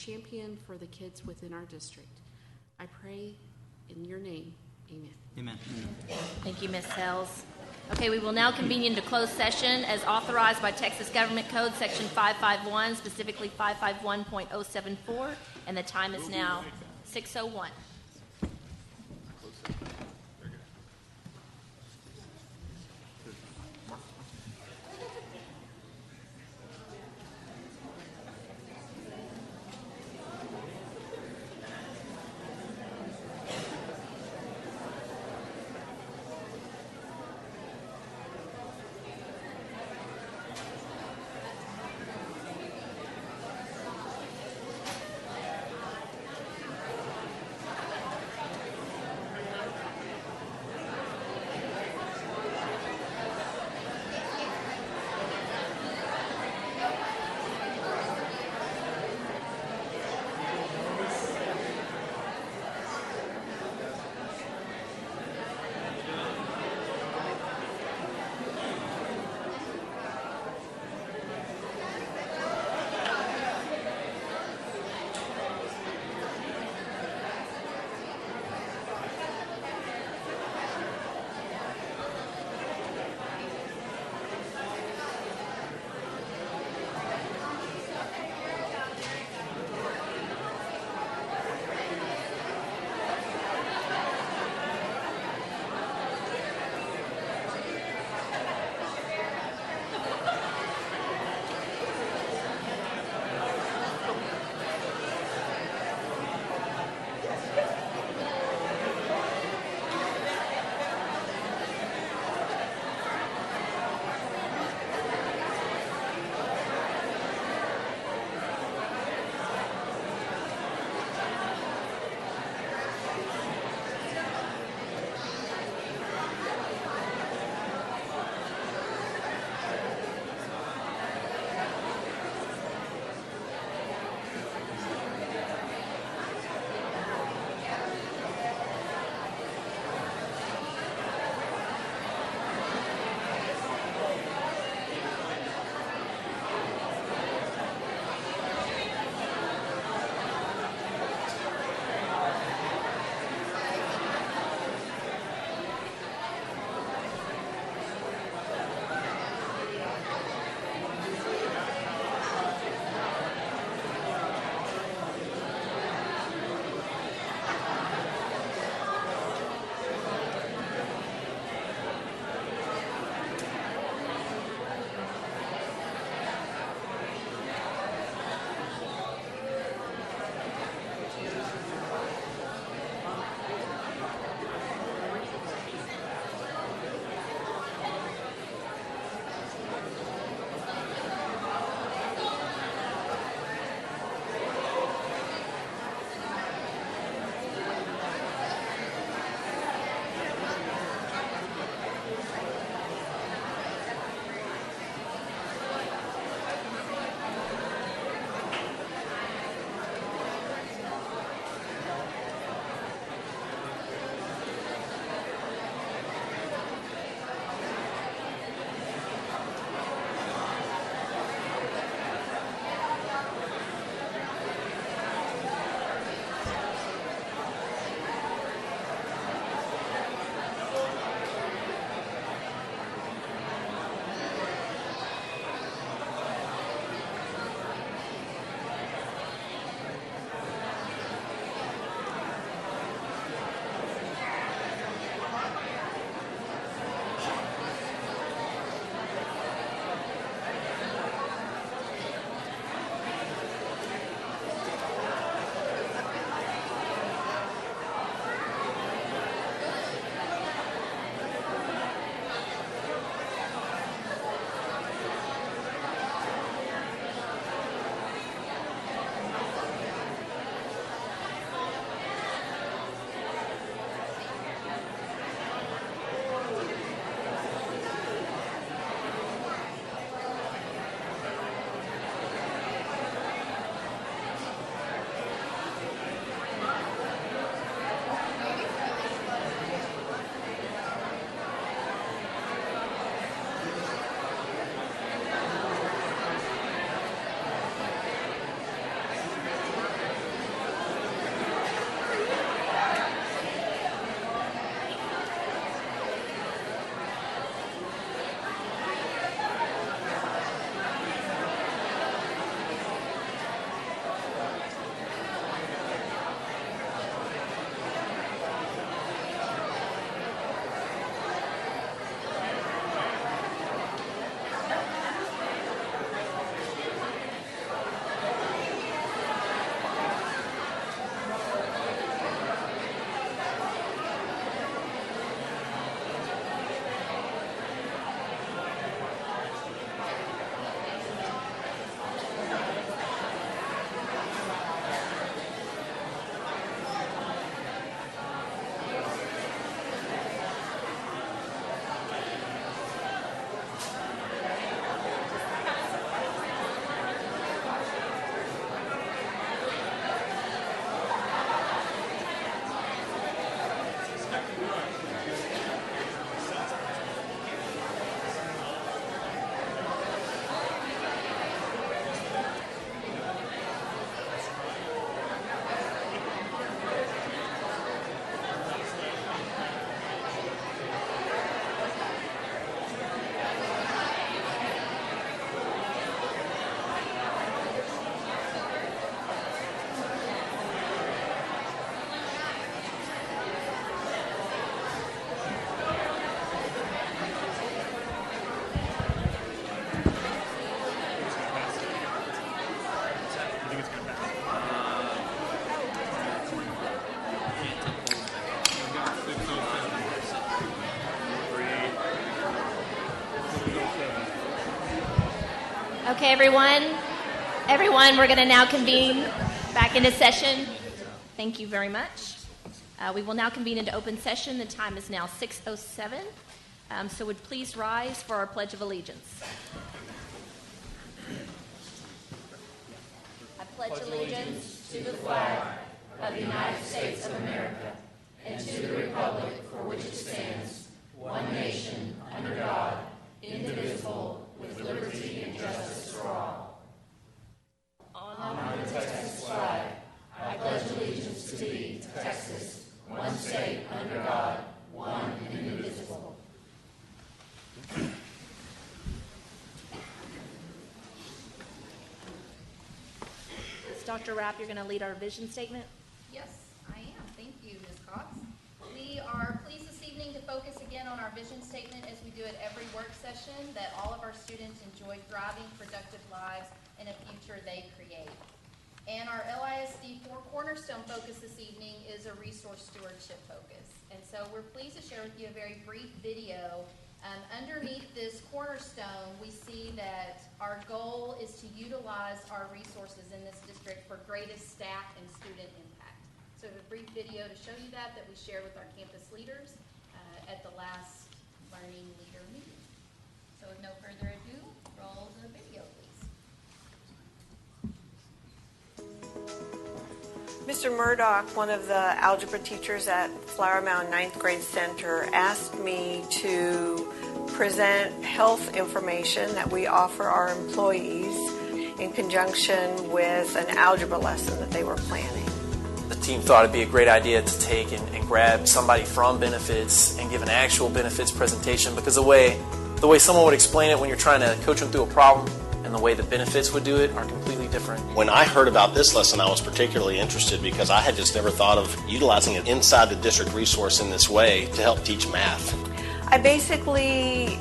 champion for the kids within our district. I pray in your name. Amen. Amen. Thank you, Ms. Sells. Okay, we will now convene into closed session as authorized by Texas Government Code Section 551, specifically 551.074, and the time is now 6:01. Okay, everyone, we're going to now convene back into session. Thank you very much. We will now convene into open session. The time is now 6:07. So would please rise for our Pledge of Allegiance. I pledge allegiance to the flag of the United States of America and to the republic for which it stands, one nation, under God, indivisible, with liberty and justice for all. On the Texas flag, I pledge allegiance to thee, Texas, one state, under God, one and indivisible. Dr. Rapp, you're going to lead our vision statement? Yes, I am. Thank you, Ms. Cox. We are pleased this evening to focus again on our vision statement as we do at every work session, that all of our students enjoy thriving, productive lives and a future they create. And our LISD 4 cornerstone focus this evening is a resource stewardship focus. And so we're pleased to share with you a very brief video. Underneath this cornerstone, we see that our goal is to utilize our resources in this district for greatest staff and student impact. So we have a brief video to show you that we shared with our campus leaders at the last Learning Leader meeting. So with no further ado, roll the video, please. Mr. Murdoch, one of the algebra teachers at Flower Mound 9th Grade Center, asked me to present health information that we offer our employees in conjunction with an algebra lesson that they were planning. The team thought it'd be a great idea to take and grab somebody from benefits and give an actual benefits presentation, because the way someone would explain it when you're trying to coach them through a problem and the way the benefits would do it are completely different. When I heard about this lesson, I was particularly interested because I had just never thought of utilizing an inside the district resource in this way to help teach math. I basically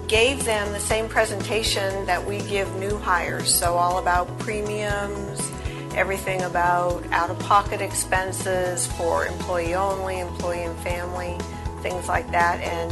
gave them the same presentation that we give new hires, so all about premiums, everything about out-of-pocket expenses for employee only, employee and family, things like that. And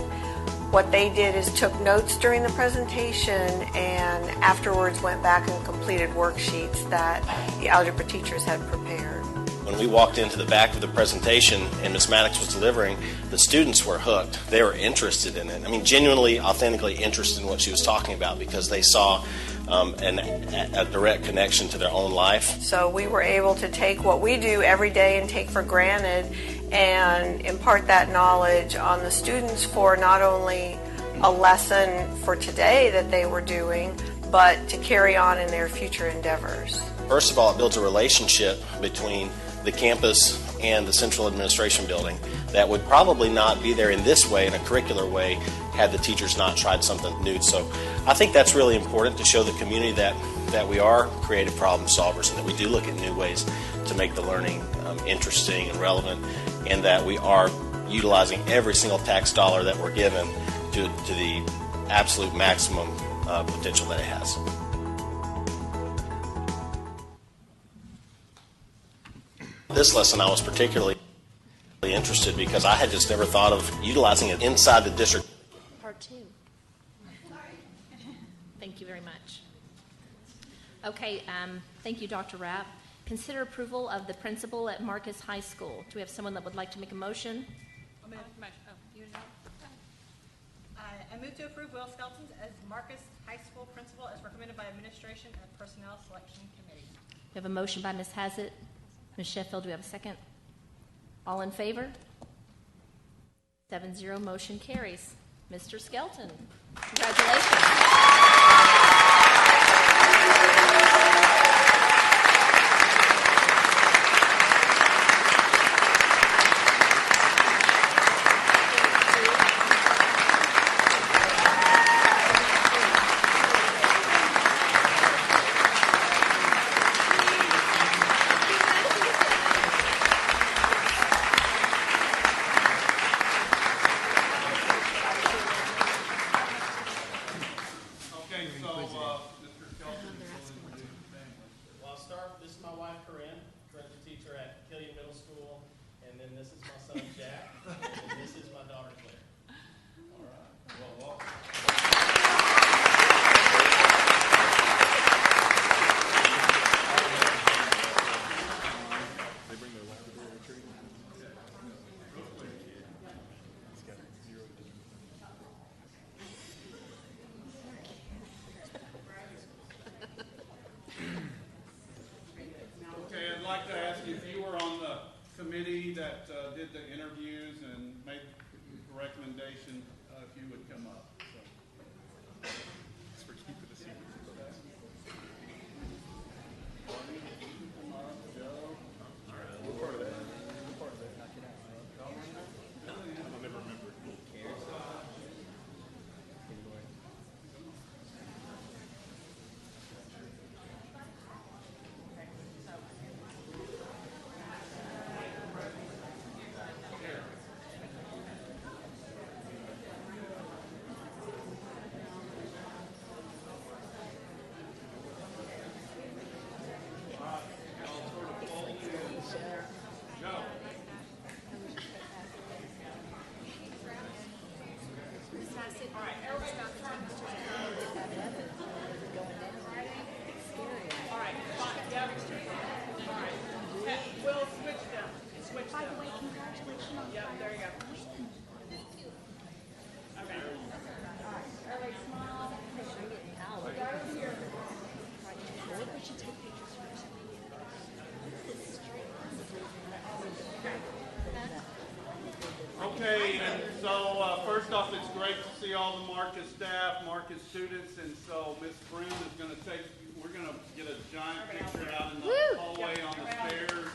what they did is took notes during the presentation and afterwards went back and completed worksheets that the algebra teachers had prepared. When we walked into the back of the presentation and Ms. Maddox was delivering, the students were hooked. They were interested in it. I mean, genuinely, authentically interested in what she was talking about because they saw a direct connection to their own life. So we were able to take what we do every day and take for granted and impart that knowledge on the students for not only a lesson for today that they were doing, but to carry on in their future endeavors. First of all, it builds a relationship between the campus and the central administration building that would probably not be there in this way, in a curricular way, had the teachers not tried something new. So I think that's really important to show the community that we are creative problem solvers and that we do look at new ways to make the learning interesting and relevant, and that we are utilizing every single tax dollar that we're given to the absolute maximum potential that it has. This lesson I was particularly interested because I had just never thought of utilizing it inside the district. Part 2. Thank you very much. Okay, thank you, Dr. Rapp. Consider approval of the principal at Marcus High School. Do we have someone that would like to make a motion? I'll make a motion. I move to approve Will Skelton as Marcus High School principal as recommended by Administration and Personnel Selection Committee. We have a motion by Ms. Hassett. Ms. Sheffield, do we have a second? All in favor? 7-0, motion carries. Mr. Skelton, congratulations. committee that did the interviews and made the recommendation, if you would come up. So. Thanks for keeping the secret. Okay, and so first off, it's great to see all the Marcus staff, Marcus students, and so Miss Broom is going to we're going to get a giant picture out in the hallway on the stairs.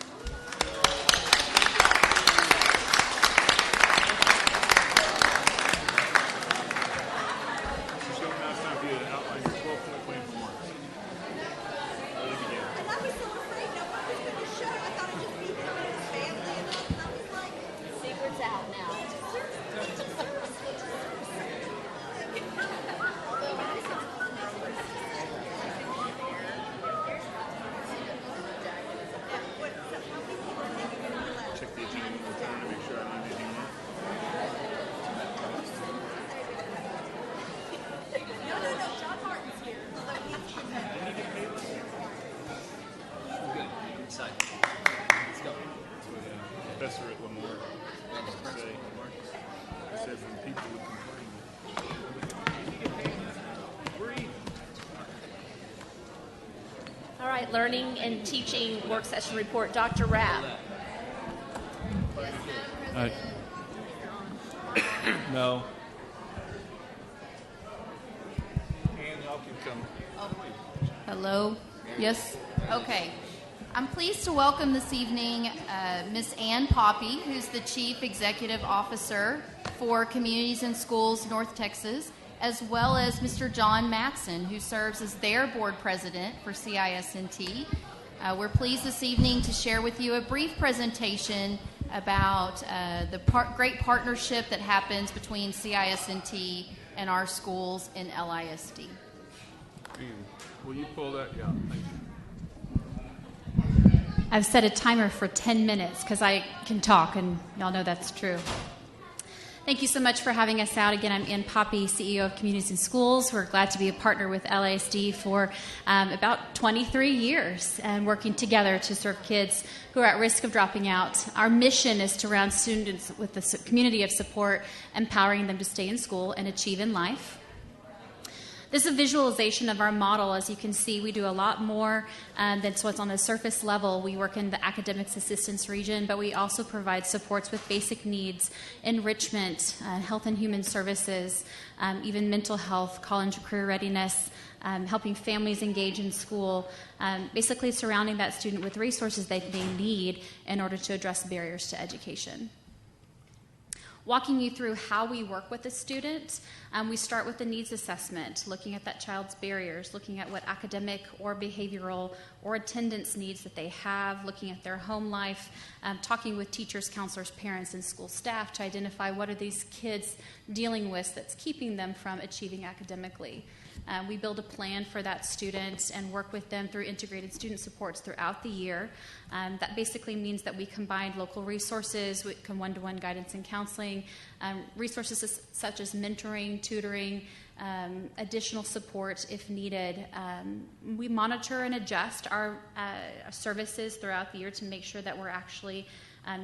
All right, learning and teaching work session report. Dr. Rapp. No. And y'all can come. Hello? Yes? Okay. I'm pleased to welcome this evening Ms. Ann Poppy, who's the Chief Executive Officer for Communities and Schools North Texas, as well as Mr. John Matson, who serves as their board president for CISNT. We're pleased this evening to share with you a brief presentation about the great partnership that happens between CISNT and our schools in LISD. Will you pull that? Yeah, thank you. I've set a timer for 10 minutes because I can talk, and y'all know that's true. Thank you so much for having us out. Again, I'm Ann Poppy, CEO of Communities and Schools. We're glad to be a partner with LISD for about 23 years and working together to serve kids who are at risk of dropping out. Our mission is to surround students with a community of support, empowering them to stay in school and achieve in life. This is a visualization of our model. As you can see, we do a lot more than what's on the surface level. We work in the academics assistance region, but we also provide supports with basic needs, enrichment, health and human services, even mental health, college and career readiness, helping families engage in school, basically surrounding that student with resources that they need in order to address barriers to education. Walking you through how we work with a student, we start with the needs assessment, looking at that child's barriers, looking at what academic or behavioral or attendance needs that they have, looking at their home life, talking with teachers, counselors, parents, and school staff to identify what are these kids dealing with that's keeping them from achieving academically. We build a plan for that student and work with them through integrated student supports throughout the year. That basically means that we combine local resources, one-to-one guidance and counseling, resources such as mentoring, tutoring, additional support if needed. We monitor and adjust our services throughout the year to make sure that we're actually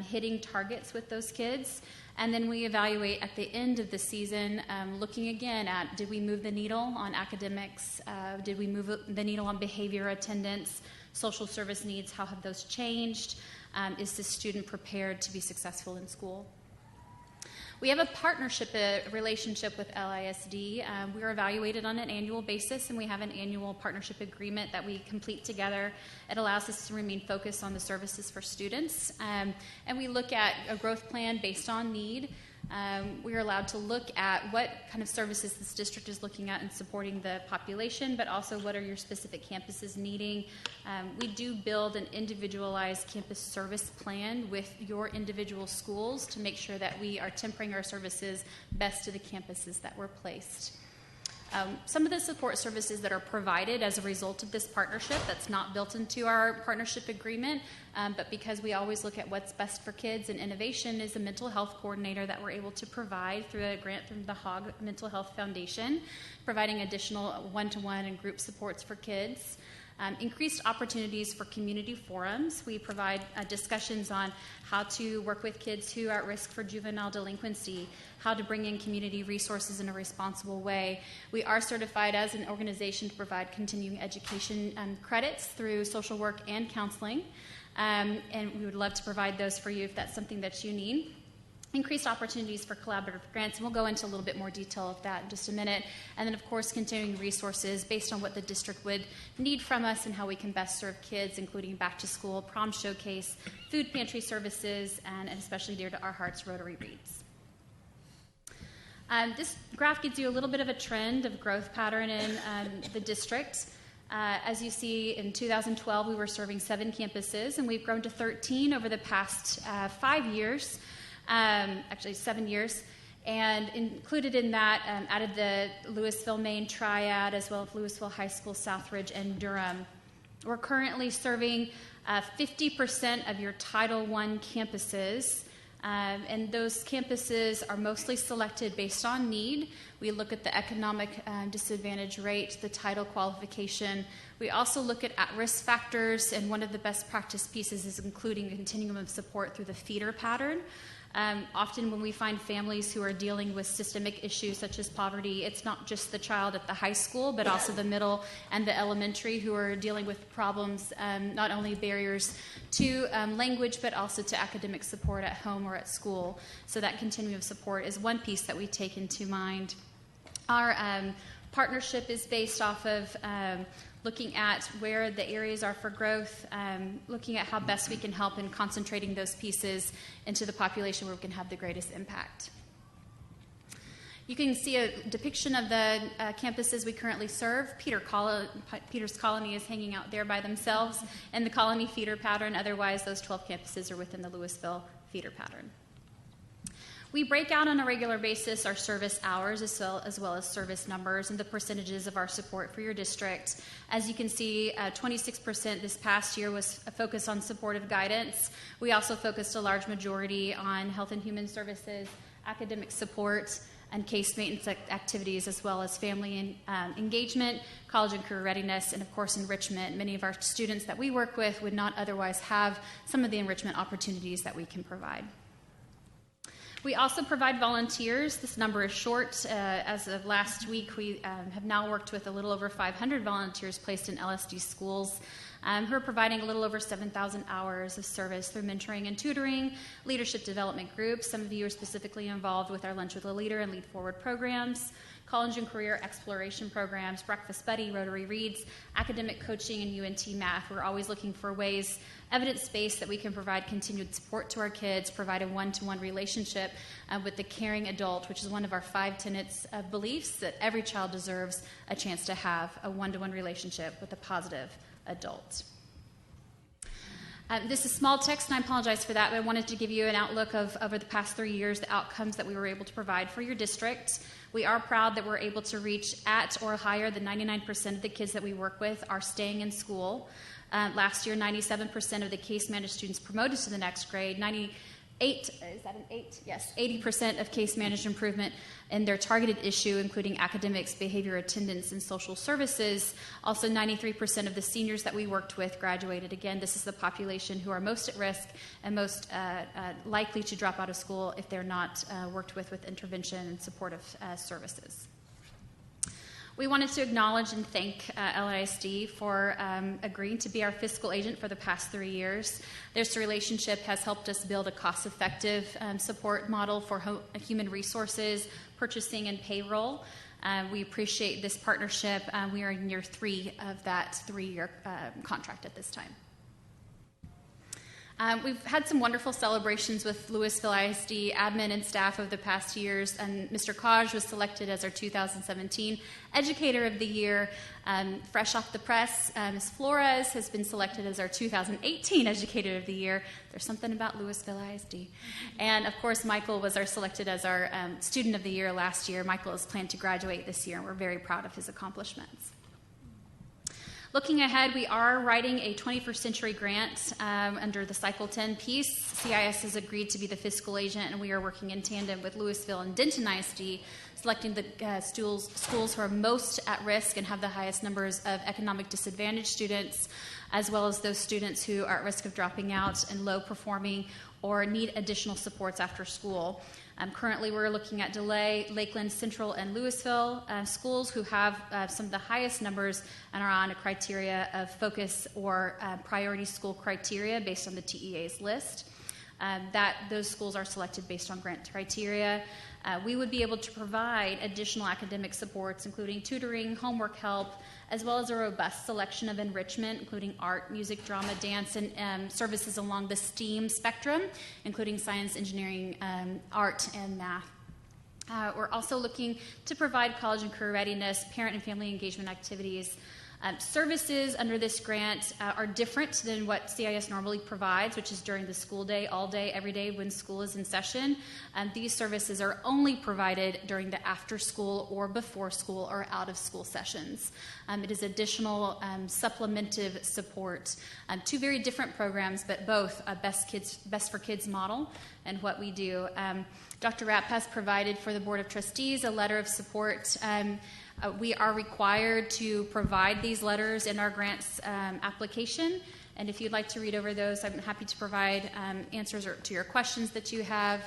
hitting targets with those kids. And then we evaluate at the end of the season, looking again at, did we move the needle on academics? Did we move the needle on behavior, attendance, social service needs? How have those changed? is the student prepared to be successful in school? We have a partnership, a relationship with LISD. We are evaluated on an annual basis, and we have an annual partnership agreement that we complete together. It allows us to remain focused on the services for students, and we look at a growth plan based on need. We are allowed to look at what kind of services this district is looking at in supporting the population, but also what are your specific campuses needing. We do build an individualized campus service plan with your individual schools to make sure that we are tempering our services best to the campuses that we're placed. Some of the support services that are provided as a result of this partnership, that's not built into our partnership agreement, but because we always look at what's best for kids and innovation, is a mental health coordinator that we're able to provide through a grant from the Hogg Mental Health Foundation, providing additional one-to-one and group supports for kids. Increased opportunities for community forums. We provide discussions on how to work with kids who are at risk for juvenile delinquency, how to bring in community resources in a responsible way. We are certified as an organization to provide continuing education credits through social work and counseling, and we would love to provide those for you if that's something that you need. Increased opportunities for collaborative grants, and we'll go into a little bit more detail of that in just a minute. And then, of course, continuing resources based on what the district would need from us and how we can best serve kids, including back to school, prom showcase, food pantry services, and especially dear to our hearts, Rotary Reads. This graph gives you a little bit of a trend of growth pattern in the district. As you see, in 2012, we were serving 7 campuses, and we've grown to 13 over the past 5 years. Actually 7 years, and included in that added the Lewisville main triad as well as Lewisville High School, Southridge, and Durham. We're currently serving 50% of your Title I campuses, and those campuses are mostly selected based on need. We look at the economic disadvantage rate, the title qualification. We also look at risk factors, and one of the best practice pieces is including a continuum of support through the feeder pattern. Often when we find families who are dealing with systemic issues such as poverty, it's not just the child at the high school, but also the middle and the elementary who are dealing with problems, not only barriers to language, but also to academic support at home or at school. So that continuum of support is one piece that we take into mind. Our partnership is based off of looking at where the areas are for growth, looking at how best we can help in concentrating those pieces into the population where we can have the greatest impact. You can see a depiction of the campuses we currently serve. Peter's Colony is hanging out there by themselves in the Colony feeder pattern. Otherwise, those 12 campuses are within the Lewisville feeder pattern. We break out on a regular basis our service hours as well as service numbers and the percentages of our support for your district. As you can see, 26% this past year was a focus on supportive guidance. We also focused a large majority on health and human services, academic support, and case maintenance activities, as well as family engagement, college and career readiness, and of course enrichment. Many of our students that we work with would not otherwise have some of the enrichment opportunities that we can provide. We also provide volunteers. This number is short. As of last week, we have now worked with a little over 500 volunteers placed in LSD schools who are providing a little over 7,000 hours of service through mentoring and tutoring, leadership development groups. Some of you are specifically involved with our Lunch with a Leader and Lead Forward programs, college and career exploration programs, Breakfast Buddy, Rotary Reads, academic coaching, and UNT math. We're always looking for ways, evidence-based, that we can provide continued support to our kids, provide a one-to-one relationship with the caring adult, which is one of our 5 tenets of beliefs, that every child deserves a chance to have a one-to-one relationship with a positive adult. This is small text, and I apologize for that, but I wanted to give you an outlook of, over the past 3 years, the outcomes that we were able to provide for your district. We are proud that we're able to reach at or higher than 99% of the kids that we work with are staying in school. Last year, 97% of the case managed students promoted to the next grade, 80% of case managed improvement in their targeted issue, including academics, behavior, attendance, and social services. Also, 93% of the seniors that we worked with graduated. Again, this is the population who are most at risk and most likely to drop out of school if they're not worked with intervention and supportive services. We wanted to acknowledge and thank LISD for agreeing to be our fiscal agent for the past 3 years. This relationship has helped us build a cost-effective support model for human resources, purchasing, and payroll. We appreciate this partnership. We are in year 3 of that 3-year contract at this time. We've had some wonderful celebrations with Lewisville ISD admin and staff over the past years, and Mr. Kaj was selected as our 2017 Educator of the Year. Fresh off the press, Ms. Flores has been selected as our 2018 Educator of the Year. There's something about Lewisville ISD. And, of course, Michael was selected as our Student of the Year last year. Michael is planned to graduate this year, and we're very proud of his accomplishments. Looking ahead, we are writing a 21st century grant under the Cycle 10 piece. CIS has agreed to be the fiscal agent, and we are working in tandem with Lewisville and Denton ISD, selecting the schools who are most at risk and have the highest numbers of economic disadvantaged students, as well as those students who are at risk of dropping out and low performing or need additional supports after school. Currently, we're looking at DeLay, Lakeland Central, and Lewisville schools who have some of the highest numbers and are on a criteria of focus or priority school criteria based on the TEA's list. Those schools are selected based on grant criteria. We would be able to provide additional academic supports, including tutoring, homework help, as well as a robust selection of enrichment, including art, music, drama, dance, and services along the STEAM spectrum, including science, engineering, art, and math. We're also looking to provide college and career readiness, parent and family engagement activities. Services under this grant are different than what CIS normally provides, which is during the school day, all day, every day when school is in session. These services are only provided during the after school or before school or out of school sessions. It is additional supplementive support. 2 very different programs, but both a Best for Kids model and what we do. Dr. Rapp has provided for the Board of Trustees a letter of support. We are required to provide these letters in our grants application, and if you'd like to read over those, I'm happy to provide answers to your questions that you have,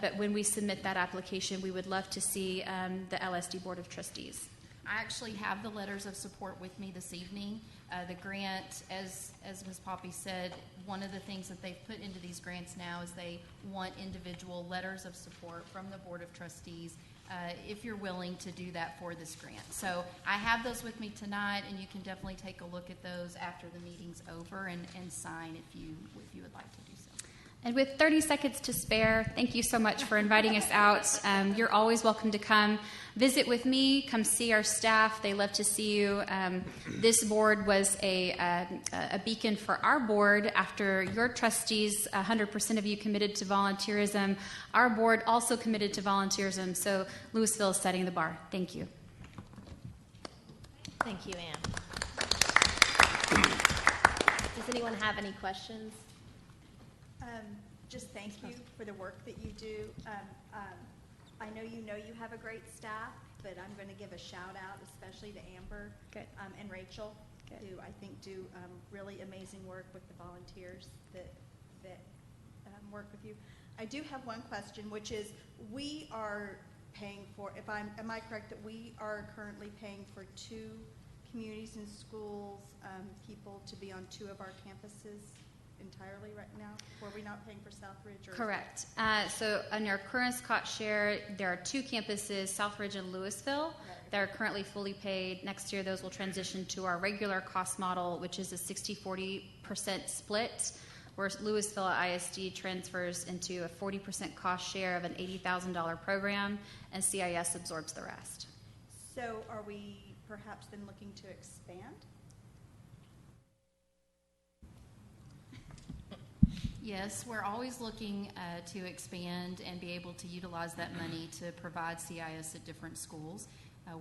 but when we submit that application, we would love to see the LSD Board of Trustees. I actually have the letters of support with me this evening. The grant, as Ms. Poppy said, one of the things that they've put into these grants now is they want individual letters of support from the Board of Trustees if you're willing to do that for this grant. So I have those with me tonight, and you can definitely take a look at those after the meeting's over and sign if you would like to do so. And with 30 seconds to spare, thank you so much for inviting us out. You're always welcome to come visit with me, come see our staff. They love to see you. This board was a beacon for our board. After your trustees, 100% of you committed to volunteerism. Our board also committed to volunteerism, so Lewisville is setting the bar. Thank you. Thank you, Ann. Does anyone have any questions? Just thank you for the work that you do. I know you have a great staff, but I'm going to give a shout out especially to Amber and Rachel, who I think do really amazing work with the volunteers that work with you. I do have one question, which is we are paying for, am I correct that we are currently paying for 2 communities and schools, people to be on 2 of our campuses entirely right now? Were we not paying for Southridge? Or correct. So on your current cost share, there are 2 campuses, Southridge and Lewisville, that are currently fully paid. Next year, those will transition to our regular cost model, which is a 60-40% split, where Lewisville ISD transfers into a 40% cost share of an $80,000 program, and CIS absorbs the rest. So are we perhaps then looking to expand? Yes, we're always looking to expand and be able to utilize that money to provide CIS at different schools.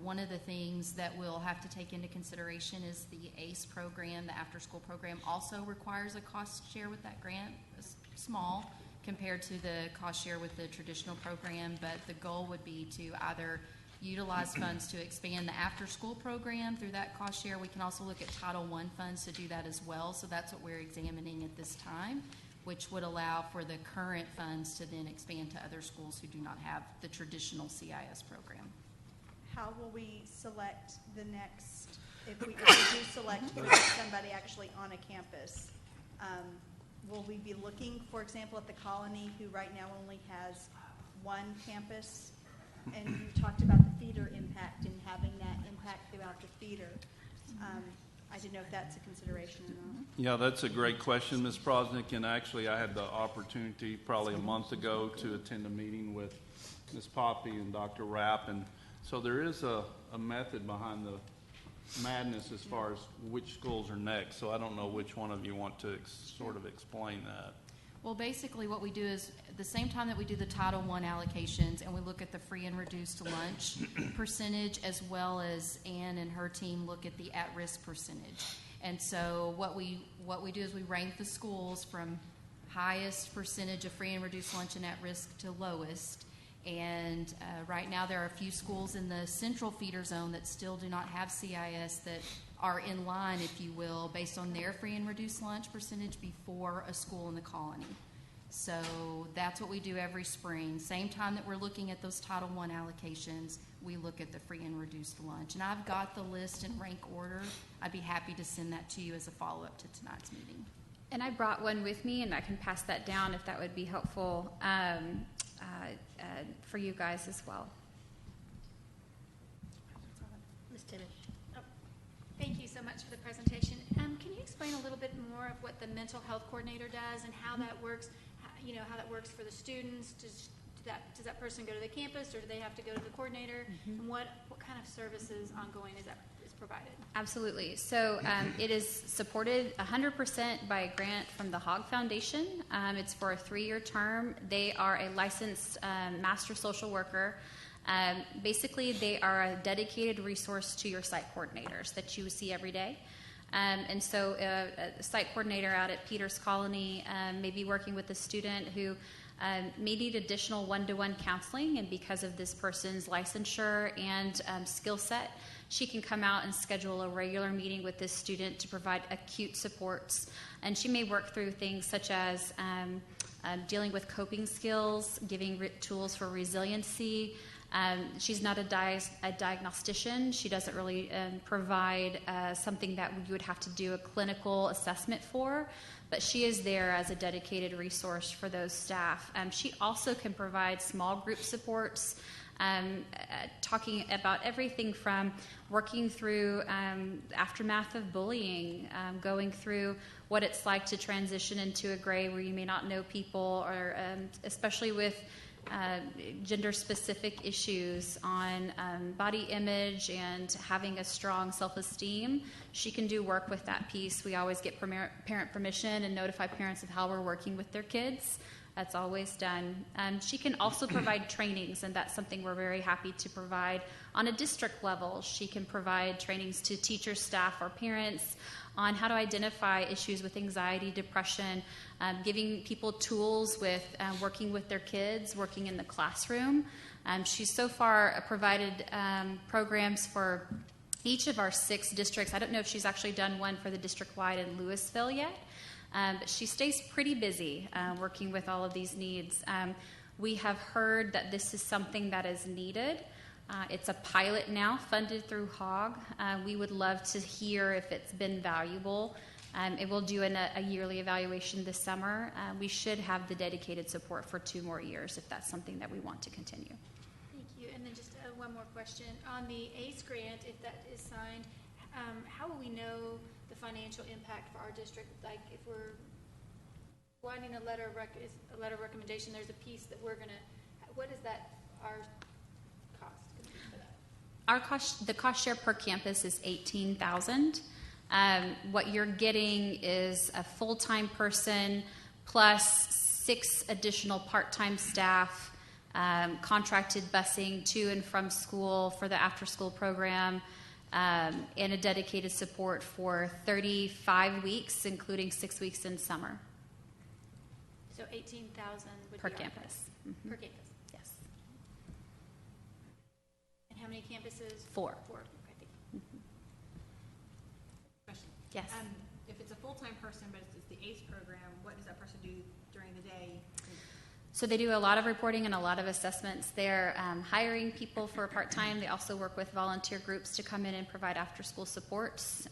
One of the things that we'll have to take into consideration is the ACE program, the after-school program, also requires a cost share with that grant, small compared to the cost share with the traditional program, but the goal would be to either utilize funds to expand the after-school program through that cost share. We can also look at Title I funds to do that as well, so that's what we're examining at this time, which would allow for the current funds to then expand to other schools who do not have the traditional CIS program. how will we select the next, if we do select to put somebody actually on a campus? Will we be looking, for example, at the Colony, who right now only has one campus? And you talked about the feeder impact and having that impact throughout the feeder. I didn't know if that's a consideration or not. Yeah, that's a great question, Ms. Prosnick, and actually I had the opportunity probably a month ago to attend a meeting with Ms. Poppy and Dr. Rapp, and so there is a method behind the madness as far as which schools are next, so I don't know which one of you want to sort of explain that. Well, basically what we do is the same time that we do the Title I allocations and we look at the free and reduced lunch percentage, as well as Ann and her team look at the at-risk percentage. And so what we do is we rank the schools from highest percentage of free and reduced lunch and at-risk to lowest. And right now there are a few schools in the central feeder zone that still do not have CIS that are in line, if you will, based on their free and reduced lunch percentage before a school in the Colony. So that's what we do every spring. Same time that we're looking at those Title I allocations, we look at the free and reduced lunch. And I've got the list in rank order. I'd be happy to send that to you as a follow-up to tonight's meeting. And I brought one with me, and I can pass that down if that would be helpful for you guys as well. Ms. Timish. Thank you so much for the presentation. Can you explain a little bit more of what the mental health coordinator does and how that works? How that works for the students? Does that person go to the campus, or do they have to go to the coordinator? And what kind of services ongoing is provided? Absolutely. So it is supported 100% by a grant from the Hogg Foundation. It's for a 3-year term. They are a licensed master social worker. Basically, they are a dedicated resource to your site coordinators that you see every day. And so a site coordinator out at Peters Colony may be working with a student who may need additional one-to-one counseling, and because of this person's licensure and skill set, she can come out and schedule a regular meeting with this student to provide acute supports. And she may work through things such as dealing with coping skills, giving tools for resiliency. She's not a diagnostician. She doesn't really provide something that you would have to do a clinical assessment for, but she is there as a dedicated resource for those staff. She also can provide small group supports, talking about everything from working through aftermath of bullying, going through what it's like to transition into a grade where you may not know people, or especially with gender-specific issues on body image and having a strong self-esteem. She can do work with that piece. We always get parent permission and notify parents of how we're working with their kids. That's always done. She can also provide trainings, and that's something we're very happy to provide on a district level. She can provide trainings to teachers, staff, or parents on how to identify issues with anxiety, depression, giving people tools with working with their kids, working in the classroom. She's so far provided programs for each of our 6 districts. I don't know if she's actually done one for the district-wide in Lewisville yet, but she stays pretty busy working with all of these needs. We have heard that this is something that is needed. It's a pilot now, funded through Hogg. We would love to hear if it's been valuable. It will do a yearly evaluation this summer. We should have the dedicated support for 2 more years if that's something that we want to continue. Thank you. And then just one more question. On the ACE grant, if that is signed, how will we know the financial impact for our district? Like if we're wanting a letter of recommendation, there's a piece that we're going to, what is that, our cost going to be for that? The cost share per campus is $18,000. What you're getting is a full-time person plus 6 additional part-time staff, contracted busing to and from school for the after-school program, and a dedicated support for 35 weeks, including 6 weeks in summer. So 18,000 would Per be our campus. cost. Mhm. Per campus. Yes. And how many campuses? 4. 4. Okay, thank you. Question. Yes. If it's a full-time person, but it's the ACE program, what does that person do during the day? So they do a lot of reporting and a lot of assessments. They're hiring people for part-time. They also work with volunteer groups to come in and provide after-school supports.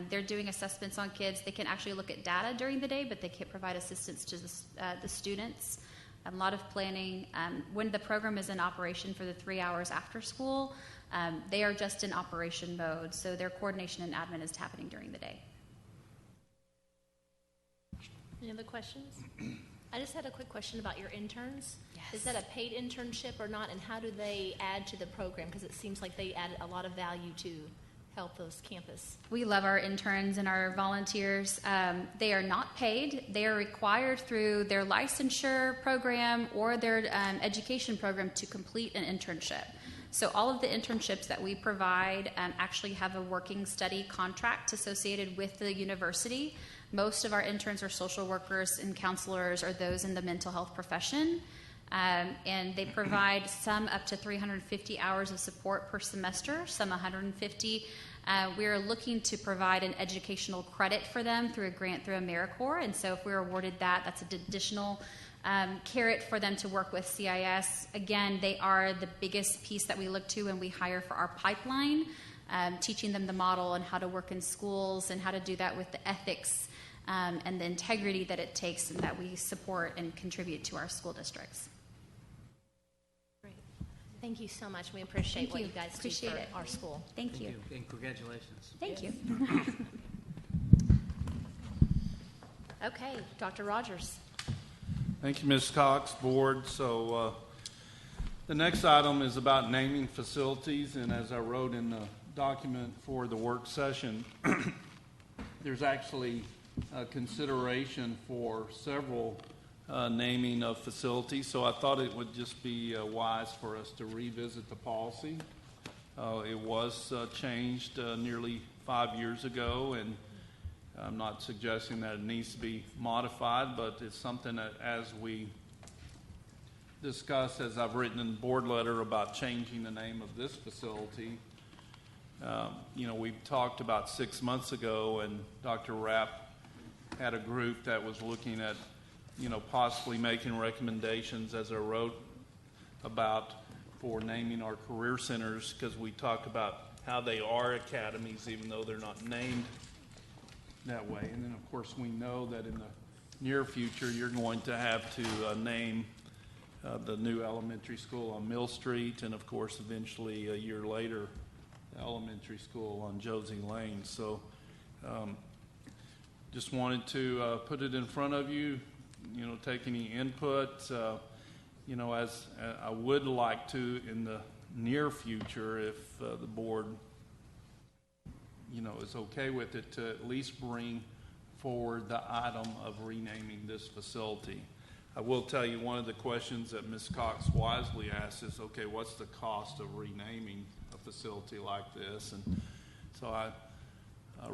They're doing assessments on kids. They can actually look at data during the day, but they can't provide assistance to the students. A lot of planning. When the program is in operation for the 3 hours after school, they are just in operation mode, so their coordination and admin is happening during the day. Any other questions? I just had a quick question about your interns. Yes. Is that a paid internship or not, and how do they add to the program? Because it seems like they add a lot of value to help those campus. We love our interns and our volunteers. They are not paid. They are required through their licensure program or their education program to complete an internship. So all of the internships that we provide actually have a working study contract associated with the university. Most of our interns are social workers and counselors or those in the mental health profession. And they provide some up to 350 hours of support per semester, some 150. We are looking to provide an educational credit for them through a grant through AmeriCorps. And so if we're awarded that, that's an additional carrot for them to work with CIS. Again, they are the biggest piece that we look to when we hire for our pipeline, teaching them the model and how to work in schools and how to do that with the ethics and the integrity that it takes and that we support and contribute to our school districts. Great. Thank you so much. We appreciate what you guys Appreciate do for it. our school. Thank you. And congratulations. Thank you. Okay, Dr. Rogers. Thank you, Ms. Cox, Board. So the next item is about naming facilities, and as I wrote in the document for the work session, there's actually consideration for several naming of facilities, so I thought it would just be wise for us to revisit the policy. It was changed nearly 5 years ago, and I'm not suggesting that it needs to be modified, but it's something that as we discuss, as I've written in the board letter about changing the name of this facility, we talked about 6 months ago, and Dr. Rapp had a group that was looking at, possibly making recommendations, as I wrote about, for naming our career centers, because we talk about how they are academies, even though they're not named that way. And then, of course, we know that in the near future, you're going to have to name the new elementary school on Mill Street, and, of course, eventually, a year later, the elementary school on Josie Lane. So, just wanted to put it in front of you, take any input. As I would like to in the near future, if the board, is okay with it, to at least bring forward the item of renaming this facility. I will tell you one of the questions that Ms. Cox wisely asked is, okay, what's the cost of renaming a facility like this? And so I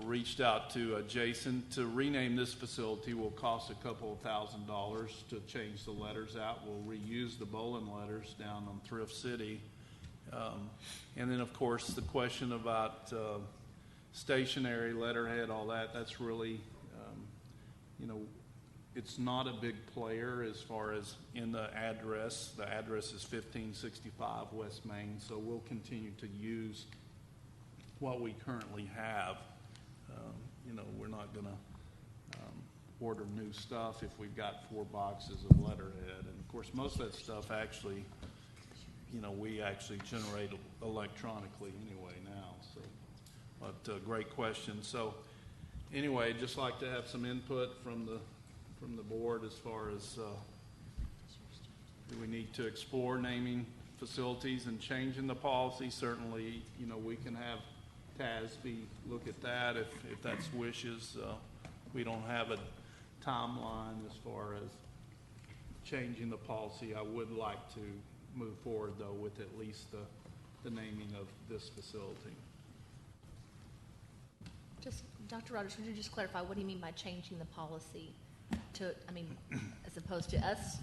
reached out to Jason. To rename this facility will cost a couple of $1,000 to change the letters out. We'll reuse the bowling letters down on Thrift City. And then, of course, the question about stationery, letterhead, all that, that's really, it's not a big player as far as in the address. The address is 1565 West Main, so we'll continue to use what we currently have. We're not going to order new stuff if we've got 4 boxes of letterhead. And, of course, most of that stuff actually, we actually generate electronically anyway now. So, but great question. So, anyway, just like to have some input from the board as far as do we need to explore naming facilities and changing the policy. Certainly, we can have TASB look at that if that's wishes. We don't have a timeline as far as changing the policy. I would like to move forward, though, with at least the naming of this facility. Just, Dr. Rogers, would you just clarify, what do you mean by changing the policy to, as opposed to us?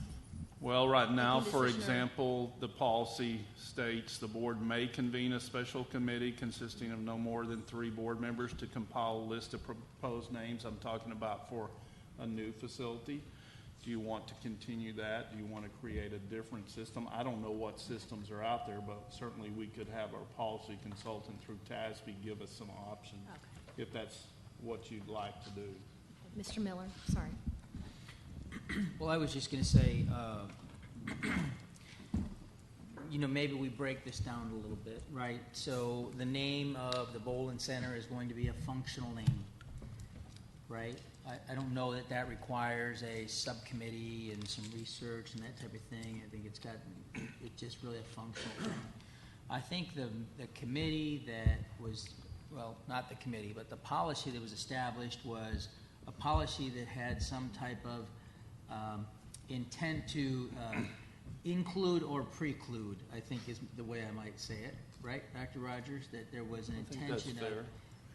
Well, right now, for decision, example, the policy states the board may convene a special committee consisting of no more than 3 board members to compile a list of proposed names. I'm talking about for a new facility. Do you want to continue that? Do you want to create a different system? I don't know what systems are out there, but certainly we could have our policy consultant through TASB give us some options if that's what you'd like to do. Mr. Miller, sorry. Well, I was just going to say, maybe we break this down a little bit, right? So the name of the Bowling Center is going to be a functional name, right? I don't know that requires a subcommittee and some research and that type of thing. I think it's just really a functional thing. I think the committee that was, well, not the committee, but the policy that was established was a policy that had some type of intent to include or preclude, I think is the way I might say it, right, Dr. Rogers? That there was an intention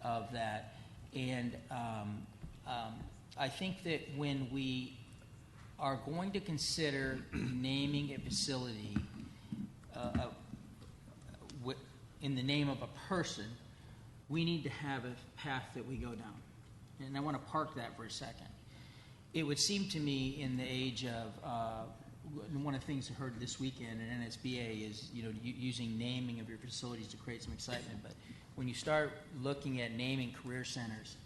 of that. And I think that when we are going to consider naming a facility in the name of a person, we need to have a path that we go down. And I want to park that for a second. It would seem to me in the age of one of the things I heard this weekend in NSBA is using naming of your facilities to create some excitement. But when you start looking at naming career centers,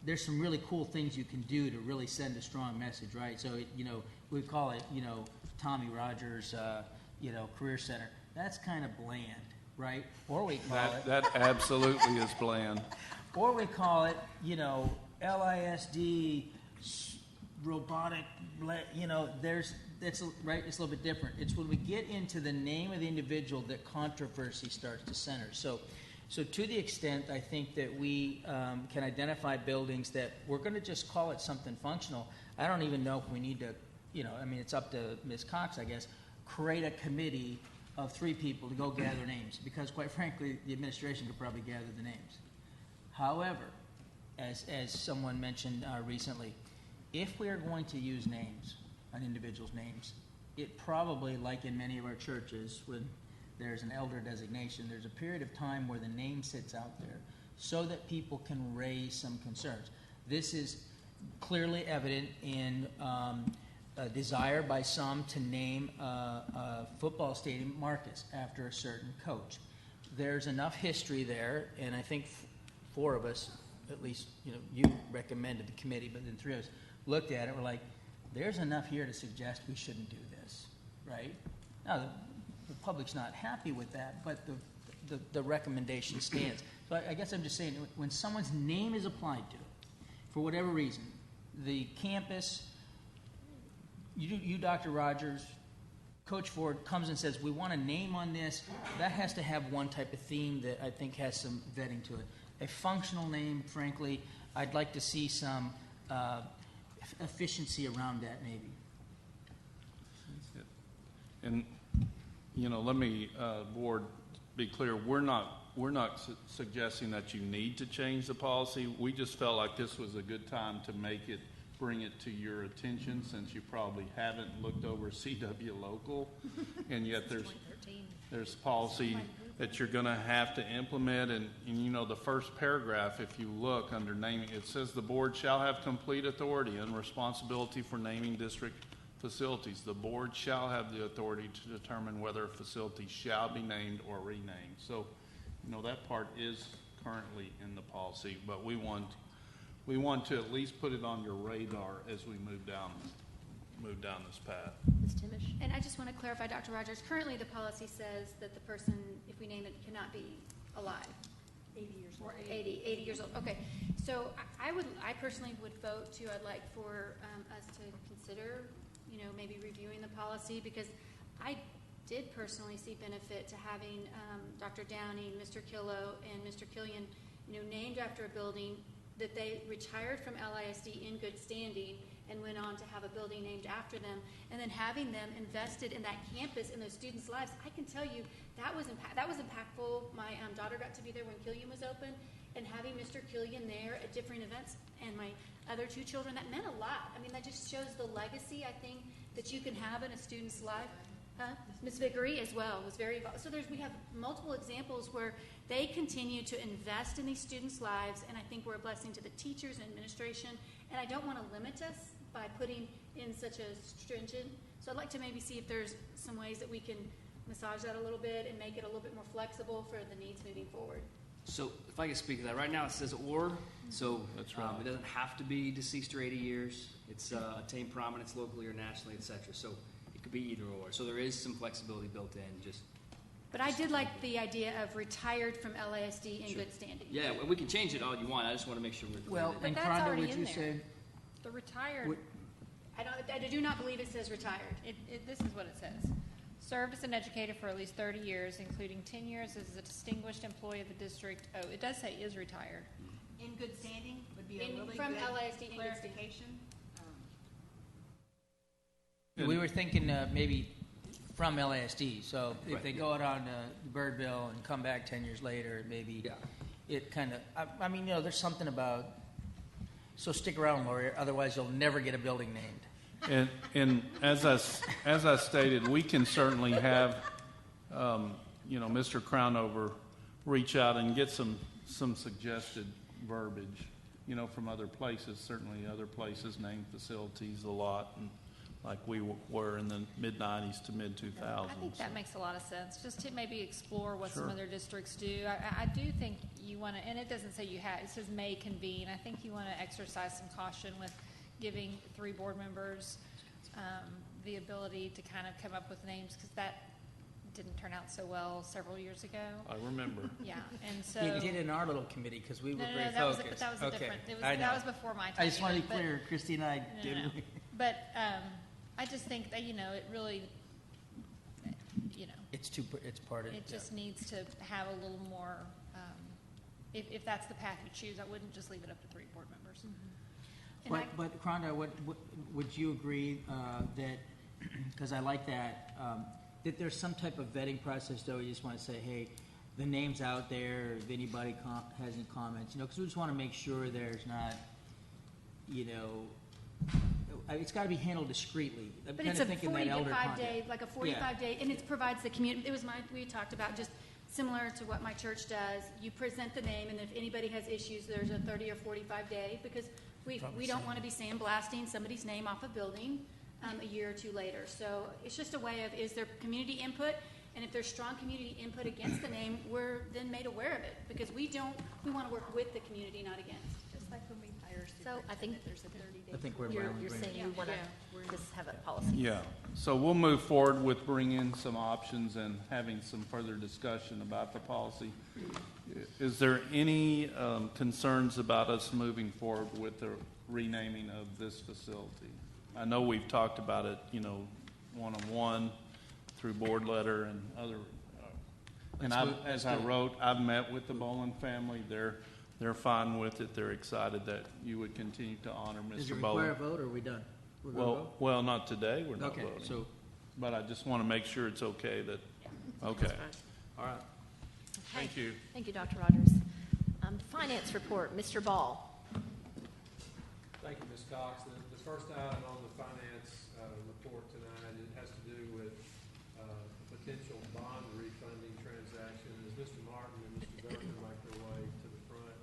there's some really cool things you can do to really send a strong message, right? So we call it Tommy Rogers Career Center. That's kind of bland, right? Or we call that absolutely is bland. Or we call it LISD robotic. It's right. It's a little bit different. It's when we get into the name of the individual that controversy starts to center. So to the extent I think that we can identify buildings that we're going to just call it something functional. I don't even know if we need to, it's up to Ms. Cox, I guess, create a committee of 3 people to go gather names, because quite frankly, the administration could probably gather the names. However, as someone mentioned recently, if we are going to use names, an individual's names, it probably, like in many of our churches, when there's an elder designation, there's a period of time where the name sits out there so that people can raise some concerns. This is clearly evident in a desire by some to name a football stadium Marcus after a certain coach. There's enough history there, and I think 4 of us, at least you recommended the committee, but then 3 of us looked at it. We're like, there's enough here to suggest we shouldn't do this, right? Now, the public's not happy with that, but the recommendation stands. So I guess I'm just saying, when someone's name is applied to, for whatever reason, the campus, you Dr. Rogers, Coach Ford comes and says, we want a name on this, that has to have one type of theme that I think has some vetting to it. A functional name, frankly, I'd like to see some efficiency around that, maybe. And let me, board, be clear. We're not suggesting that you need to change the policy. We just felt like this was a good time to bring it to your attention, since you probably haven't looked over CW local, and yet there's policy that you're going to have to implement. And the first paragraph, if you look under naming, it says the board shall have complete authority and responsibility for naming district facilities. The board shall have the authority to determine whether a facility shall be named or renamed. So, that part is currently in the policy, but we want to at least put it on your radar as we move down this path. Ms. Timish? And I just want to clarify, Dr. Rogers, currently the policy says that the person, if we name it, cannot be alive. 80 years old. 80 years old. Okay. So I personally would vote to, I'd like for us to consider, maybe reviewing the policy, because I did personally see benefit to having Dr. Downing, Mr. Killow, and Mr. Killian, named after a building that they retired from LISD in good standing and went on to have a building named after them, and then having them invested in that campus and those students' lives. I can tell you that was impactful. My daughter got to be there when Killian was open, and having Mr. Killian there at different events, and my other 2 children, that meant a lot. I mean, that just shows the legacy, I think, that you can have in a student's life. Ms. Vickery as well was very involved. So we have multiple examples where they continue to invest in these students' lives, and I think we're a blessing to the teachers and administration. And I don't want to limit us by putting in such a stringent. So I'd like to maybe see if there's some ways that we can massage that a little bit and make it a little bit more flexible for the needs moving forward. So if I can speak to that, right now it says or, so That's right. it doesn't have to be deceased or 80 years. It's attained prominence locally or nationally, etc. So it could be either or. So there is some flexibility built in. Just But I did like the idea of retired from LASD in good standing. yeah, we can change it all you want. I just want to make sure we're clear. Well, But and that's Rhonda, already would in you there. say? The retired, Would- I do not believe it says retired. this is what it says. Served as an educator for at least 30 years, including 10 years as a distinguished employee of the district. Oh, it does say is retired. In good standing would be a In- really from good LASD in good standing. clarification. We were thinking maybe from LASD. So if Right. they go out on Birdville and come back 10 years later, maybe Yeah. it kind of. I mean, there's something about. So stick around, Lori. Otherwise, you'll never get a building named. And as I stated, we can certainly have, Mr. Crownover reach out and get some suggested verbiage, from other places. Certainly other places name facilities a lot, and like we were in the mid-90s to mid-2000s. I think that makes a lot of sense, just to maybe explore what some Sure. other districts do. I do think you want to, and it doesn't say you have, it says may convene. I think you want to exercise some caution with giving 3 board members the ability to kind of come up with names, because that didn't turn out so well several years ago. I remember. Yeah, and so. It did in our little committee because we were No, very that was, focused. but that was a Okay, different, I know. that was before my time. I just want to be but- clear. Christy and I No, did. no, no. But I just think that, it really, It's part of it just needs to have a little more, if that's the path you choose, I wouldn't just leave it up to 3 board members. And But Rhonda, would you agree that, because I like that, that there's some type of vetting process, though? You just want to say, hey, the name's out there, if anybody has any comments, because we just want to make sure there's not, it's got to be handled discreetly. I'm But kind it's of a thinking that elder 45 contact. day, like a 45 day, and it provides the community, we talked about just similar to what my church does. You present the name, and if anybody has issues, there's a 30 or 45 day, because we don't want to be sandblasting somebody's name off a building a year or 2 later. So it's just a way of, is there community input? And if there's strong community input against the name, we're then made aware of it, because we want to work with the community, not against. Just like when we hire So I think there's a 30-day. I think we're in you're agreement. saying you want to just have a policy. Yeah, so we'll move forward with bringing some options and having some further discussion about the policy. Is there any concerns about us moving forward with the renaming of this facility? I know we've talked about it, one-on-one through board letter and other. And I've met with the Boland family. They're fine with it. They're excited that you would continue to honor Does it Mr. require a Boland. vote, or are we done? We're gonna vote? Well, not today. We're not Okay, voting. so- But I just want to make sure it's okay that, okay. All right. Thank you. Thank you, Dr. Rogers. Finance report, Mr. Ball. Thank you, Ms. Cox. The first item on the finance report tonight, it has to do with a potential bond refunding transaction. As Mr. Martin and Mr. Durkin make their way to the front,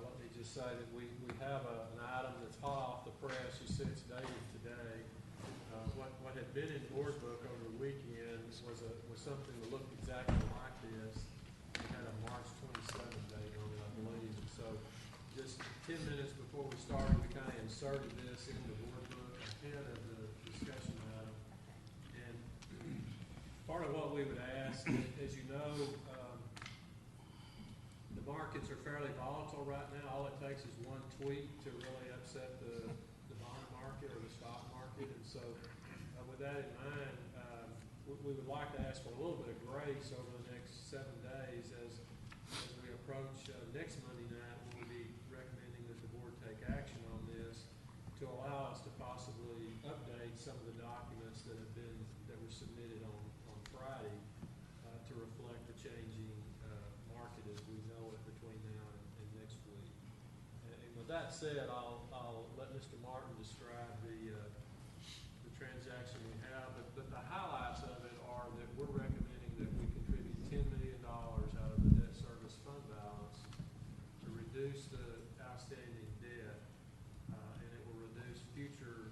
let me just say that we have an item that's hot off the press. You see it's dated today. What had been in board book over the weekend was something that looked exactly like this. It had a March 27th date on it, I believe. So just 10 minutes before we started, we kind of inserted this into the board book ahead of the discussion item. And part of what we would ask, as you know, the markets are fairly volatile right now. All it takes is one tweet to really upset the bond market or the stock market. And so with that in mind, we would like to ask for a little bit of grace over the next 7 days as we approach next Monday night, when we'll be recommending that the board take action on this to allow us to possibly update some of the documents that were submitted on Friday to reflect the changing market as we know it between now and next week. And with that said, I'll let Mr. Martin describe the transaction we have, but the highlights of it are that we're recommending that we contribute $10 million out of the debt service fund balance to reduce the outstanding debt, and it will reduce future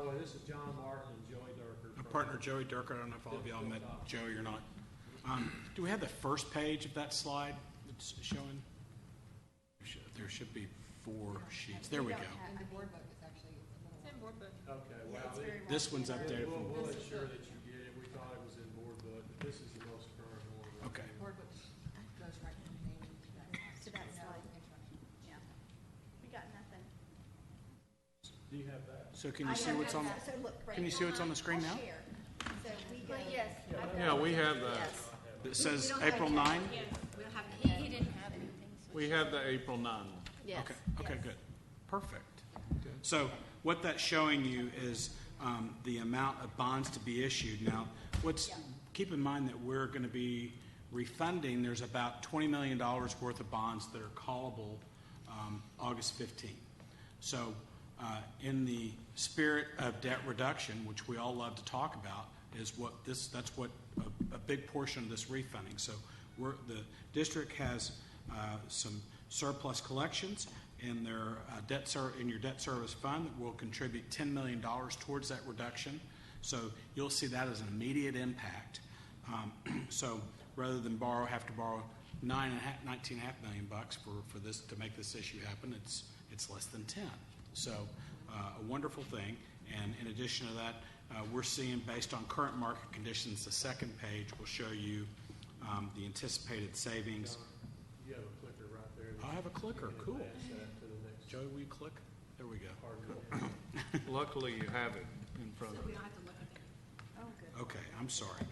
the way, this is John Martin and Joey Durker. My partner Joey Durker. I don't know if all of y'all met Joey or not. Do we have the first page of that slide that's showing? There should be 4 sheets. There we go. In the board book, it's actually a little. Board book. Okay, well, This one's updated. we'll ensure that you get it. We thought it was in board book, but this is the most current one. Okay. Board book goes right from the name to that slide. Yeah. We got nothing. Do you have that? So can you see what's on? So look, right Can you see what's on the screen now? I'll share. So we go. Yes. Yeah, we have the, It says April 9. We don't have He didn't have anything. we have the April 9. Yes. Okay, good. Perfect. So what that's showing you is the amount of bonds to be issued. Now, keep in mind that we're going to be refunding, there's about $20 million worth of bonds that are callable August 15th. So in the spirit of debt reduction, which we all love to talk about, that's what a big portion of this refunding. So the district has some surplus collections in their in your debt service fund that will contribute $10 million towards that reduction. So you'll see that as an immediate impact. So rather than have to borrow $19.5 million for this to make this issue happen, it's less than 10. So a wonderful thing. And in addition to that, we're seeing, based on current market conditions, the second page will show you the anticipated savings. You have a clicker right there. I have a clicker. Cool. Joey, will you click? There we go. Luckily, you have it in front of you. Okay, I'm sorry.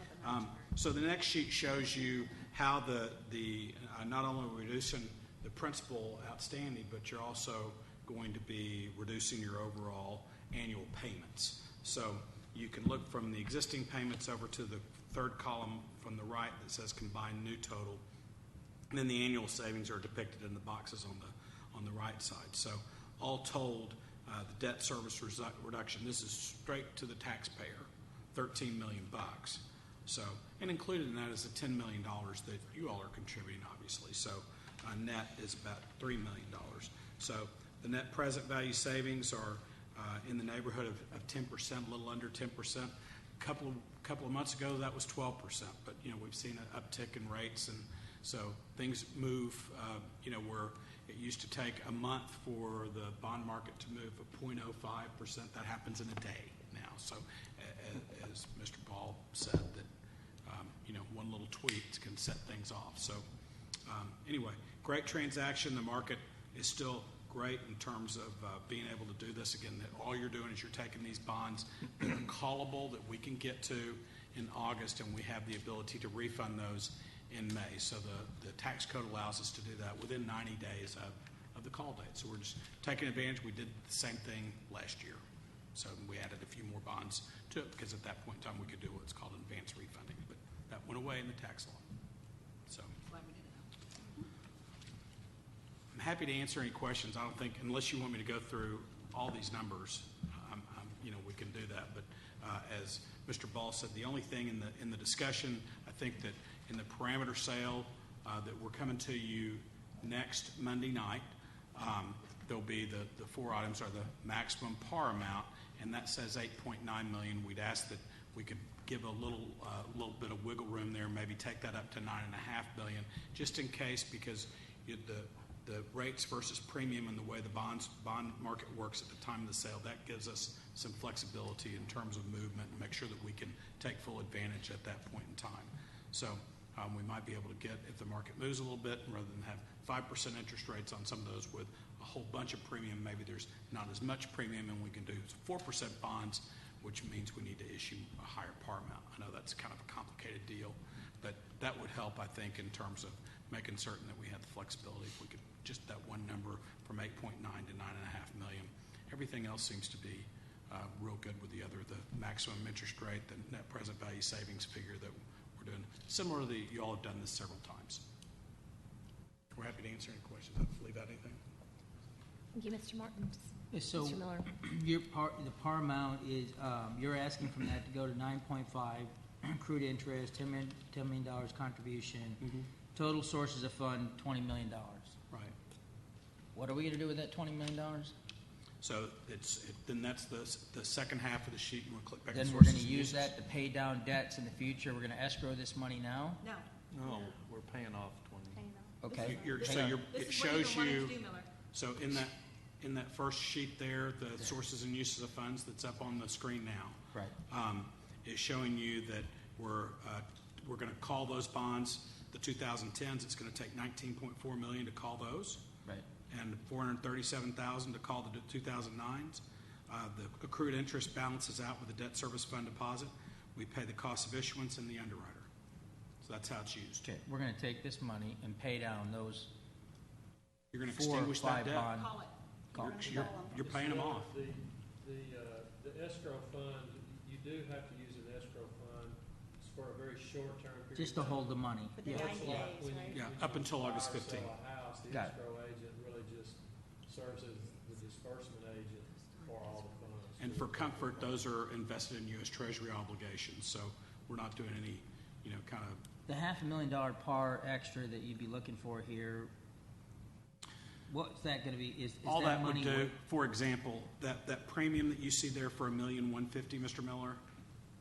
So the next sheet shows you how the not only reducing the principal outstanding, but you're also going to be reducing your overall annual payments. So you can look from the existing payments over to the third column from the right that says combined new total. And then the annual savings are depicted in the boxes on the right side. So all told, the debt service reduction, this is straight to the taxpayer, $13 million. So, and included in that is the $10 million that you all are contributing, obviously. So net is about $3 million. So the net present value savings are in the neighborhood of 10%, a little under 10%. A couple of months ago, that was 12%. But we've seen an uptick in rates, and so things move. Where it used to take a month for the bond market to move a 0.05%, that happens in a day now. So, as Mr. Paul said, that one little tweet can set things off. So, anyway, great transaction. The market is still great in terms of being able to do this. Again, that all you're doing is you're taking these bonds that are callable that we can get to in August, and we have the ability to refund those in May. So the tax code allows us to do that within 90 days of the call date. So we're just taking advantage. We did the same thing last year. So we added a few more bonds to it because at that point in time we could do what's called advance refunding. But that went away in the tax law. So I'm happy to answer any questions. I don't think, unless you want me to go through all these numbers, we can do that. But as Mr. Ball said, the only thing in the discussion, I think that in the parameter sale that we're coming to you next Monday night, there'll be the 4 items are the maximum par amount, and that says $8.9 million. We'd ask that we could give a little bit of wiggle room there, maybe take that up to $9.5 million, just in case, because the rates versus premium and the way the bond market works at the time of the sale, that gives us some flexibility in terms of movement and make sure that we can take full advantage at that point in time. So we might be able to get, if the market moves a little bit, rather than have 5% interest rates on some of those with a whole bunch of premium, maybe there's not as much premium, and we can do 4% bonds, which means we need to issue a higher par amount. I know that's kind of a complicated deal, but that would help, I think, in terms of making certain that we have the flexibility. If we could just that one number from 8.9 to 9.5 million. Everything else seems to be real good with the maximum interest rate, the net present value savings figure that we're doing. Similarly, you all have done this several times. We're happy to answer any questions. I leave out anything? Thank you, Mr. Martin. So Mr. Miller. the par amount is, you're asking from that to go to 9.5, accrued interest, $10 million contribution, total sources of fund, $20 million. Right. What are we going to do with that $20 million? So then that's the second half of the sheet. You want to click back. Then to we're going sources to and use uses. that to pay down debts in the future. We're going to escrow this money now. No. No, we're paying off 20. Okay. It shows you. So in that first sheet there, the sources and uses of funds that's up on the screen now. Right. It's showing you that we're going to call those bonds. The 2010s, it's going to take $19.4 million to call those. Right. And $437,000 to call the 2009s. The accrued interest balances out with the debt service fund deposit. We pay the cost of issuance and the underwriter. So that's how it's used. Okay. We're going to take this money and pay down those. You're going to 4 or extinguish that 5 debt. bond. You're paying them off. The escrow fund, you do have to use an escrow fund for a very short-term period. Just to hold the money. For the Yeah. 90 days, right? Yeah, up until August Buy or sell 15th. a house, the Got it. escrow agent really just serves as the disbursement agent for all the funds. And for comfort, those are invested in U.S. Treasury obligations, so we're not doing any, kind of. The $500,000 par extra that you'd be looking for here, what's that going to be? Is All that would money do, worth- for example, that premium that you see there for $1,150,000, Mr. Miller,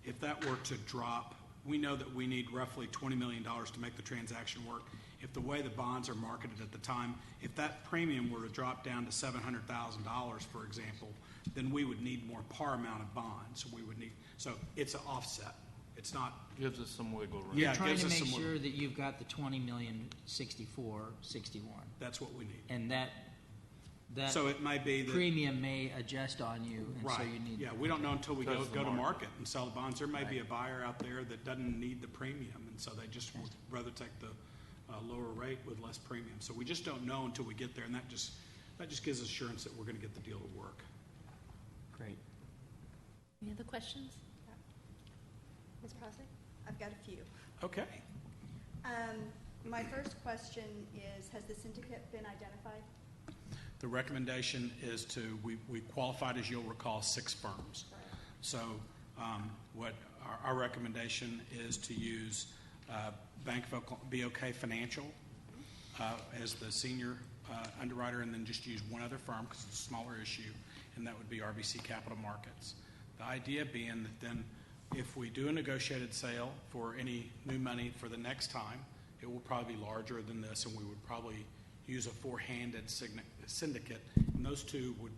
if that were to drop, we know that we need roughly $20 million to make the transaction work. If the way the bonds are marketed at the time, if that premium were to drop down to $700,000, for example, then we would need more par amount of bonds. So it's an offset. It's not. Gives us some wiggle room. You're Yeah, it trying gives to us make some sure that you've got the 20,064,61. That's what we need. And that So it may be that. premium may adjust on you, and so Right. you need. Yeah, we don't know until we go Because of the to market. market and sell the bonds. There may be a buyer out there that doesn't need the premium, and so they just would rather take the lower rate with less premium. So we just don't know until we get there, and that just gives us assurance that we're going to get the deal to work. Great. Any other questions? Ms. Crossley? I've got a few. Okay. My first question is, has the syndicate been identified? The recommendation is we qualified, as you'll recall, 6 firms. So what our recommendation is to use Bank of BOK Financial as the senior underwriter, and then just use one other firm because it's a smaller issue, and that would be RBC Capital Markets. The idea being that then if we do a negotiated sale for any new money for the next time, it will probably be larger than this, and we would probably use a 4-handed syndicate, and those 2 would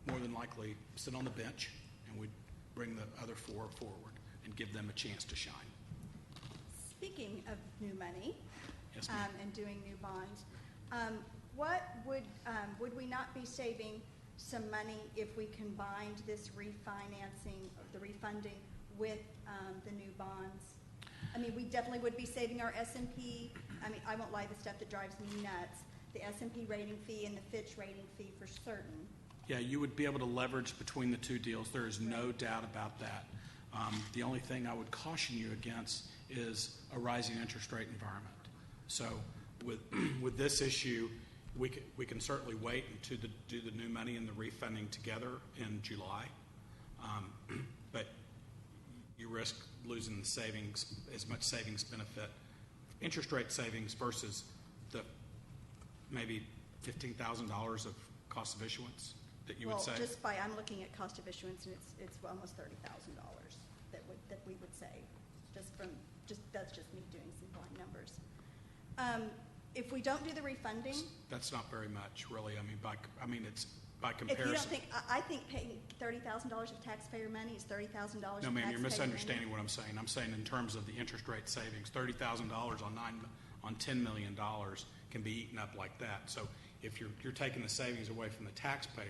more than likely sit on the bench, and we'd bring the other 4 forward and give them a chance to shine. Speaking of new money, Yes, ma'am. and doing new bonds, what would we not be saving some money if we combined this refinancing, the refunding, with the new bonds? I mean, we definitely would be saving our S&P. I mean, I won't lie, the stuff that drives me nuts, the S&P rating fee and the Fitch rating fee for certain. Yeah, you would be able to leverage between the 2 deals. There is no doubt about that. The only thing I would caution you against is a rising interest rate environment. So with this issue, we can certainly wait to do the new money and the refunding together in July. But you risk losing the savings, as much savings benefit, interest rate savings versus the maybe $15,000 of cost of issuance that you would save. Well, I'm looking at cost of issuance, and it's almost $30,000 that we would save, that's just me doing some blind numbers. If we don't do the refunding, That's not very much, really. It's by if you comparison. don't think, I think paying $30,000 of taxpayer money is $30,000 of taxpayer money. No, ma'am, you're misunderstanding what I'm saying. I'm saying in terms of the interest rate savings, $30,000 on $10 million can be eaten up like that. So if you're taking the savings away from the taxpayer,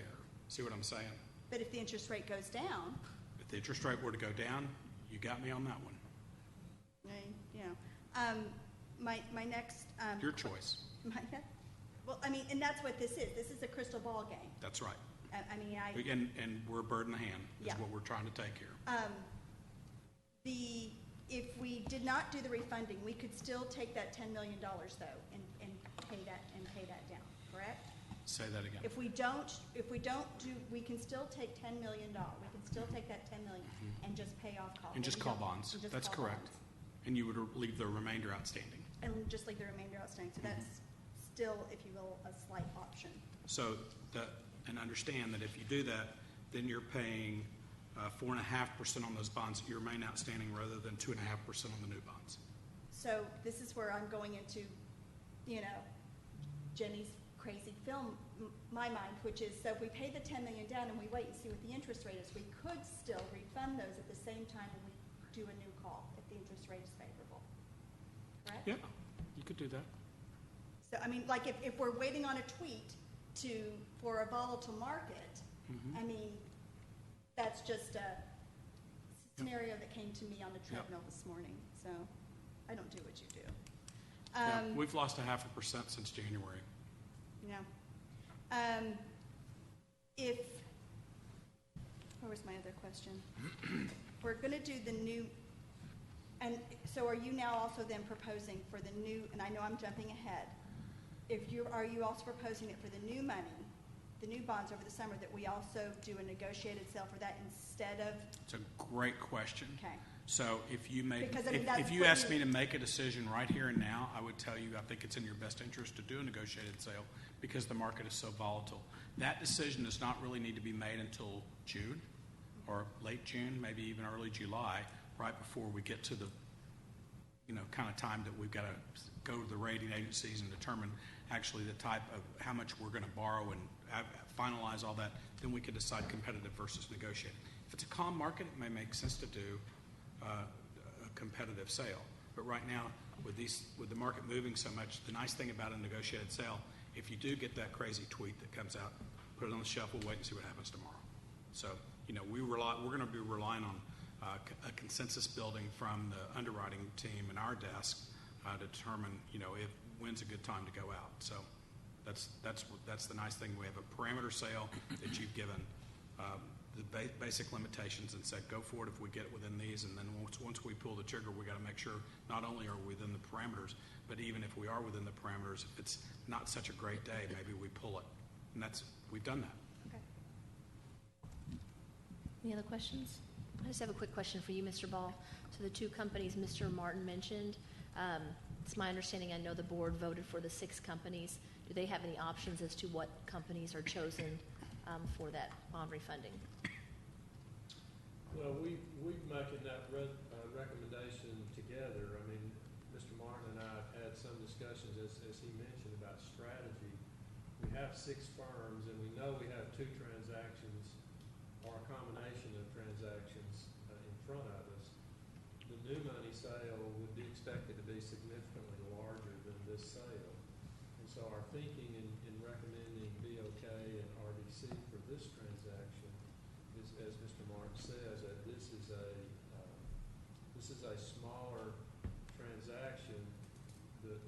see what I'm saying? But if the interest rate goes down, If the interest rate were to go down, you got me on that one. my next. Your choice. Well, and that's what this is. This is a crystal ball game. That's right. And we're a bird in the hand is Yeah. what we're trying to take here. If we did not do the refunding, we could still take that $10 million though and pay that down, correct? Say that again. If we don't do, we can still take $10 million. We can still take that $10 million and just pay off calls. And just call bonds. That's correct. And you would leave the remainder outstanding. And just leave the remainder outstanding. So that's still, if you will, a slight option. So and understand that if you do that, then you're paying 4.5% on those bonds that you remain outstanding rather than 2.5% on the new bonds. So this is where I'm going into, Jenny's crazy film, my mind, which is, so if we pay the $10 million down and we wait and see what the interest rate is, we could still refund those at the same time when we do a new call if the interest rate is favorable. Correct? Yeah, you could do that. So, I mean, like if we're waiting on a tweet for a volatile market, I mean, that's just a scenario that came to me on the treadmill this morning. So I don't do what you do. Yeah, we've lost 0.5% since January. Yeah. What was my other question? We're going to do the new, and so are you now also then proposing for the new, and I know I'm jumping ahead, are you also proposing it for the new money, the new bonds over the summer, that we also do a negotiated sale for that instead of? It's a great question. Okay. So if you Because, I mean, if you asked me to make a decision right here and now, I would tell you I think it's in your best interest to do a negotiated sale because the market is so volatile. That decision does not really need to be made until June or late June, maybe even early July, right before we get to the kind of time that we've got to go to the rating agencies and determine actually the type of how much we're going to borrow and finalize all that. Then we can decide competitive versus negotiated. If it's a calm market, it may make sense to do a competitive sale. But right now, with the market moving so much, the nice thing about a negotiated sale, if you do get that crazy tweet that comes out, put it on the shelf. We'll wait and see what happens tomorrow. So we're going to be relying on a consensus building from the underwriting team and our desk to determine when's a good time to go out. So that's the nice thing. We have a parameter sale that you've given the basic limitations and said go for it if we get within these, and then once we pull the trigger, we got to make sure not only are we within the parameters, but even if we are within the parameters, if it's not such a great day, maybe we pull it, and we've done that. Okay. Any other questions? I just have a quick question for you, Mr. Ball. So the two companies Mr. Martin mentioned, it's my understanding, I know the board voted for the 6 companies. Do they have any options as to what companies are chosen for that bond refunding? Well, we've making that recommendation together. I mean, Mr. Martin and I have had some discussions, as he mentioned, about strategy. We have 6 firms, and we know we have 2 transactions or a combination of transactions in front of us. The new money sale would be expected to be significantly larger than this sale. And so our thinking in recommending BOK and RDC for this transaction is, as Mr. Martin says, that this is a smaller transaction. The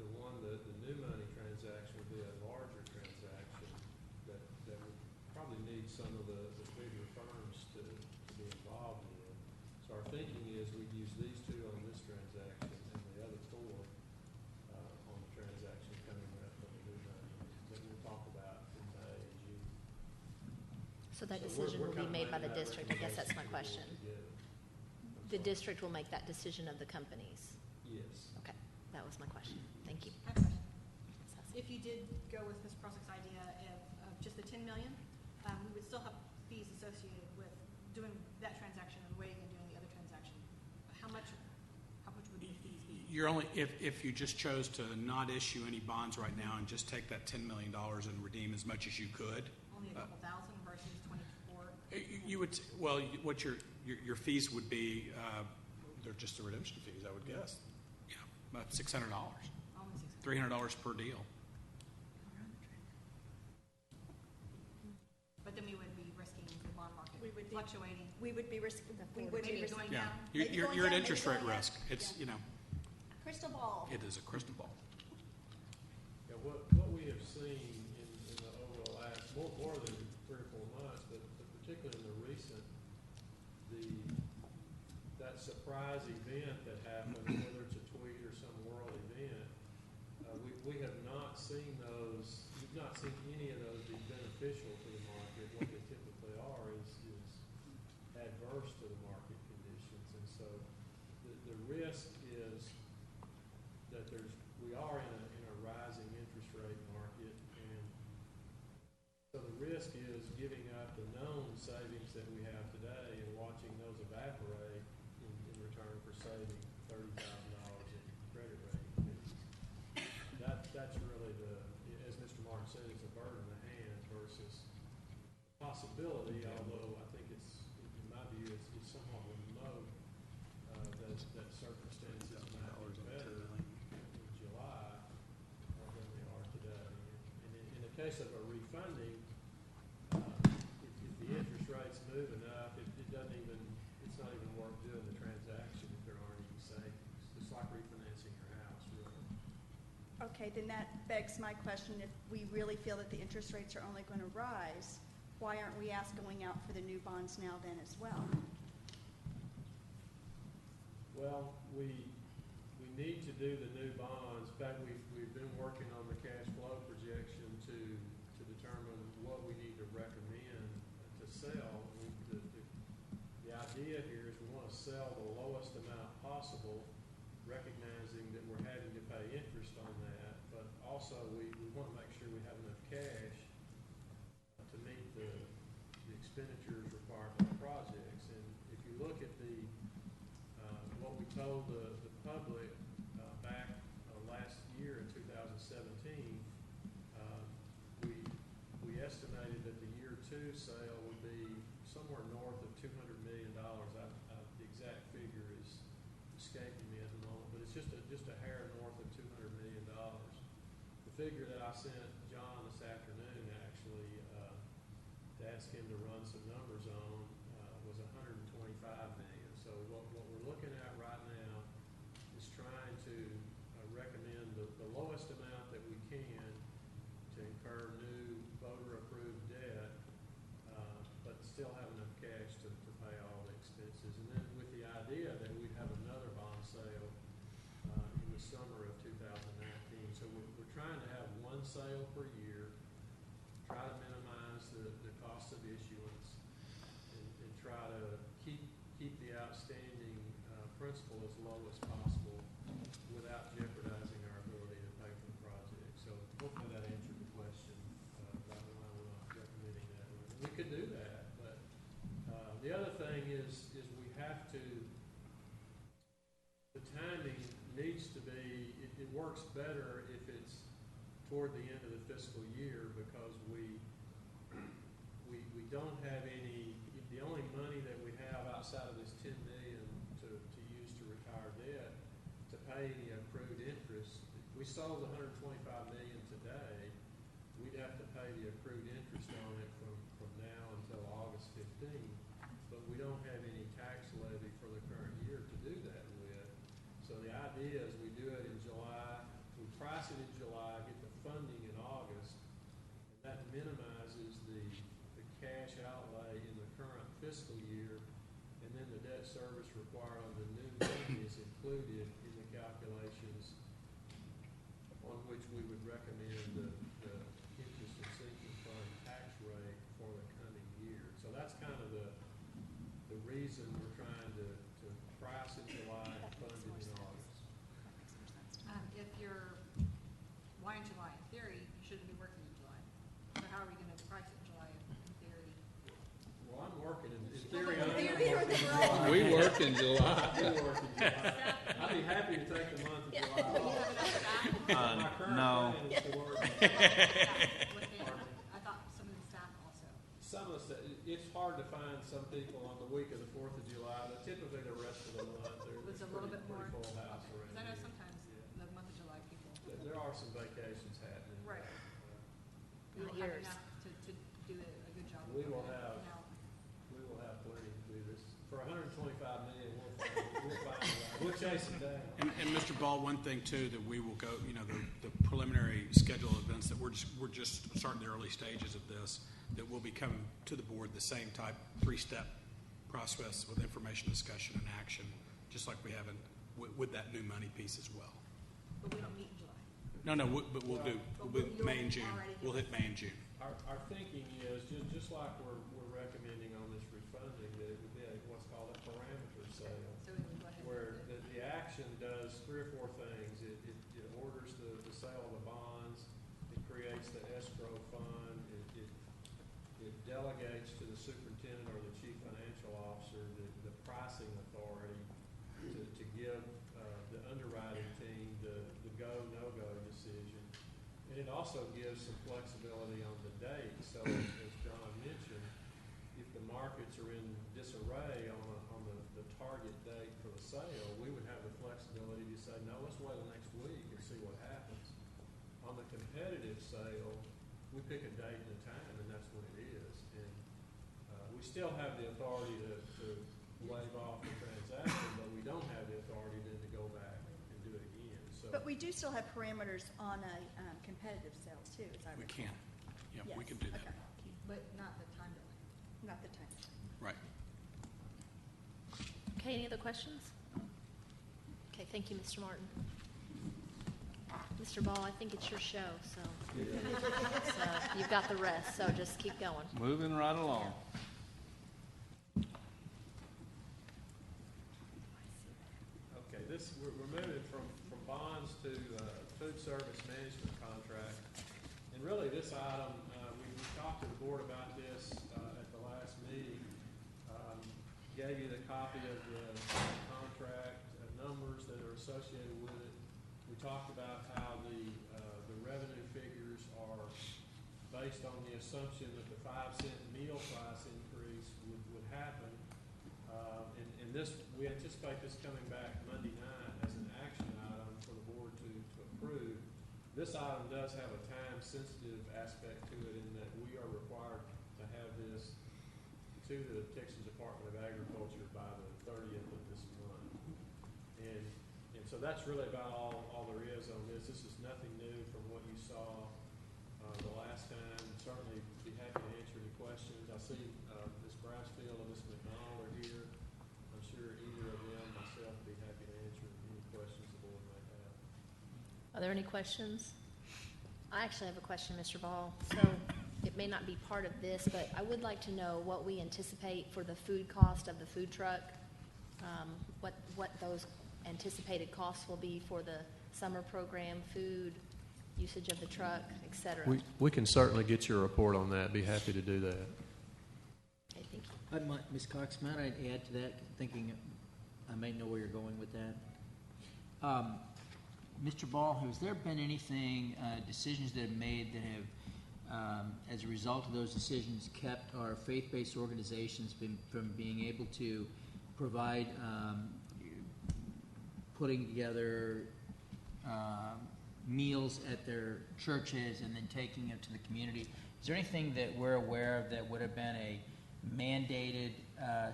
new money transaction would be a larger transaction that would probably need some of the bigger firms to be involved in. So our thinking is we'd use these 2 on this transaction and the other 4 on the transaction coming up from the new money that we'll talk about in May and June. So that decision will be made by the district. I guess that's my question. The district will make that decision of the companies. Yes. Okay, that was my question. Thank you. I have a question. If you did go with Ms. Prosick's idea of just the $10 million, we would still have fees associated with doing that transaction and waiting and doing the other transaction. How much would the fees be? You're only if you just chose to not issue any bonds right now and just take that $10 million and redeem as much as you could. Only a couple thousand versus 24. You would what your fees would be. They're just the redemption fees, I would guess. About $600, $300 per deal. But then we would be risking the bond market fluctuating. We would be risking. We would Maybe be risking. going Yeah, down. you're at interest rate risk. It's Crystal ball. it is a crystal ball. Yeah, what we have seen in the over the last more than 3 or 4 months, but particularly in the recent, that surprise event that happened, whether it's a tweet or some world event, we have not seen those. We've not seen any of those be beneficial to the market. What they typically are is adverse to the market conditions, and so the risk is that we are in a rising interest rate market, and so the risk is giving up the known savings that we have today and watching those evaporate in return for saving $30,000 in credit rating fees. That's really as Mr. Martin said, it's a bird in the hand versus possibility, although I think it's, in my view, it's somewhat remote, that circumstances might be better in July than they are today. And in the case of a refunding, if the interest rates move enough, it doesn't even, it's not even worth doing the transaction if there aren't any savings. It's like refinancing your house, really. Okay, then that begs my question. If we really feel that the interest rates are only going to rise, why aren't we going out for the new bonds now then as well? Well, we need to do the new bonds. In fact, we've been working on the cash flow projection to determine what we need to recommend to sell. The idea here is we want to sell the lowest amount possible, recognizing that we're having to pay interest on that, but also we want to make sure we have enough cash to meet the expenditures required by the projects. And if you look at what we told the public back last year in 2017, we estimated that the year 2 sale would be somewhere north of $200 million. The exact figure is escaping me at the moment, but it's just a hair north of $200 million. The figure that I sent John this afternoon, actually, to ask him to run some numbers on, was $125 million. So what we're looking at right now is trying to recommend the lowest amount that we can to incur new voter-approved debt, but still have enough cash to pay all the expenses. And then with the idea that we'd have another bond sale in the summer of 2019. So we're trying to have one sale per year, try to minimize the cost of issuance, and try to keep the outstanding principal as low as possible without jeopardizing our ability to pay for the project. So hopefully that answered the question about why we're not recommending that. We could do that, but the other thing is we have to, the timing needs to be, it works better if it's toward the end of the fiscal year, because we don't have any, the only money that we have outside of this $10 million to use to retire debt, to pay any accrued interest. If we sold $125 million today, we'd have to pay the accrued interest on it from now until August 15th, but we don't have any tax levy for the current year to do that with. So the idea is we do it in July, we price it in July, get the funding in August, and that minimizes the cash outlay in the current fiscal year, and then the debt service required on the new money is included in the calculations on which we would recommend the interest and sinking fund tax rate for the coming year. So that's kind of the reason we're trying to price in July and fund it in August. If you're, why in July? In theory, you shouldn't be working in July. So how are we going to price it in July in theory? Well, I'm working in theory. We work in July. I do work in July. I'd be happy to take the month of July off. My current no. plan is to work. I thought some of the staff also. Some of the staff, it's hard to find some people on the week of the 4th of July, but typically the rest of the month, It's a little bit more. full house around. Because I know here. sometimes the month of July people. There are some vacations happening. Right. Not We'll have yours. enough to do a good job. We will have Now, plenty to do this. For $125 million, we'll find a way. We'll chase it down. And Mr. Ball, one thing too that we will go, the preliminary schedule of events that we're just starting the early stages of this, that will be coming to the board the same type 3-step process with information, discussion, and action, just like we have with that new money piece as well. but we don't meet in July. No, but we'll do May and June. We'll hit May and June. Our thinking is, just like we're recommending on this refunding, that it would be what's called a parameter sale, So we would go ahead. where the action does 3 or 4 things. It orders the sale of the bonds, it creates the escrow fund, it delegates superintendent or the chief financial officer the pricing authority to give the underwriting team the go, no-go decision. And it also gives some flexibility on the date. So as John mentioned, if the markets are in disarray on the target date for the sale, we would have the flexibility to say, no, let's wait till next week and see what happens. On the competitive sale, we pick a date and a time, and that's when it is. And we still have the authority to waive off the transaction, but we don't have the authority then to go back and do it again. So, But we do still have parameters on a competitive sale too, as I We recall. can. Yeah, we Yes, can do that. okay. But not the time delay. Not the time. Right. Okay, any other questions? Okay, thank you, Mr. Martin. Mr. Ball, I think it's your show, so you've got the rest, so just keep going. Moving right along. okay, we're moving from bonds to food service management contract. And really, this item, we talked to the board about this at the last meeting. Gave you the copy of the contract, numbers that are associated with it. We talked about how the revenue figures are based on the assumption that the 5-cent meal price increase would happen. And this, we anticipate this coming back Monday night as an action item for the board to approve. This item does have a time-sensitive aspect to it in that we are required to have this to the Texas Department of Agriculture by the 30th of this month. And so that's really about all there is on this. This is nothing new from what you saw the last time. Certainly be happy to answer any questions. I see Ms. Brasfield and Ms. McDonald are here. I'm sure either of them, myself, would be happy to answer any questions the board might have. Are there any questions? I actually have a question, Mr. Ball. So it may not be part of this, but I would like to know what we anticipate for the food cost of the food truck, what those anticipated costs will be for the summer program, food, usage of the truck, et cetera. We can certainly get your report on that. Be happy to do that. Okay, thank you. Ms. Cox, might I add to that, thinking I may know where you're going with that? Mr. Ball, has there been anything, decisions that have made that have, as a result of those decisions, kept our faith-based organizations from being able to provide putting together meals at their churches and then taking it to the community? Is there anything that we're aware of that would have been a mandated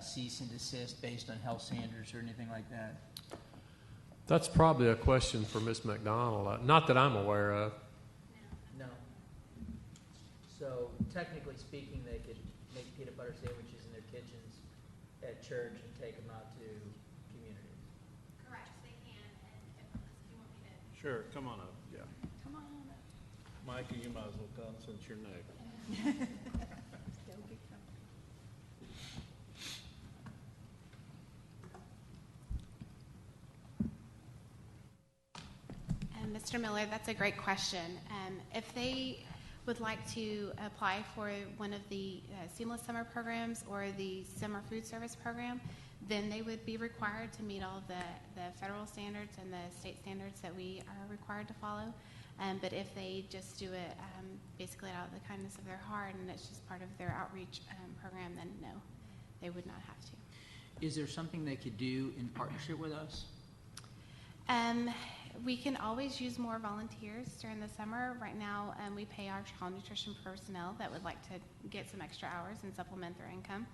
cease and desist based on health standards or anything like that? That's probably a question for Ms. McDonald. Not that I'm aware of. No. So technically speaking, they could make peanut butter sandwiches in their kitchens at church and take them out to communities. Correct, they can, and if you want me to. Sure, come on up. Yeah. Come on up. Micah, you might as well come since you're next. Still be coming. Mr. Miller, that's a great question. If they would like to apply for one of the seamless summer programs or the summer food service program, then they would be required to meet all of the federal standards and the state standards that we are required to follow. But if they just do it basically out of the kindness of their heart and it's just part of their outreach program, then no, they would not have to. Is there something they could do in partnership with us? We can always use more volunteers during the summer. Right now, we pay our child nutrition personnel that would like to get some extra hours and supplement their income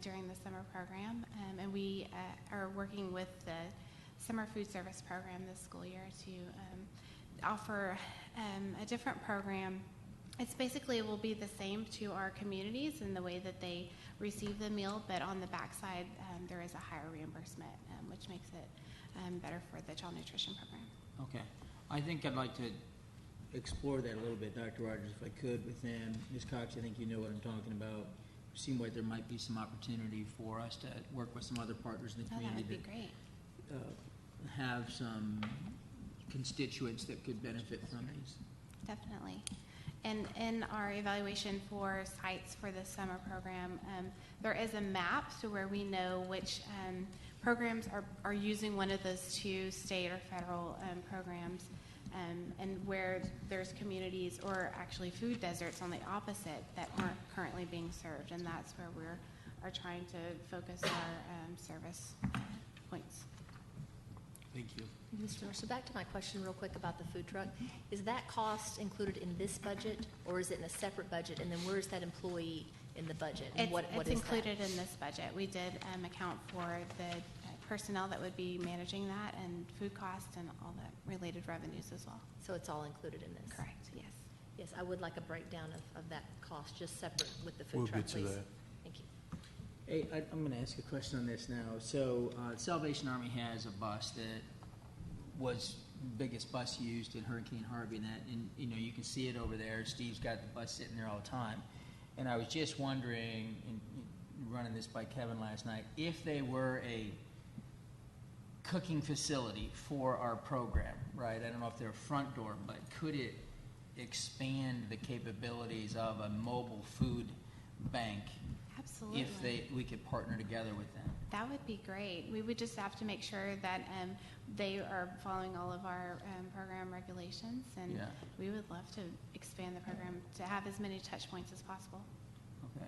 during the summer program. And we are working with the summer food service program this school year to offer a different program. It's basically, it will be the same to our communities in the way that they receive the meal, but on the backside, there is a higher reimbursement, which makes it better for the child nutrition program. Okay. I think I'd like to explore that a little bit, Dr. Rogers, if I could, with them. Ms. Cox, I think you know what I'm talking about. It seemed like there might be some opportunity for us to work with some other partners in the community That would be great. Have some constituents that could benefit from these. Definitely. And in our evaluation for sites for the summer program, there is a map so where we know which programs are using one of those two state or federal programs, and where there's communities or actually food deserts on the opposite that aren't currently being served, and that's where we're trying to focus our service points. Thank you. Mr. So back to my question real quick about the food truck. Is that cost included in this budget, or is it in a separate budget? And then where is that employee in the budget? And what It's is included in this budget. We did account for the personnel that would be managing that and food costs and all the related revenues as well. So it's all included in this? Correct, yes. Yes, I would like a breakdown of that cost, just separate with the food We'll truck, get to please. that. Thank you. Hey, I'm going to ask a question on this now. So Salvation Army has a bus that was the biggest bus used in Hurricane Harvey, and you can see it over there. Steve's got the bus sitting there all the time. And I was just wondering, and running this by Kevin last night, if they were a cooking facility for our program, right? I don't know if they're a front door, but could it expand the capabilities of a mobile food bank? Absolutely. If we could partner together with them? That would be great. We would just have to make sure that they are following all of our program regulations, and Yeah. we would love to expand the program to have as many touch points as possible. Okay.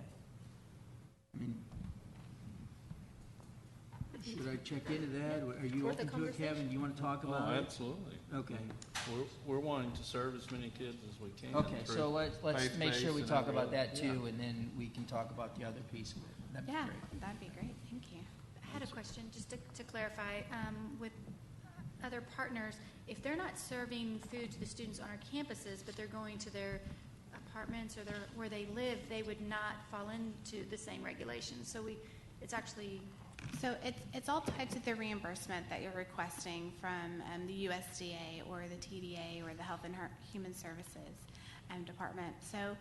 I mean, should I check into that? Are you Worth a open to it, Kevin? You want to talk about it? Absolutely. Okay. We're wanting to serve as many kids as we can. Okay, through so let's make sure we faith-based talk and about that other- too, and then we can talk about the other piece of it. That'd be Yeah, great. that'd be great. Thank you. I had a question, just to clarify, with other partners, if they're not serving food to the students on our campuses, but they're going to their apartments or where they live, they would not fall into the same regulations. So it's actually... So it's all tied to the reimbursement that you're requesting from the USDA or the TDA or the Health and Human Services Department. So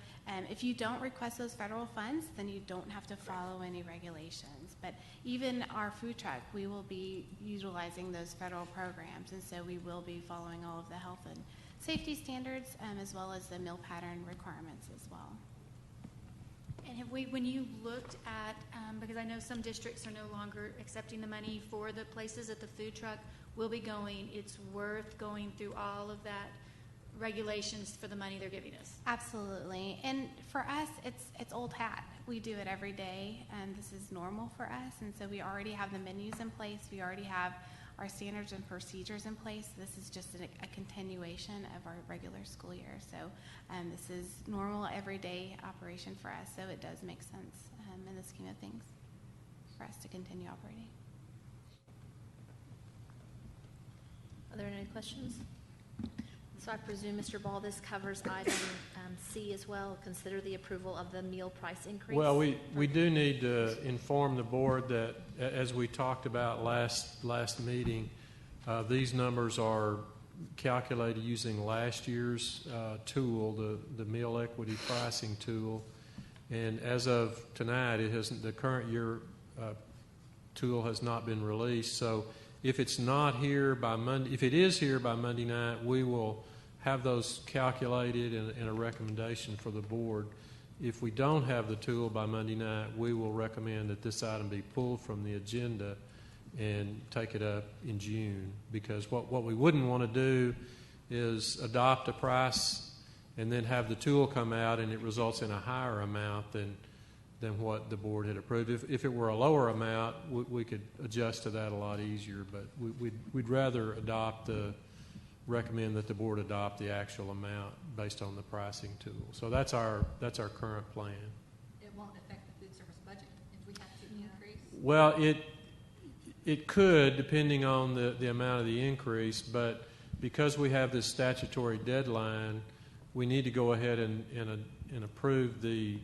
if you don't request those federal funds, then you don't have to follow any regulations. But even our food truck, we will be utilizing those federal programs, and so we will be following all of the health and safety standards as well as the meal pattern requirements as well. And when you looked at, because I know some districts are no longer accepting the money for the places that the food truck will be going, it's worth going through all of that regulations for the money they're giving us. Absolutely. And for us, it's old hat. We do it every day, and this is normal for us. And so we already have the menus in place. We already have our standards and procedures in place. This is just a continuation of our regular school year. So this is normal everyday operation for us. So it does make sense in the scheme of things for us to continue operating. Are there any questions? So I presume, Mr. Ball, this covers item C as well, consider the approval of the meal price increase? Well, we do need to inform the board that, as we talked about last meeting, these numbers are calculated using last year's tool, the meal equity pricing tool. And as of tonight, the current year tool has not been released. So if it's not here by Monday, if it is here by Monday night, we will have those calculated and a recommendation for the board. If we don't have the tool by Monday night, we will recommend that this item be pulled from the agenda and take it up in June. Because what we wouldn't want to do is adopt a price and then have the tool come out and it results in a higher amount than what the board had approved. If it were a lower amount, we could adjust to that a lot easier. But we'd rather recommend that the board adopt the actual amount based on the pricing tool. So that's our current plan. It won't affect the food service budget if we have to increase? Well, it could, depending on the amount of the increase, but because we have this statutory deadline, we need to go ahead and approve the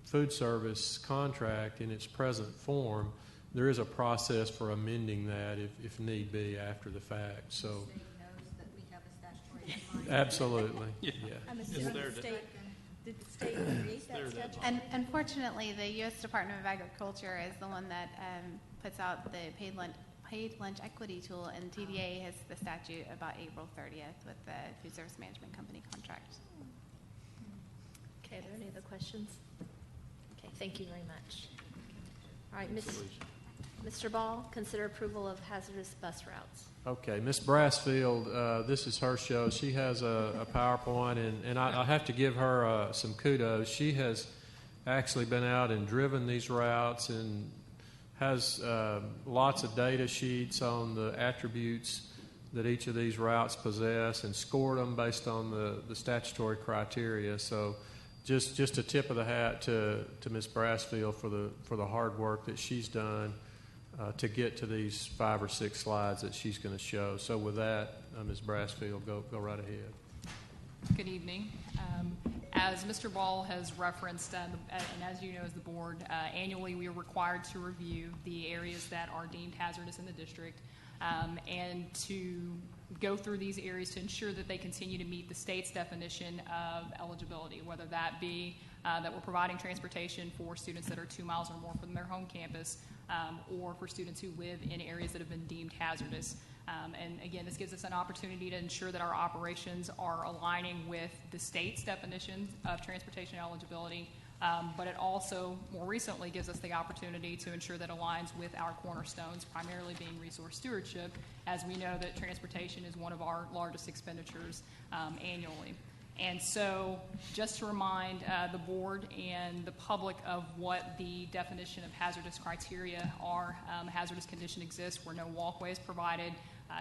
food service contract in its present form. There is a process for amending that if need be after the fact. So. Absolutely. Yeah. I'm assuming did the state create that statute? And unfortunately, the U.S. Department of Agriculture is the one that puts out the paid lunch equity tool, and TDA has the statute about April 30th with the food service management company contract. Okay, are there any other questions? Okay, thank you very much. All right, Mr. Ball, consider approval of hazardous bus routes. Okay, Miss Brassfield, this is her show. She has a PowerPoint, and I have to give her some kudos. She has actually been out and driven these routes and has lots of data sheets on the attributes that each of these routes possess and scored them based on the statutory criteria. So just a tip of the hat to Ms. Brassfield for the hard work that she's done to get to these 5 or 6 slides that she's going to show. So with that, Ms. Brassfield, go right ahead. Good evening. As Mr. Ball has referenced, and as you know as the board, annually we are required to review the areas that are deemed hazardous in the district and to go through these areas to ensure that they continue to meet the state's definition of eligibility, whether that be that we're providing transportation for students that are 2 miles or more from their home campus or for students who live in areas that have been deemed hazardous. And again, this gives us an opportunity to ensure that our operations are aligning with the state's definitions of transportation eligibility, but it also more recently gives us the opportunity to ensure that aligns with our cornerstones, primarily being resource stewardship, as we know that transportation is one of our largest expenditures annually. And so just to remind the board and the public of what the definition of hazardous criteria are, hazardous condition exists where no walkway is provided.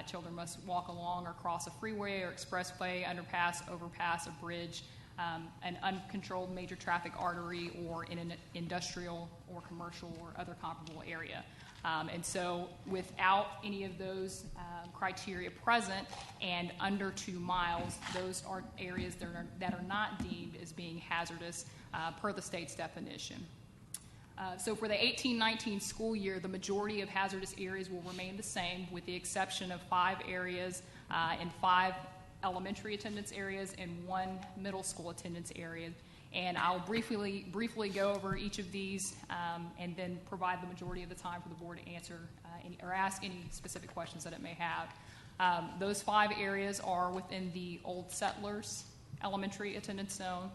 Children must walk along or cross a freeway or expressway, underpass, overpass, a bridge, an uncontrolled major traffic artery, or in an industrial or commercial or other comparable area. And so without any of those criteria present and under 2 miles, those are areas that are not deemed as being hazardous per the state's definition. So for the 18-19 school year, the majority of hazardous areas will remain the same, with the exception of 5 areas and 5 elementary attendance areas and 1 middle school attendance area. And I'll briefly go over each of these and then provide the majority of the time for the board to answer or ask any specific questions that it may have. Those 5 areas are within the Old Settlers Elementary Attendance Zone,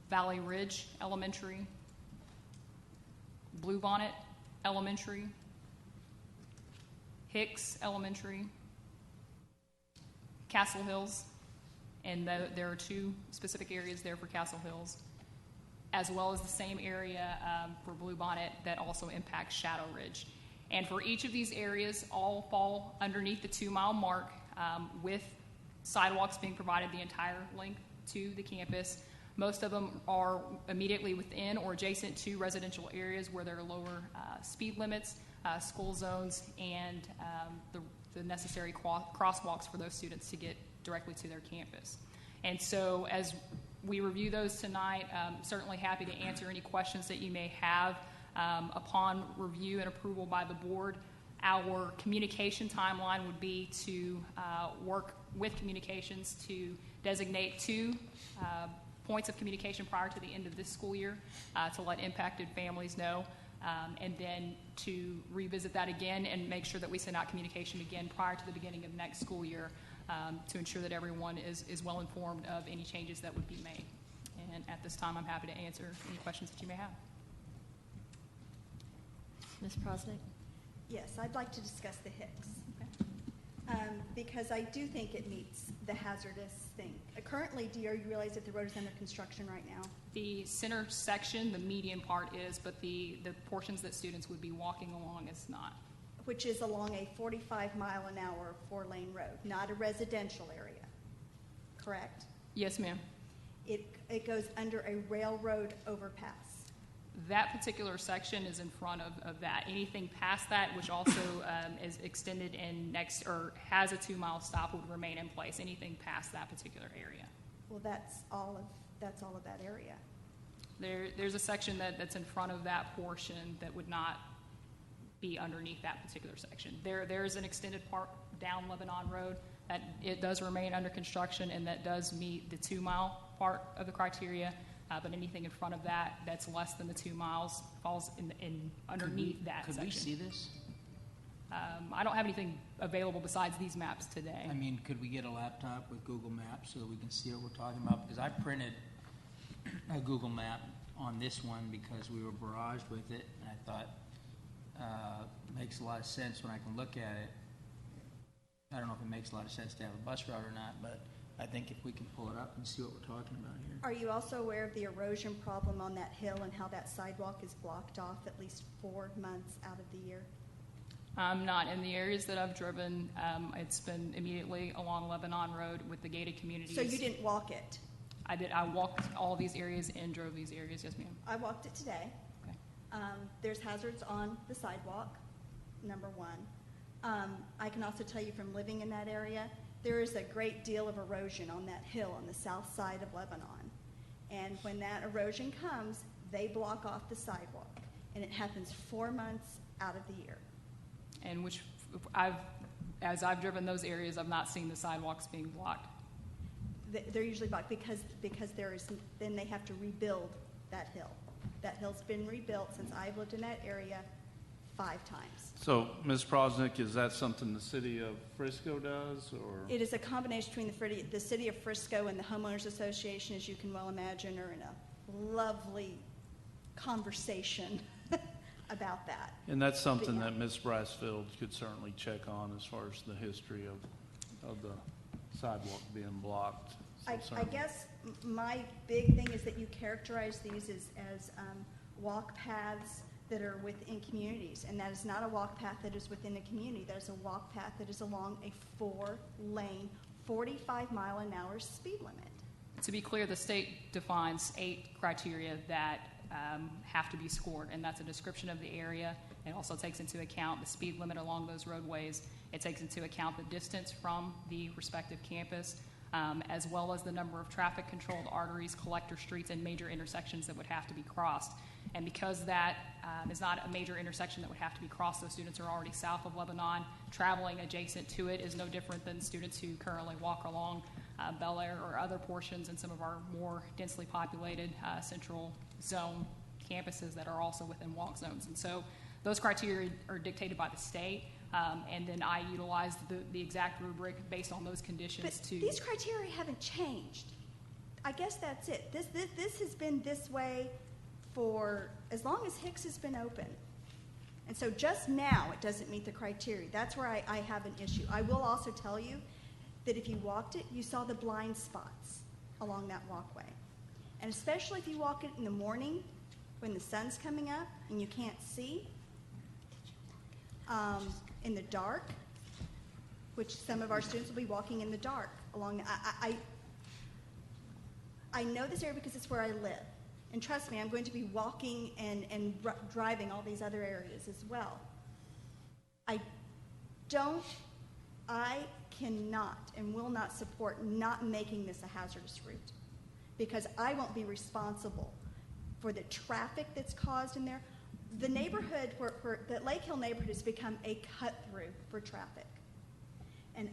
Valley Ridge Elementary, Bluebonnet Elementary, Hicks Elementary, Castle Hills, and there are 2 specific areas there for Castle Hills, as well as the same area for Bluebonnet that also impacts Shadow Ridge. And for each of these areas, all fall underneath the 2-mile mark, with sidewalks being provided the entire length to the campus. Most of them are immediately within or adjacent to residential areas where there are lower speed limits, school zones, and the necessary crosswalks for those students to get directly to their campus. And so as we review those tonight, certainly happy to answer any questions that you may have upon review and approval by the board. Our communication timeline would be to work with communications to designate 2 points of communication prior to the end of this school year to let impacted families know, and then to revisit that again and make sure that we send out communication again prior to the beginning of next school year to ensure that everyone is well informed of any changes that would be made. And at this time, I'm happy to answer any questions that you may have. Ms. Prosnick? Yes, I'd like to discuss the Hicks. Because I do think it meets the hazardous thing. Currently, do you realize that the road is under construction right now? The center section, the median part is, but the portions that students would be walking along is not. Which is along a 45-mile-an-hour 4-lane road, not a residential area, correct? Yes, ma'am. It goes under a railroad overpass. That particular section is in front of that. Anything past that, which also is extended in next or has a 2-mile stop, would remain in place. Anything past that particular area. Well, that's all of that area. There's a section that's in front of that portion that would not be underneath that particular section. There's an extended part down Lebanon Road that it does remain under construction and that does meet the 2-mile part of the criteria. But anything in front of that that's less than the 2 miles falls in underneath that section. Could we see this? I don't have anything available besides these maps today. I mean, could we get a laptop with Google Maps so that we can see what we're talking about? Because I printed a Google map on this one because we were barraged with it, and I thought makes a lot of sense when I can look at it. I don't know if it makes a lot of sense to have a bus route or not, but I think if we can pull it up and see what we're talking about here. Are you also aware of the erosion problem on that hill and how that sidewalk is blocked off at least 4 months out of the year? I'm not. In the areas that I've driven, it's been immediately along Lebanon Road with the gated communities. So you didn't walk it? I did. I walked all these areas and drove these areas. Yes, ma'am. I walked it today. Okay. There's hazards on the sidewalk, number one. I can also tell you from living in that area, there is a great deal of erosion on that hill on the south side of Lebanon. And when that erosion comes, they block off the sidewalk. And it happens 4 months out of the year. And as I've driven those areas, I've not seen the sidewalks being blocked. They're usually blocked because then they have to rebuild that hill. That hill's been rebuilt since I've lived in that area 5 times. So, Ms. Prosnick, is that something the city of Frisco does, or? It is a combination between the city of Frisco and the Homeowners Association, as you can well imagine, are in a lovely conversation about that. And that's something that Ms. Brassfield could certainly check on as far as the history of the sidewalk being blocked. So I guess my big thing is that you characterize these as walk paths that are within communities, and that is not a walk path that is within a community. That is a walk path that is along a 4-lane, 45-mile-an-hour speed limit. To be clear, the state defines 8 criteria that have to be scored, and that's a description of the area. It also takes into account the speed limit along those roadways. It takes into account the distance from the respective campus, as well as the number of traffic-controlled arteries, collector streets, and major intersections that would have to be crossed. And because that is not a major intersection that would have to be crossed, those students are already south of Lebanon. Traveling adjacent to it is no different than students who currently walk along Bel Air or other portions in some of our more densely populated central zone campuses that are also within walk zones. And so those criteria are dictated by the state, and then I utilize the exact rubric based on those conditions. But these criteria haven't changed. I guess that's it. This has been this way for as long as Hicks has been open. And so just now it doesn't meet the criteria. That's where I have an issue. I will also tell you that if you walked it, you saw the blind spots along that walkway. And especially if you walk it in the morning when the sun's coming up and you can't see, in the dark, which some of our students will be walking in the dark along. I know this area because it's where I live. And trust me, I'm going to be walking and driving all these other areas as well. I cannot and will not support not making this a hazardous route because I won't be responsible for the traffic that's caused in there. The neighborhood, the Lake Hill neighborhood has become a cut-through for traffic. And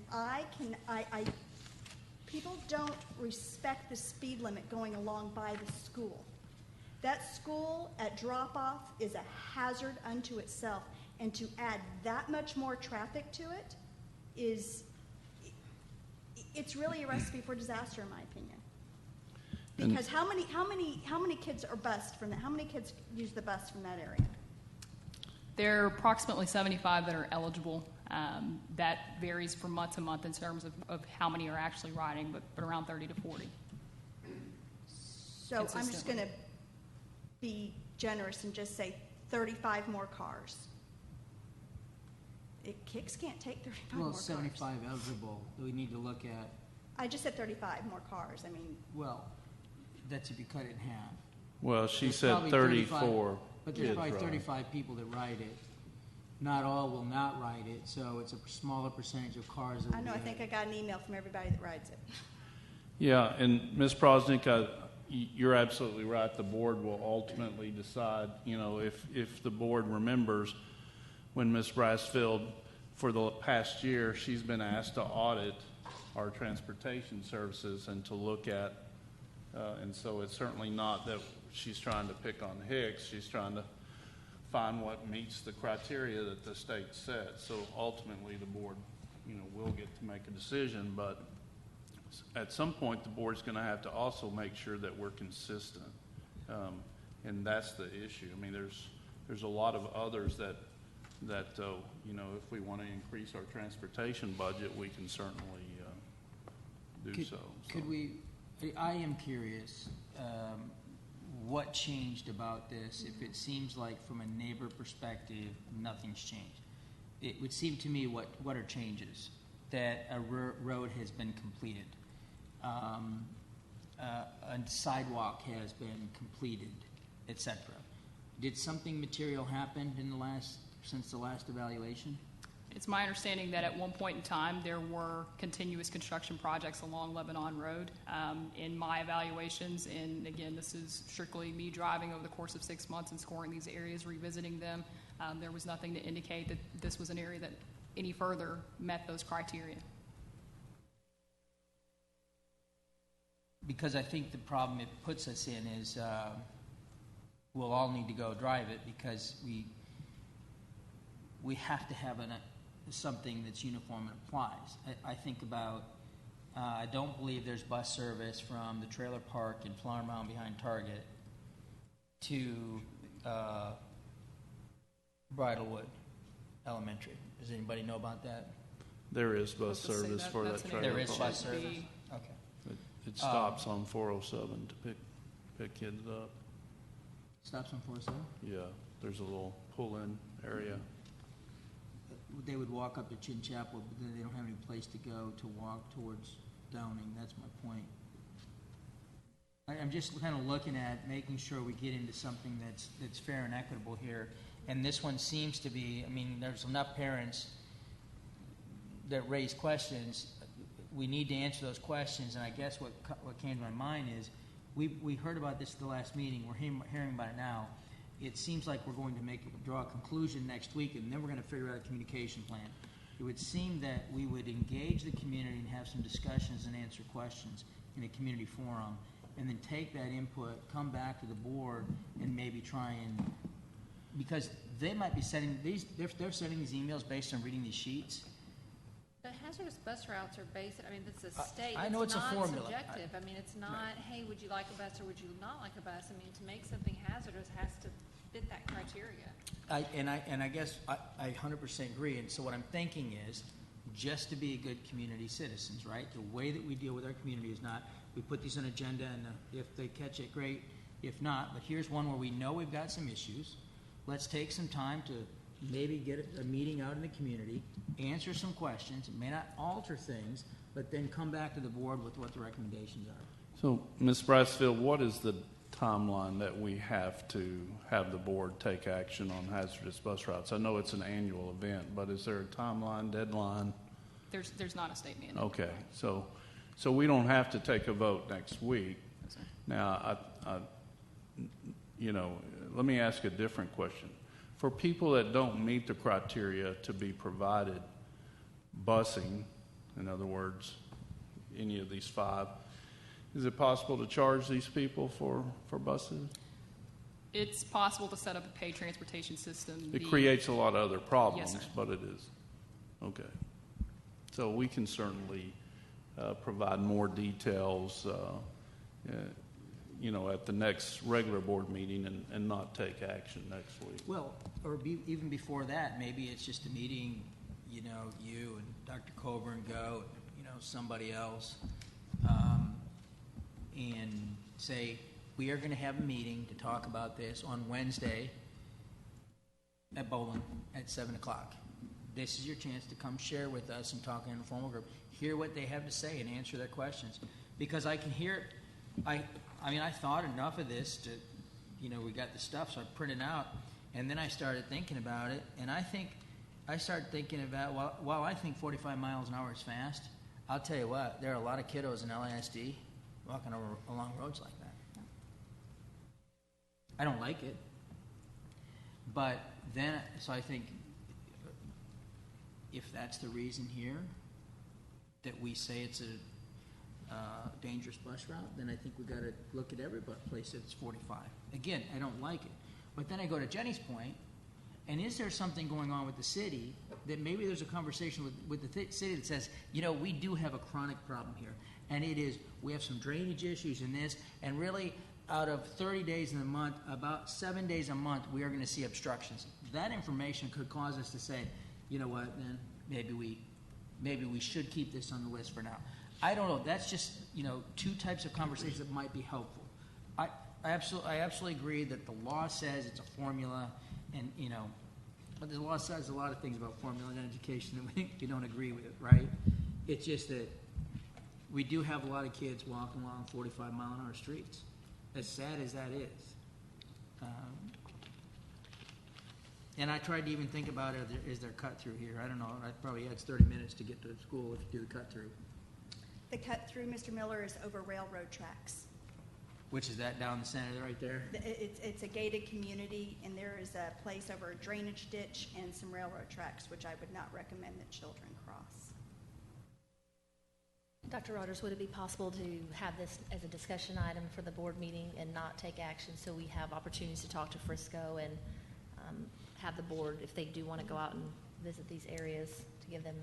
people don't respect the speed limit going along by the school. That school at drop-off is a hazard unto itself, and to add that much more traffic to it it's really a recipe for disaster, in my opinion. Because how many kids are bused from that? How many kids use the bus from that area? There are approximately 75 that are eligible. That varies from month to month in terms of how many are actually riding, but around 30 to 40. So I'm just going to be generous and just say 35 more cars. Kicks can't take 35 more cars. 75 eligible. We need to look at. I just said 35 more cars. I mean. Well, that's if you cut it in half. Well, she said 34. But there's probably 35 people that ride it. Not all will not ride it, so it's a smaller percentage of cars that will I know. I think I got an email from everybody that rides it. Yeah, and Ms. Prosnick, you're absolutely right. The board will ultimately decide, if the board remembers when Ms. Brassfield, for the past year, she's been asked to audit our transportation services and to look at, and so it's certainly not that she's trying to pick on Hicks. She's trying to find what meets the criteria that the state set. So ultimately the board, will get to make a decision, but at some point, the board's going to have to also make sure that we're consistent, and that's the issue. I mean, there's a lot of others that you know, if we want to increase our transportation budget, we can certainly do so. Could we? I am curious. What changed about this? If it seems like from a neighbor perspective, nothing's changed. It would seem to me what are changes? That a road has been completed. A sidewalk has been completed, etc. Did something material happen since the last evaluation? It's my understanding that at one point in time there were continuous construction projects along Lebanon Road. In my evaluations, and again, this is strictly me driving over the course of 6 months and scoring these areas, revisiting them, there was nothing to indicate that this was an area that any further met those criteria. Because I think the problem it puts us in is we'll all need to go drive it because we have to have something that's uniform and applies. I think about, I don't believe there's bus service from the trailer park in Flower Mound behind Target to Bridlewood Elementary. Does anybody know about that? There is bus service for that trailer park. There is bus service? Okay. It stops on 407 to pick kids up. Stops on 407? Yeah, there's a little pull-in area. They would walk up to Chin Chapel, but then they don't have any place to go to walk towards Downing. That's my point. I'm just kind of looking at making sure we get into something that's fair and equitable here. And this one seems to be, I mean, there's enough parents that raise questions. We need to answer those questions, and I guess what came to my mind is we heard about this at the last meeting. We're hearing about it now. It seems like we're going to draw a conclusion next week, and then we're going to figure out a communication plan. It would seem that we would engage the community and have some discussions and answer questions in a community forum, and then take that input, come back to the board, and maybe try and, because they might be sending these, they're sending these emails based on reading these sheets. The hazardous bus routes are based, I mean, it's a state, I know it's a formula. subjective. I mean, it's not, hey, would you like a bus or would you not like a bus? I mean, to make something hazardous has to fit that criteria. I guess I 100% agree. And so what I'm thinking is just to be good community citizens, right? The way that we deal with our community is not, we put these on an agenda and if they catch it, great. If not, but here's one where we know we've got some issues. Let's take some time to maybe get a meeting out in the community, answer some questions. It may not alter things, but then come back to the board with what the recommendations are. So, Ms. Brasfield, what is the timeline that we have to have the board take action on hazardous bus routes? I know it's an annual event, but is there a timeline, deadline? There's not a state mandate. Okay, so we don't have to take a vote next week. Yes, Now, you know, let me ask a different question. For people that don't meet the criteria to be provided busing, in other words, any of these 5, is it possible to charge these people for buses? It's possible to set up a paid transportation system. It creates a lot of other problems, Yes, sir. but it is. Okay. So we can certainly provide more details you know, at the next regular board meeting and not take action next week. Well, or even before that, maybe it's just a meeting, you know, you and Dr. Coburn go, you know, somebody else, and say, we are going to have a meeting to talk about this on Wednesday at Bowling at 7 o'clock. This is your chance to come share with us and talk in an informal group, hear what they have to say and answer their questions. Because I can hear, I mean, I thought enough of this to, you know, we got the stuff, so I printed out, and then I started thinking about it, and I started thinking about, while I think 45 miles an hour is fast, I'll tell you what, there are a lot of kiddos in LISD walking along roads like that. I don't like it, but then, so I think if that's the reason here, that we say it's a dangerous bus route, then I think we got to look at every place that's 45. Again, I don't like it. But then I go to Jenny's point, and is there something going on with the city that maybe there's a conversation with the city that says, you know, we do have a chronic problem here. And it is, we have some drainage issues in this, and really, out of 30 days in the month, about 7 days a month, we are going to see obstructions. That information could cause us to say, you know what, then maybe we should keep this on the list for now. I don't know. That's just, two types of conversations that might be helpful. I absolutely agree that the law says it's a formula, and but the law says a lot of things about formula in education that we don't agree with, right? It's just that we do have a lot of kids walking along 45-mile-an-hour streets. As sad as that is. And I tried to even think about it, is there cut through here? I don't know. It probably adds 30 minutes to get to school if you do the cut through. The cut through, Mr. Miller, is over railroad tracks. Which is that down the center right there? It's a gated community, and there is a place over a drainage ditch and some railroad tracks, which I would not recommend that children cross. Dr. Rogers, would it be possible to have this as a discussion item for the board meeting and not take action, so we have opportunities to talk to Frisco and have the board, if they do want to go out and visit these areas, to give them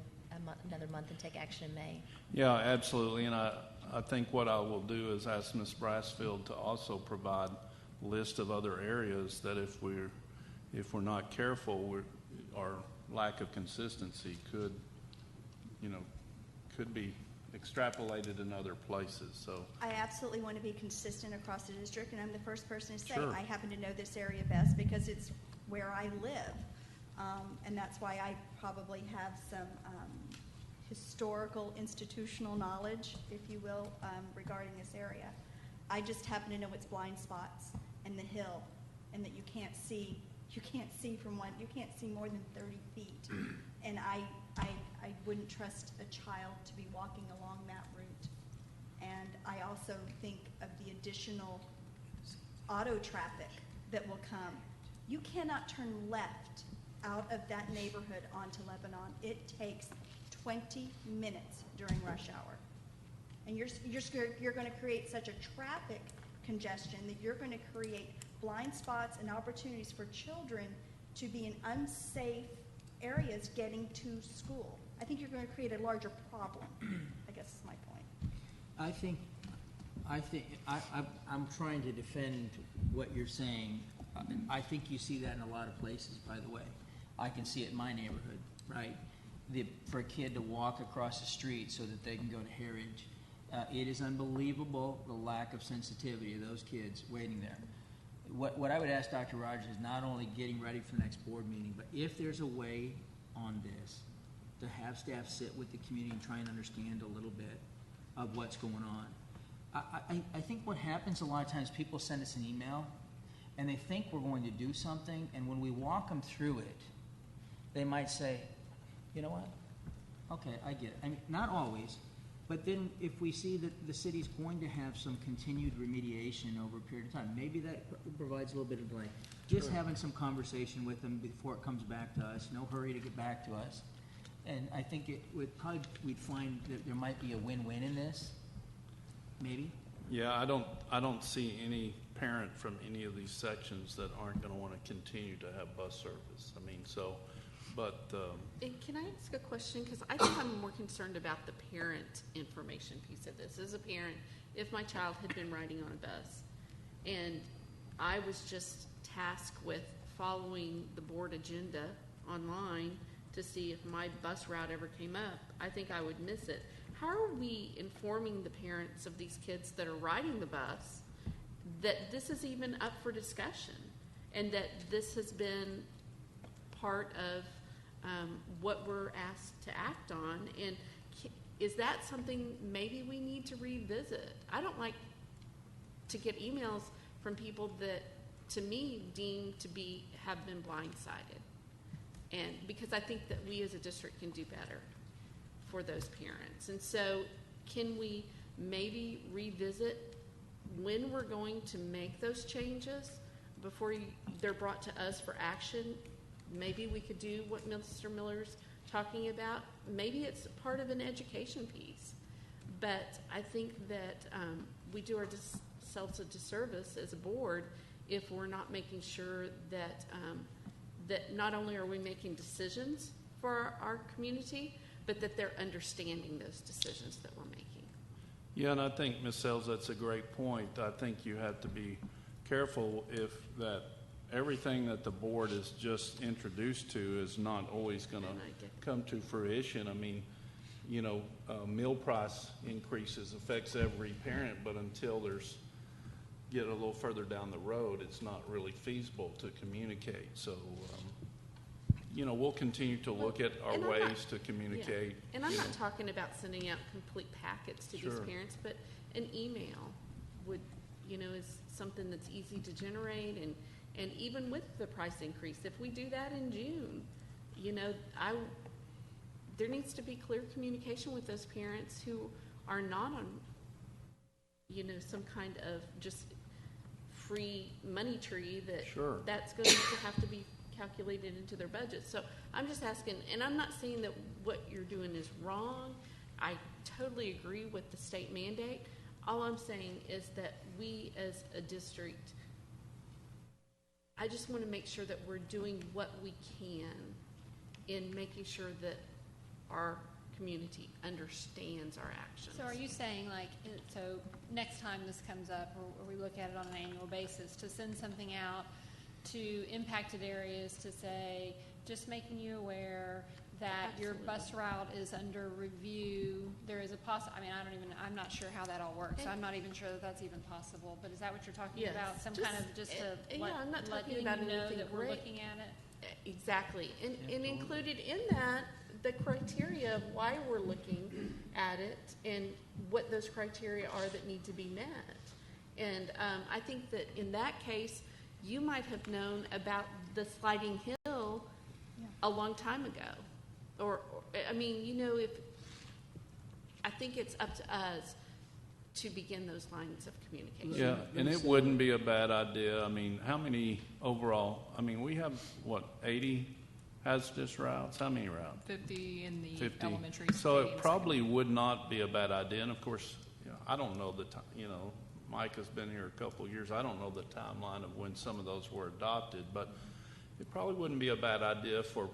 another month and take action in May? Yeah, absolutely. And I think what I will do is ask Ms. Brassfield to also provide a list of other areas that if we're not careful, our lack of consistency could be extrapolated in other places. So I absolutely want to be consistent across the district, and I'm the first person to say Sure. I happen to know this area best because it's where I live. And that's why I probably have some historical institutional knowledge, if you will, regarding this area. I just happen to know its blind spots and the hill, and that you can't see more than 30 feet. And I wouldn't trust a child to be walking along that route. And I also think of the additional auto traffic that will come. You cannot turn left out of that neighborhood onto Lebanon. It takes 20 minutes during rush hour. And you're going to create such a traffic congestion that you're going to create blind spots and opportunities for children to be in unsafe areas getting to school. I think you're going to create a larger problem, I guess is my point. I'm trying to defend what you're saying. I think you see that in a lot of places, by the way. I can see it in my neighborhood, right? For a kid to walk across the street so that they can go to Heritage, it is unbelievable the lack of sensitivity of those kids waiting there. What I would ask Dr. Rogers is not only getting ready for the next board meeting, but if there's a way on this to have staff sit with the community and try and understand a little bit of what's going on. I think what happens a lot of times, people send us an email and they think we're going to do something, and when we walk them through it, they might say, you know what? Okay, I get it. I mean, not always, but then if we see that the city's going to have some continued remediation over a period of time, maybe that provides a little bit of delay. Just having some conversation with them before it comes back to us, no hurry to get back to us. And I think we'd find that there might be a win-win in this, maybe. yeah, I don't see any parent from any of these sections that aren't going to want to continue to have bus service. I mean, so, but. And can I ask a question? Because I think I'm more concerned about the parent information piece of this. As a parent, if my child had been riding on a bus and I was just tasked with following the board agenda online to see if my bus route ever came up, I think I would miss it. How are we informing the parents of these kids that are riding the bus that this is even up for discussion and that this has been part of what we're asked to act on? And is that something maybe we need to revisit? I don't like to get emails from people that, to me, deem to have been blindsided. And because I think that we as a district can do better for those parents. And so can we maybe revisit when we're going to make those changes before they're brought to us for action? Maybe we could do what Mr. Miller's talking about. Maybe it's part of an education piece. But I think that we do ourselves a disservice as a board if we're not making sure that that not only are we making decisions for our community, but that they're understanding those decisions that we're making. Yeah, and I think, Ms. Sells, that's a great point. I think you have to be careful if that everything that the board is just introduced to is not always going to come to fruition. I mean, you know, meal price increases affects every parent, but until get a little further down the road, it's not really feasible to communicate. So, you know, we'll continue to look at our ways to communicate. Yeah. And I'm not talking about sending out complete packets to these parents, but an email would, you know, is something that's easy to generate. And even with the price increase, if we do that in June, you know, there needs to be clear communication with those parents who are not on, you know, some kind of just free money tree that's going to have to be calculated into their budget. So I'm just asking, and I'm not saying that what you're doing is wrong. I totally agree with the state mandate. All I'm saying is that we as a district, I just want to make sure that we're doing what we can in making sure that our community understands our actions. So are you saying, like, so next time this comes up, or we look at it on an annual basis, to send something out to impacted areas to say, just making you aware that your bus route is under review. There is a I'm not sure how that all works. I'm not even sure that that's even possible. But is that what you're talking about? Some kind of just to I'm not let talking you about know anything that we're great. looking at it? Exactly. And included in that, the criteria of why we're looking at it and what those criteria are that need to be met. And I think that in that case, you might have known about the sliding hill a long time ago. Or I mean, you know, I think it's up to us to begin those lines of communication. Yeah, and it wouldn't be a bad idea. I mean, how many overall? I mean, we have, 80 hazardous routes? How many routes? 50 in the 50. elementary. So it probably would not be a bad idea. And of course, you know, I don't know the time, you know, Mike has been here a couple of years. I don't know the timeline of when some of those were adopted, but it probably wouldn't be a bad idea for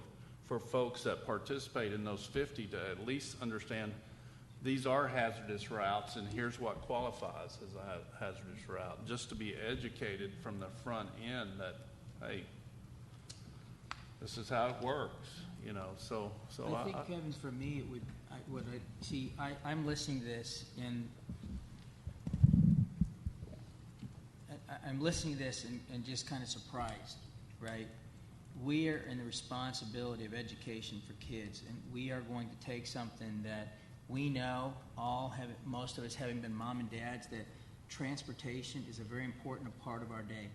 folks that participate in those 50 to at least understand these are hazardous routes and here's what qualifies as a hazardous route, just to be educated from the front end that, hey, this is how it works, you know. So I think, Kevin, for me, I'm listening to this and I'm listening to this and just kind of surprised, right? We are in the responsibility of education for kids, and we are going to take something that we know, most of us having been mom and dads, that transportation is a very important part of our day.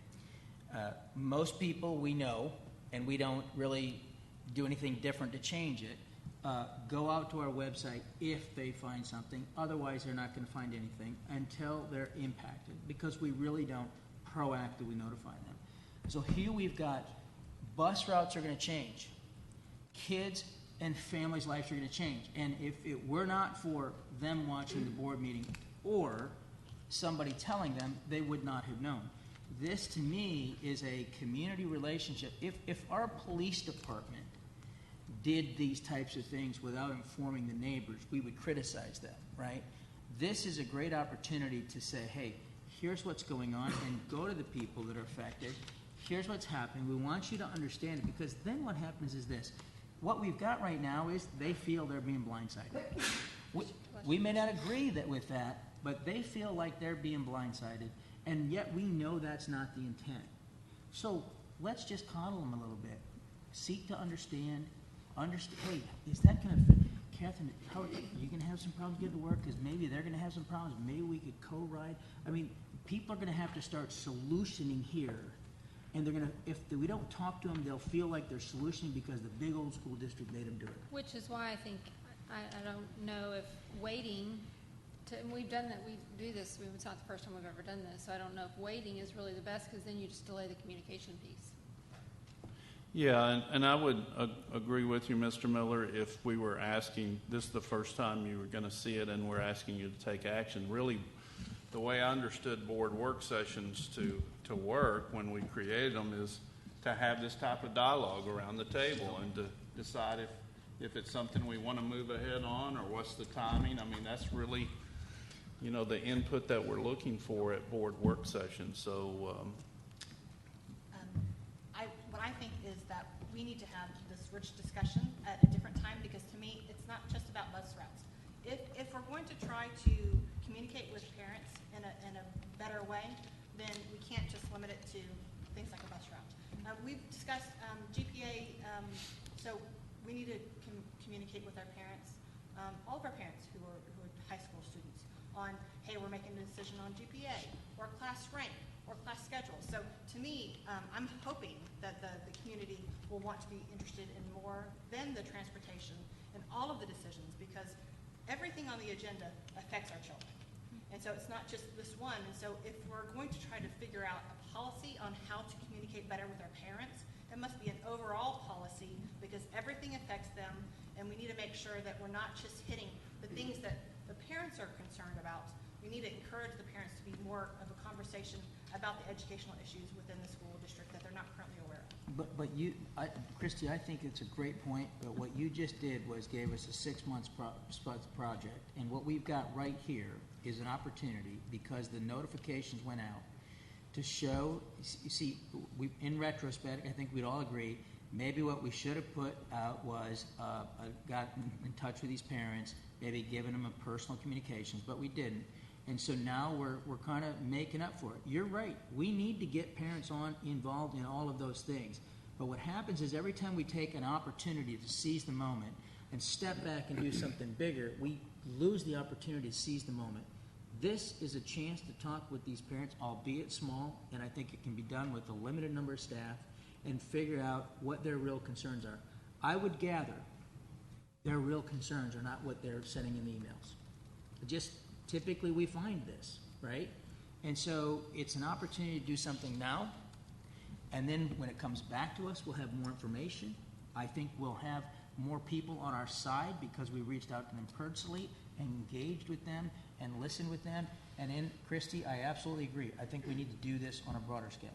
Most people we know, and we don't really do anything different to change it, go out to our website if they find something. Otherwise, they're not going to find anything until they're impacted, because we really don't proactively notify them. So here we've got bus routes are going to change. Kids and families' lives are going to change. And if it were not for them watching the board meeting or somebody telling them, they would not have known. This, to me, is a community relationship. If our police department did these types of things without informing the neighbors, we would criticize them, right? This is a great opportunity to say, hey, here's what's going on, and go to the people that are affected. Here's what's happening. We want you to understand it, because then what happens is this. What we've got right now is they feel they're being blindsided. We may not agree with that, but they feel like they're being blindsided, and yet we know that's not the intent. So let's just coddle them a little bit. Seek to understand. Hey, is that going to fit? Catherine, how are you going to have some problems getting to work? Because maybe they're going to have some problems. Maybe we could co-ride. I mean, people are going to have to start solutioning here. And they're going to, if we don't talk to them, they'll feel like they're solutioning because the big old school district made them do it. Which is why I think, I don't know if waiting and we've done that, we do this, it's not the first time we've ever done this, so I don't know if waiting is really the best, because then you just delay the communication piece. Yeah, and I would agree with you, Mr. Miller, if we were asking, this is the first time you were going to see it and we're asking you to take action. Really, the way I understood board work sessions to work when we created them is to have this type of dialogue around the table and to decide if it's something we want to move ahead on or what's the timing. I mean, that's really the input that we're looking for at board work sessions. So, What I think is that we need to have this rich discussion at a different time, because to me, it's not just about bus routes. If we're going to try to communicate with parents in a better way, then we can't just limit it to things like a bus route. We've discussed GPA, so we need to communicate with our parents, all of our parents who are high school students, on, hey, we're making a decision on GPA or class rank or class schedule. So to me, I'm hoping that the community will want to be interested in more than the transportation and all of the decisions, because everything on the agenda affects our children. And so it's not just this one. And so if we're going to try to figure out a policy on how to communicate better with our parents, it must be an overall policy, because everything affects them, and we need to make sure that we're not just hitting the things that the parents are concerned about. We need to encourage the parents to be more of a conversation about the educational issues within the school district that they're not currently aware of. Christy, I think it's a great point, but what you just did was gave us a 6 months project, and what we've got right here is an opportunity, because the notifications went out, to show, you see, in retrospect, I think we'd all agree, maybe what we should have put out was got in touch with these parents, maybe given them a personal communications, but we didn't. And so now we're kind of making up for it. You're right. We need to get parents involved in all of those things. But what happens is every time we take an opportunity to seize the moment and step back and do something bigger, we lose the opportunity to seize the moment. This is a chance to talk with these parents, albeit small, and I think it can be done with a limited number of staff, and figure out what their real concerns are. I would gather their real concerns are not what they're sending in the emails. Just typically we find this, right? And so it's an opportunity to do something now, and then when it comes back to us, we'll have more information. I think we'll have more people on our side because we reached out to them personally and engaged with them and listened with them. And then, Christy, I absolutely agree. I think we need to do this on a broader scale.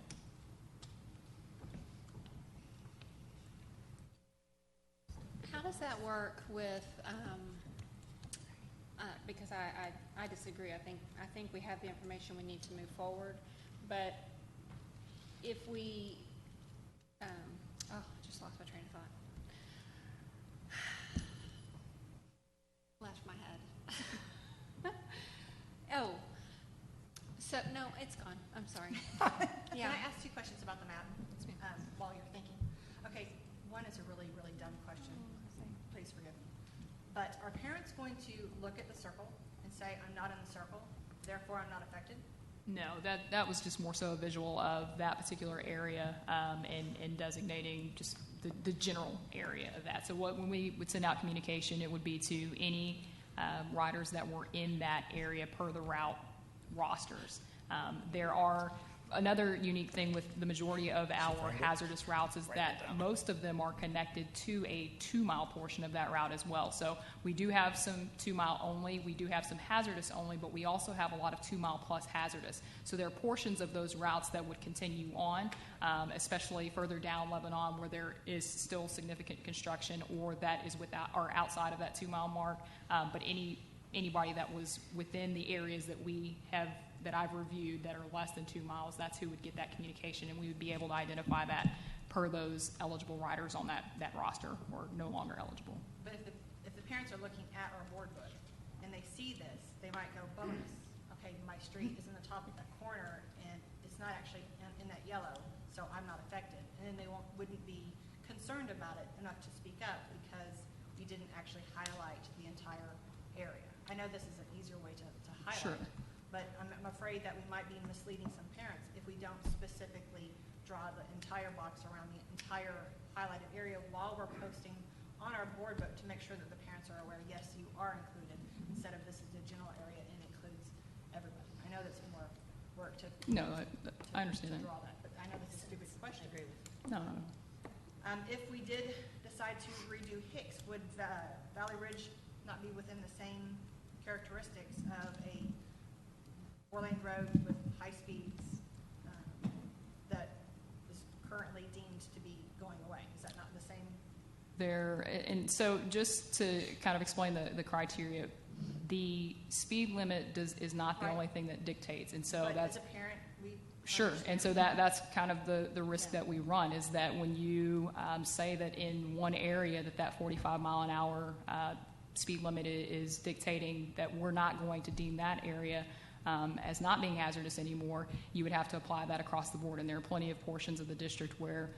How does that work with, because I disagree. I think we have the information we need to move forward. But if we, I just lost my train of thought. Left my head. No, it's gone. I'm sorry. Yeah. Can I ask 2 questions about the map while you're thinking? Okay, one is a really, really dumb question. Please forgive me. But are parents going to look at the circle and say, I'm not in the circle, therefore I'm not affected? No, that was just more so a visual of that particular area and designating just the general area of that. So when we would send out communication, it would be to any riders that were in that area per the route rosters. There are another unique thing with the majority of our hazardous routes is that most of them are connected to a 2-mile portion of that route as well. So we do have some 2-mile only, we do have some hazardous only, but we also have a lot of 2-mile plus hazardous. So there are portions of those routes that would continue on, especially further down Lebanon where there is still significant construction or that is or outside of that 2-mile mark. But anybody that was within the areas that I've reviewed that are less than 2 miles, that's who would get that communication, and we would be able to identify that per those eligible riders on that roster or no longer eligible. But if the parents are looking at our board book and they see this, they might go, bonus, okay, my street is in the top of that corner and it's not actually in that yellow, so I'm not affected. And then they wouldn't be concerned about it enough to speak up because we didn't actually highlight the entire area. I know this is an easier way to highlight. Sure. But I'm afraid that we might be misleading some parents if we don't specifically draw the entire box around the entire highlighted area while we're posting on our board book to make sure that the parents are aware, yes, you are included, instead of this is a general area and includes everybody. I know that's more work to I understand draw that, but I know this is a stupid question. I agree with you. No. If we did decide to redo Hicks, would Valley Ridge not be within the same characteristics of a 4-lane road with high speeds that is currently deemed to be going away? Is that not the same? And so just to kind of explain the criteria, The speed limit is not the only thing that dictates, and so But that's as a parent, we sure. understand. And so that's kind of the risk that we run, is that when you say that in one area that 45 mile an hour speed limit is dictating that we're not going to deem that area as not being hazardous anymore, you would have to apply that across the board. And there are plenty of portions of the district where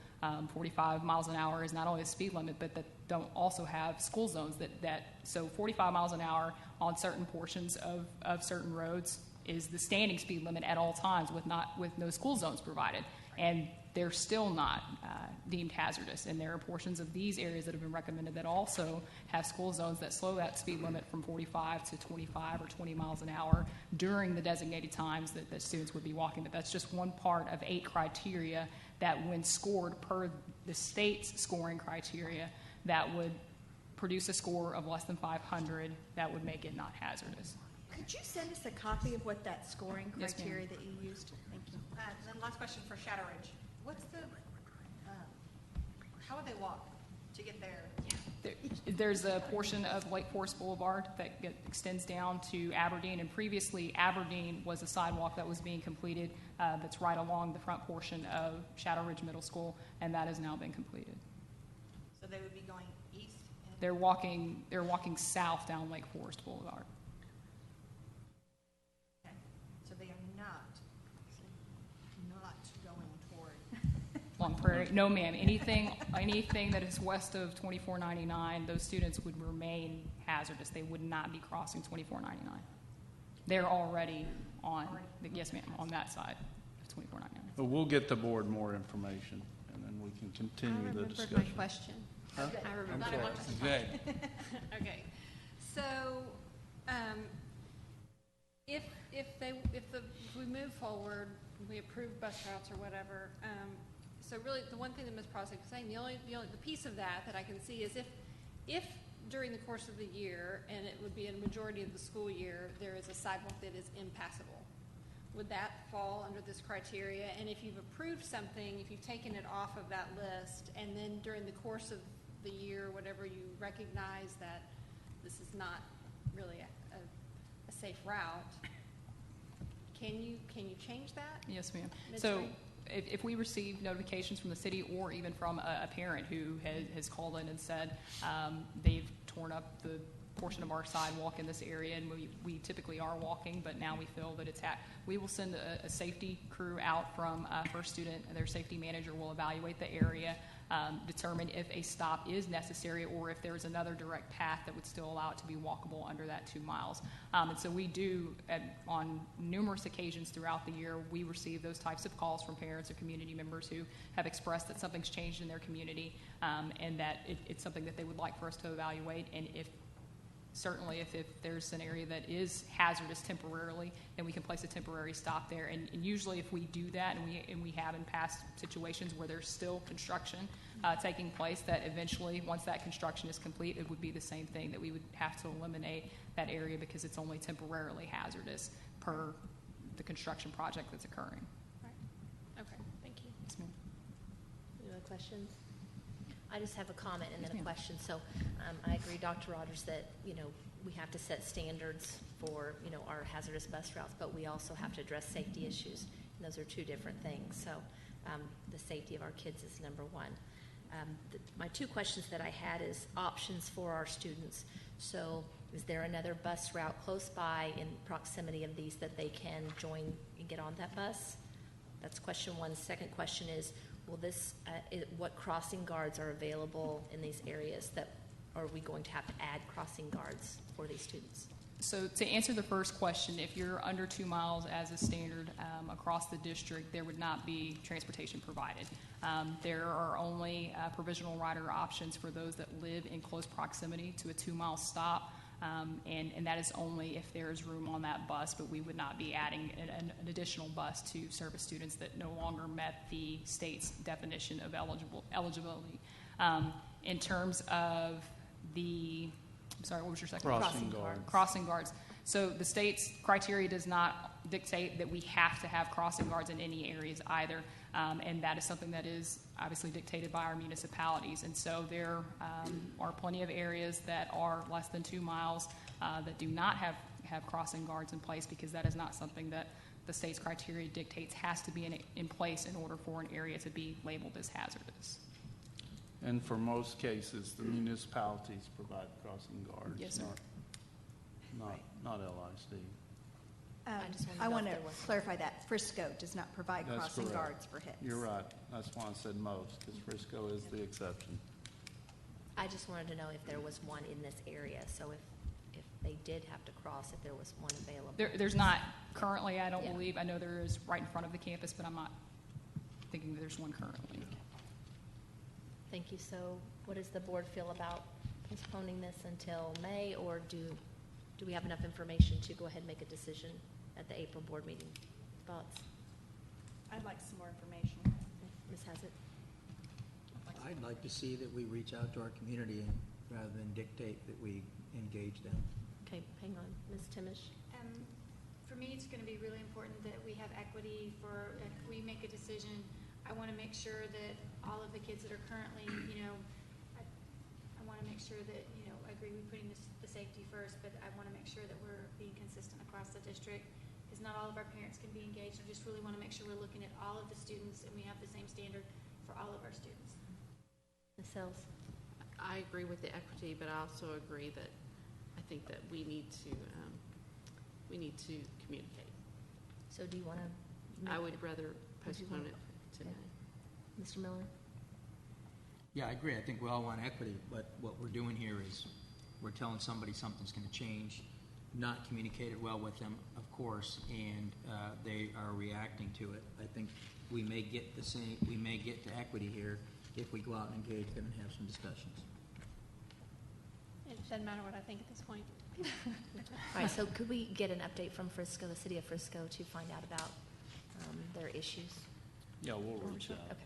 45 miles an hour is not only a speed limit, but that don't also have school zones so 45 miles an hour on certain portions of certain roads is the standing speed limit at all times with no school zones provided. And they're still not deemed hazardous. And there are portions of these areas that have been recommended that also have school zones that slow that speed limit from 45 to 25 or 20 miles an hour during the designated times that students would be walking. But that's just one part of 8 criteria that, when scored per the state's scoring criteria, that would produce a score of less than 500 that would make it not hazardous. Could you send us a copy of what that scoring Yes, ma'am. criteria that you used? Thank you. Then last question for Shadow Ridge. What's the, how would they walk to get there? There's a portion of Lake Forest Boulevard that extends down to Aberdeen, and previously Aberdeen was a sidewalk that was being completed that's right along the front portion of Shadow Ridge Middle School, and that has now been completed. So they would be going east? They're walking south down Lake Forest Boulevard. Okay. So they are not going toward. Long Prairie, no ma'am. Anything that is west of 2499, those students would remain hazardous. They would not be crossing 2499. They're already on, yes ma'am, on that side of 2499. But we'll get the board more information, and then we can continue the discussion. My question. Huh? I remember. Good. Okay, so if we move forward, we approve bus routes or whatever. So really, the one thing that Ms. Prosek is saying, the piece of that I can see is if during the course of the year, and it would be a majority of the school year, there is a sidewalk that is impassable, would that fall under this criteria? And if you've approved something, if you've taken it off of that list, and then during the course of the year, whatever, you recognize that this is not really a safe route, can you change that? Yes ma'am. Midstream? So if we receive notifications from the city or even from a parent who has called in and said they've torn up the portion of our sidewalk in this area, and we typically are walking, but now we feel that we will send a safety crew out from First Student, and their safety manager will evaluate the area, determine if a stop is necessary or if there's another direct path that would still allow it to be walkable under that 2 miles. And so we do, on numerous occasions throughout the year, we receive those types of calls from parents or community members who have expressed that something's changed in their community, and that it's something that they would like for us to evaluate. And if there's an area that is hazardous temporarily, then we can place a temporary stop there. And usually if we do that, and we have in past situations where there's still construction taking place, that eventually, once that construction is complete, it would be the same thing, that we would have to eliminate that area because it's only temporarily hazardous per the construction project that's occurring. Right. Okay, thank you. Yes, ma'am. Any other questions? I just have a comment and then a question. So I agree, Dr. Rogers, that we have to set standards for our hazardous bus routes, but we also have to address safety issues. And those are 2 different things. So the safety of our kids is number 1. My 2 questions that I had is options for our students. So is there another bus route close by in proximity of these that they can join and get on that bus? That's question 1. Second question is, what crossing guards are available in these areas? Are we going to have to add crossing guards for these students? So to answer the first question, if you're under 2 miles as a standard across the district, there would not be transportation provided. There are only provisional rider options for those that live in close proximity to a 2-mile stop. And that is only if there is room on that bus, but we would not be adding an additional bus to service students that no longer met the state's definition of eligibility. In terms of what was your second? Crossing guards. So the state's criteria does not dictate that we have to have crossing guards in any areas either. And that is something that is obviously dictated by our municipalities. And so there are plenty of areas that are less than 2 miles that do not have crossing guards in place, because that is not something that the state's criteria dictates has to be in place in order for an area to be labeled as hazardous. And for most cases, the municipalities provide crossing guards. Yes, sir. Not LISD. I want to clarify that Frisco does not provide That's crossing correct. guards for hits. You're right. That's why I said most, because Frisco is the exception. I just wanted to know if there was one in this area, so if they did have to cross, if there was one available. There's not currently, I don't Yeah. believe. I know there is right in front of the campus, but I'm not thinking that there's one currently. Thank you. So what does the board feel about postponing this until May, or do we have enough information to go ahead and make a decision at the April board meeting? Thoughts? I'd like some more information. Ms. Hassett? I'd like to see that we reach out to our community and, rather than dictate that we engage them. Okay, hang on. Ms. Timish? For me, it's going to be really important that we have equity for, if we make a decision, I want to make sure that all of the kids that are currently, I want to make sure that, I agree with putting the safety first, but I want to make sure that we're being consistent across the district, because not all of our parents can be engaged. I just really want to make sure we're looking at all of the students and we have the same standard for all of our students. Ms. Sells? I agree with the equity, but I also agree that I think that we need to communicate. So do you want to? I would rather postpone it to May. Mr. Miller? Yeah, I agree. I think we all want equity, but what we're doing here is we're telling somebody something's going to change, not communicated well with them, of course, and they are reacting to it. I think we may get to equity here if we go out and engage them and have some discussions. It doesn't matter what I think at this point. All right, so could we get an update from Frisco, the city of Frisco, to find out about their issues? Yeah, we'll reach out. Okay.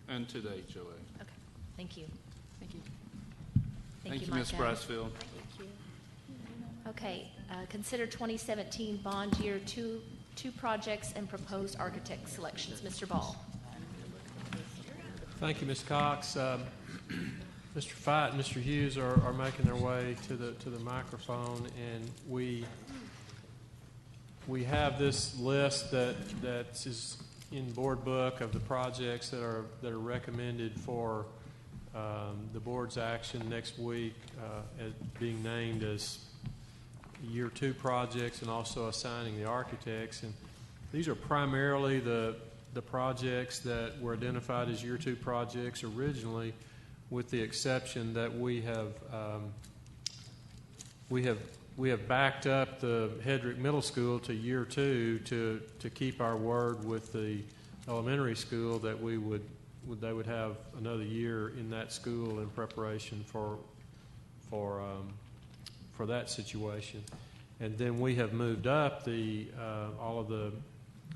And to the HOA. Okay, thank you. Thank you. Thank you, Mike Ms. Adams. Brasfield. Thank you. Okay, consider 2017 bond year two projects and proposed architect selections. Mr. Ball. Thank you, Ms. Cox. Mr. Fight and Mr. Hughes are making their way to the microphone, and we have this list that is in board book of the projects that are recommended for the board's action next week, as being named as year two projects, and also assigning the architects. And these are primarily the projects that were identified as year two projects originally, with the exception that we have backed up the Hedrick Middle School to year two to keep our word with the elementary school that they would have another year in that school in preparation for that situation. And then we have moved up all of the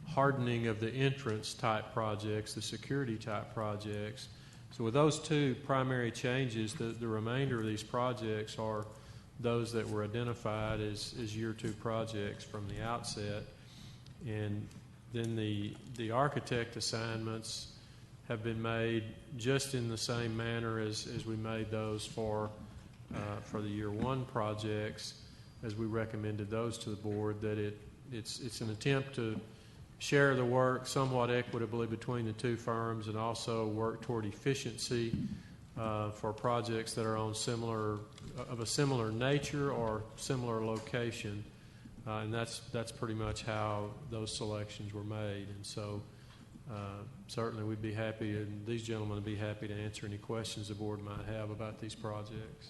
hardening of the entrance type projects, the security type projects. So with those two primary changes, the remainder of these projects are those that were identified as year two projects from the outset. And then the architect assignments have been made just in the same manner as we made those for the year one projects, as we recommended those to the board, that it's an attempt to share the work somewhat equitably between the two firms, and also work toward efficiency for projects that are of a similar nature or similar location. And that's pretty much how those selections were made. And so certainly we'd be happy, and these gentlemen would be happy to answer any questions the board might have about these projects.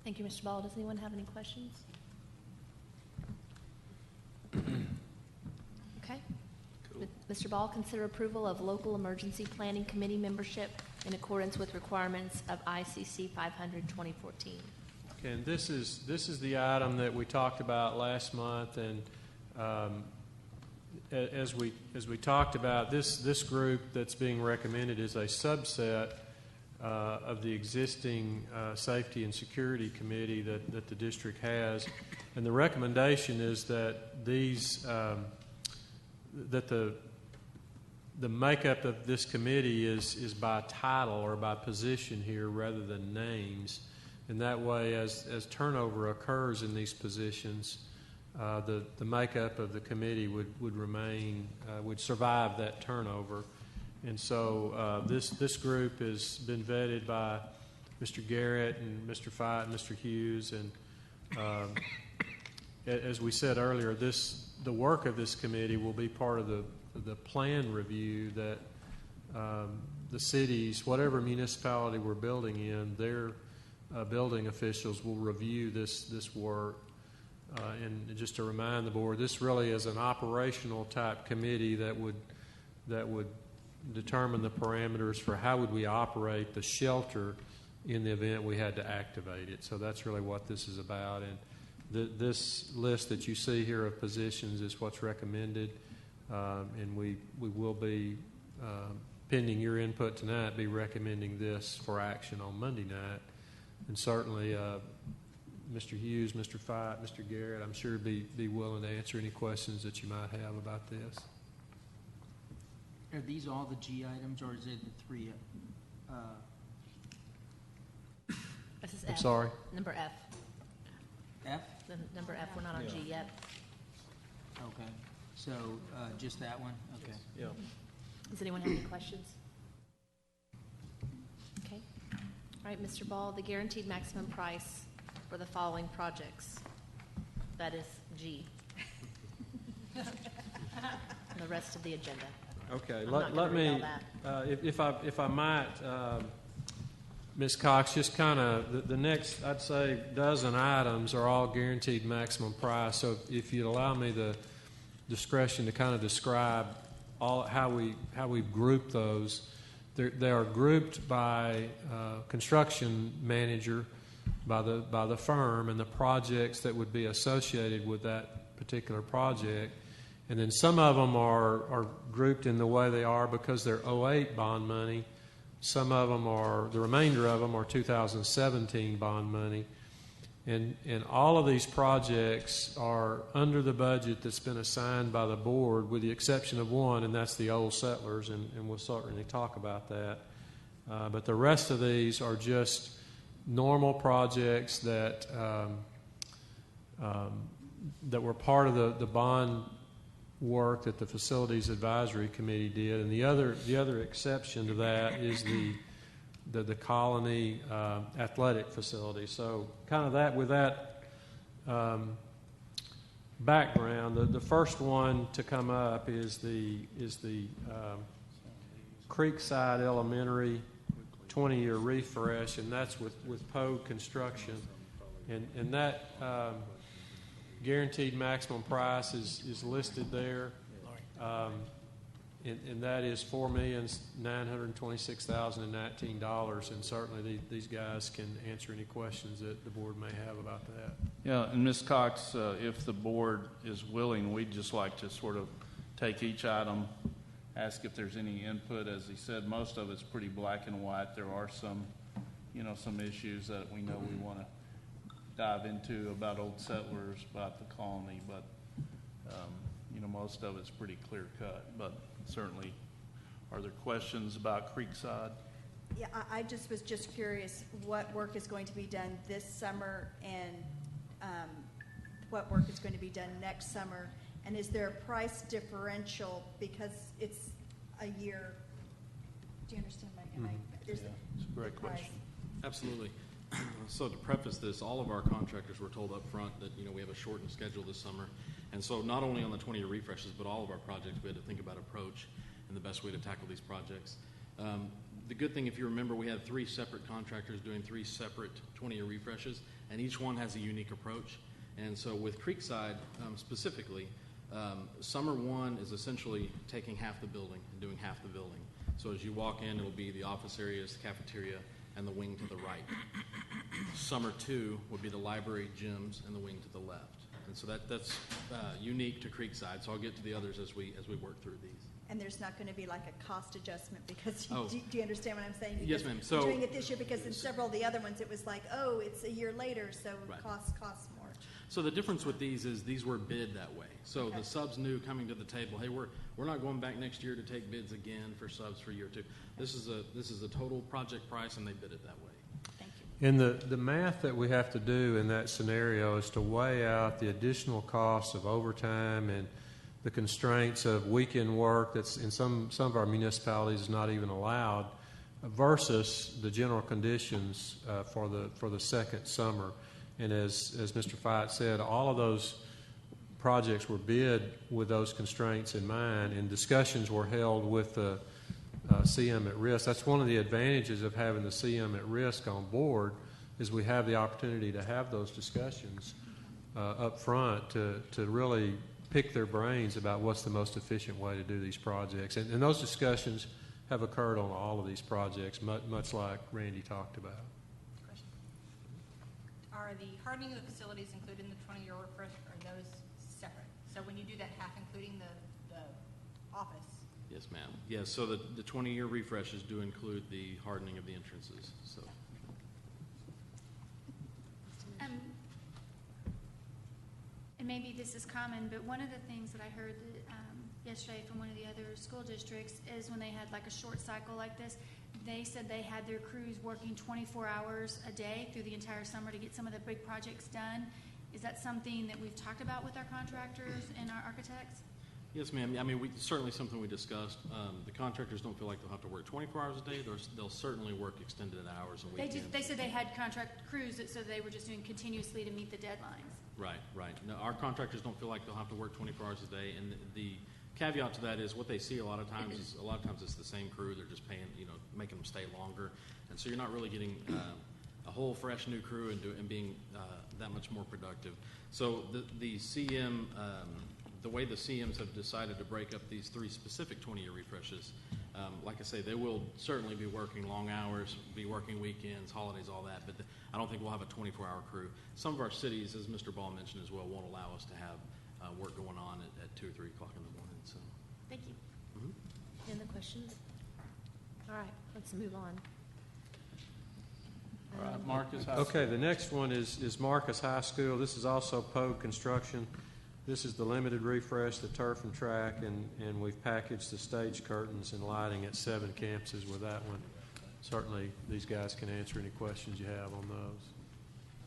Thank you, Mr. Ball. Does anyone have any questions? Okay. Mr. Ball, consider approval of local emergency planning committee membership in accordance with requirements of ICC 500/2014. Okay, and this is the item that we talked about last month, and as we talked about, this group that's being recommended is a subset of the existing safety and security committee that the district has, and the recommendation is that the makeup of this committee is by title or by position here rather than names. And that way, as turnover occurs in these positions, the makeup of the committee would remain, would survive that turnover. And so this group has been vetted by Mr. Garrett and Mr. Fight and Mr. Hughes. And as we said earlier, the work of this committee will be part of the plan review that the cities, whatever municipality we're building in, their building officials will review this work. And just to remind the board, this really is an operational type committee that would determine the parameters for how would we operate the shelter in the event we had to activate it. So that's really what this is about. And this list that you see here of positions is what's recommended. And we will be, pending your input tonight, be recommending this for action on Monday night. And certainly Mr. Hughes, Mr. Fight, Mr. Garrett, I'm sure be willing to answer any questions that you might have about this. Are these all the G items, or is it the three? This is I'm F. sorry? Number F. F? Number F, we're not on G yet. Okay. So just that one? Okay. Yeah. Does anyone have any questions? Okay. All right, Mr. Ball, the guaranteed maximum price for the following projects. That is G. And the rest of the agenda. Okay, I'm not let gonna read me, all that. if I might, Ms. Cox, just kind of, the next, I'd say, dozen items are all guaranteed maximum price. So if you'd allow me the discretion to kind of describe how we group those. They are grouped by construction manager, by the firm, and the projects that would be associated with that particular project. And then some of them are grouped in the way they are because they're 08 bond money. Some of them the remainder of them are 2017 bond money. And all of these projects are under the budget that's been assigned by the board, with the exception of one, and that's the Old Settlers, and we'll certainly talk about that. But the rest of these are just normal projects that were part of the bond work that the Facilities Advisory Committee did. And the other exception to that is the Colony athletic facility. So kind of that, with that background, the first one to come up is the Creekside Elementary 20-year refresh, and that's with Poe Construction. And that guaranteed maximum price is listed there. And that is $4,926,019, and certainly these guys can answer any questions that the board may have about that. Yeah, and Ms. Cox, if the board is willing, we'd just like to sort of take each item, ask if there's any input. As he said, most of it's pretty black and white. There are some issues that we know we want to dive into about Old Settlers, about the Colony, but most of it's pretty clear cut. But certainly, are there questions about Creekside? Yeah, I was just curious what work is going to be done this summer, and what work is going to be done next summer, and is there a price differential because it's a year? Do you understand my? It's a great question. Absolutely. So to preface this, all of our contractors were told up front that we have a shortened schedule this summer, and so not only on the 20-year refreshes, but all of our projects, we had to think about approach and the best way to tackle these projects. The good thing, if you remember, we had 3 separate contractors doing 3 separate 20-year refreshes, and each one has a unique approach. And so with Creekside specifically, summer 1 is essentially taking half the building and doing half the building. So as you walk in, it'll be the office areas, the cafeteria, and the wing to the right. Summer 2 would be the library, gyms, and the wing to the left. And so that's unique to Creekside. So I'll get to the others as we work through these. And there's not going to be like a cost adjustment because do you understand what I'm saying? Because yes, ma'am. So we're doing it this year because in several of the other ones it was like, oh, it's a year later, so right. costs more. So the difference with these is these were bid that way. So the subs knew coming to the table, hey, we're not going back next year to take bids again for subs for year 2. This is a total project price, and they bid it that way. Thank you. And the math that we have to do in that scenario is to weigh out the additional costs of overtime and the constraints of weekend work that's in some of our municipalities is not even allowed versus the general conditions for the second summer. And as Mr. Fite said, all of those projects were bid with those constraints in mind, and discussions were held with the CM at risk. That's one of the advantages of having the CM at risk on board, is we have the opportunity to have those discussions up front to really pick their brains about what's the most efficient way to do these projects. And those discussions have occurred on all of these projects, much like Randy talked about. Are the hardening of the facilities included in the 20-year refresh, or are those separate? So when you do that half including the office? Yes, ma'am. Yes, so the 20-year refreshes do include the hardening of the entrances. So. And maybe this is common, but one of the things that I heard yesterday from one of the other school districts is when they had like a short cycle like this, they said they had their crews working 24 hours a day through the entire summer to get some of the big projects done. Is that something that we've talked about with our contractors and our architects? Yes, ma'am. I mean, certainly something we discussed. The contractors don't feel like they'll have to work 24 hours a day. They'll certainly work extended hours a weekend. They said they had contract crews, so they were just doing continuously to meet the deadlines. Right. No, our contractors don't feel like they'll have to work 24 hours a day, and the caveat to that is what they see a lot of times it's the same crew. They're just paying, making them stay longer, and so you're not really getting a whole fresh new crew and being that much more productive. So the CM, the way the CMs have decided to break up these 3 specific 20-year refreshes, like I say, they will certainly be working long hours, be working weekends, holidays, all that, but I don't think we'll have a 24-hour crew. Some of our cities, as Mr. Ball mentioned as well, won't allow us to have work going on at 2 or 3 o'clock in the morning. So. Thank you. Any other questions? All right, let's move on. All right, Marcus High Okay, School. the next one is Marcus High School. This is also Pogue Construction. This is the limited refresh, the turf and track, and we've packaged the stage curtains and lighting at 7 campuses with that one. Certainly, these guys can answer any questions you have on those.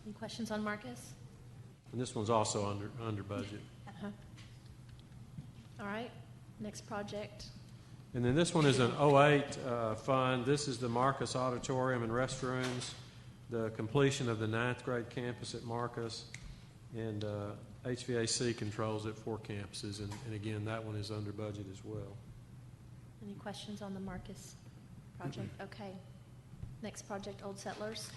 Any questions on Marcus? And this one's also under budget. All right, next project. And then this one is an 08 fund. This is the Marcus Auditorium and Restrooms, the completion of the 9th grade campus at Marcus, and HVAC controls at 4 campuses. And again, that one is under budget as well. Any questions on the Marcus project? Okay. Next project, Old Settlers.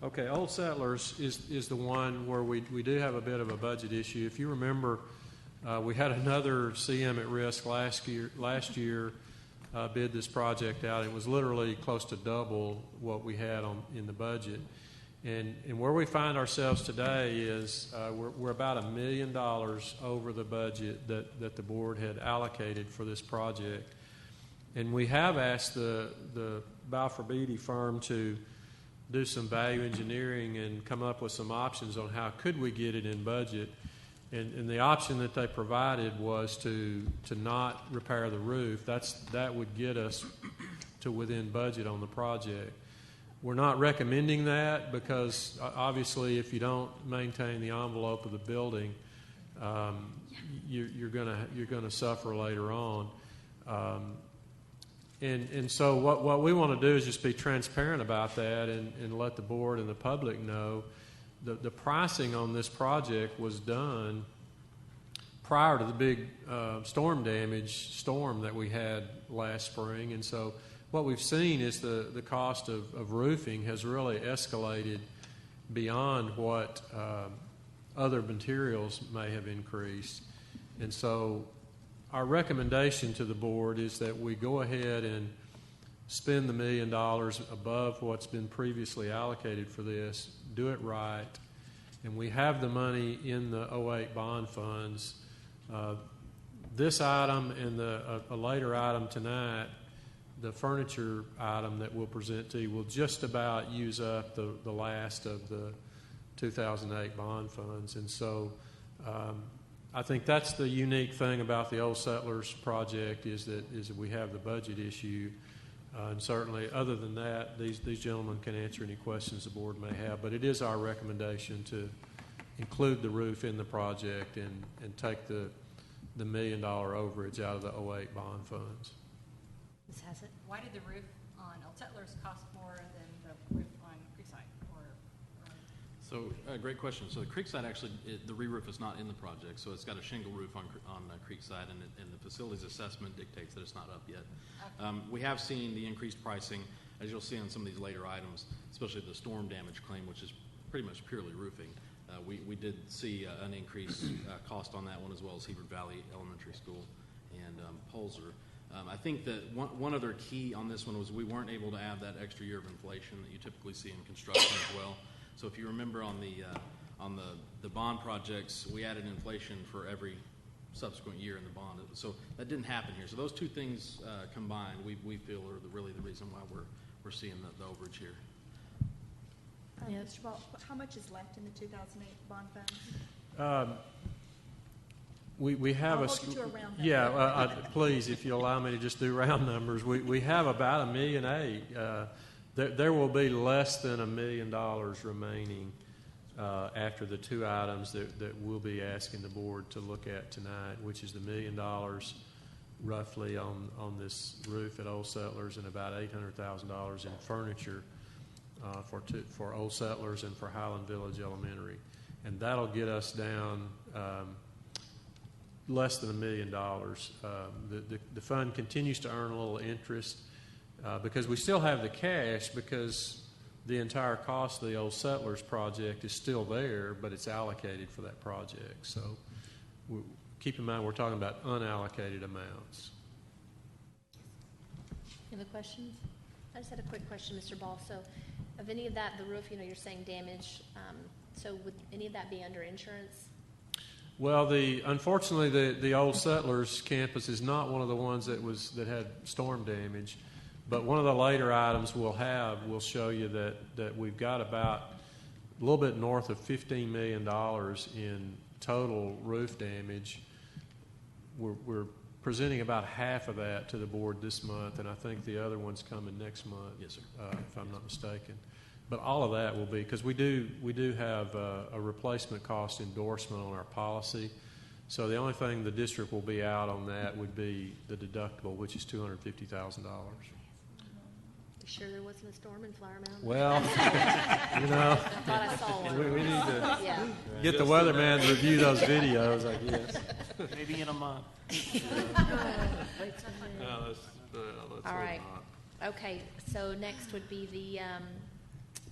Okay, Old Settlers is the one where we do have a bit of a budget issue. If you remember, we had another CM at risk last year bid this project out. It was literally close to double what we had in the budget. And where we find ourselves today is we're about $1 million over the budget that the board had allocated for this project. And we have asked the Balfour Beatty firm to do some value engineering and come up with some options on how could we get it in budget. And the option that they provided was to not repair the roof. That would get us to within budget on the project. We're not recommending that because obviously if you don't maintain the envelope of the building, you're gonna suffer later on. And so what we want to do is just be transparent about that and let the board and the public know the pricing on this project was done prior to the big storm that we had last spring. And so what we've seen is the cost of roofing has really escalated beyond what other materials may have increased. And so our recommendation to the board is that we go ahead and spend the $1 million above what's been previously allocated for this, do it right, and we have the money in the 08 bond funds. This item and a later item tonight, the furniture item that we'll present to you, will just about use up the last of 2008 bond funds. And so I think that's the unique thing about the Old Settlers project is that we have the budget issue. And certainly, other than that, these gentlemen can answer any questions the board may have. But it is our recommendation to include the roof in the project and take the $1 million overage out of the 2008 bond funds. Ms. Hassett? Why did the roof on Old Settlers cost more than the roof on Creekside? So, great question. So the Creekside actually, the re-roof is not in the project, so it's got a shingle roof on Creekside, and the facilities assessment dictates that it's not up yet. Okay. We have seen the increased pricing, as you'll see on some of these later items, especially the storm damage claim, which is pretty much purely roofing. We did see an increased cost on that one, as well as Hebert Valley Elementary School and Polzer. I think that one other key on this one was we weren't able to add that extra year of inflation that you typically see in construction as well. So if you remember on the bond projects, we added inflation for every subsequent year in the bond. So that didn't happen here. So those two things combined, we feel are really the reason why we're seeing the overage here. Mr. Ball, how much is left in the 2008 bond funds? We have I'll hold you to a round number. yeah. Please, if you allow me to just do round numbers, we have about $1.8 million. There will be less than $1 million remaining after the two items that we'll be asking the board to look at tonight, which is the $1 million roughly on this roof at Old Settlers and about $800,000 in furniture for Old Settlers and for Highland Village Elementary. And that'll get us down less than $1 million. The fund continues to earn a little interest because we still have the cash because the entire cost of the Old Settlers project is still there, but it's allocated for that project. So keep in mind we're talking about unallocated amounts. Any other questions? I just had a quick question, Mr. Ball. So of any of that, the roof, you're saying damage, so would any of that be under insurance? Well, unfortunately, the Old Settlers campus is not one of the ones that had storm damage. But one of the later items will show you that we've got about a little bit north of $15 million in total roof damage. We're presenting about half of that to the board this month, and I think the other one's coming next month. Yes, sir. If I'm not mistaken. But all of that will be, because we do have a replacement cost endorsement on our policy. So the only thing the district will be out on that would be the deductible, which is $250,000. You sure there wasn't a storm in Flower Mound? Well, I thought I saw one. we need to get the weatherman to review those videos, I guess. Maybe in a month. All right. Okay, so next would be the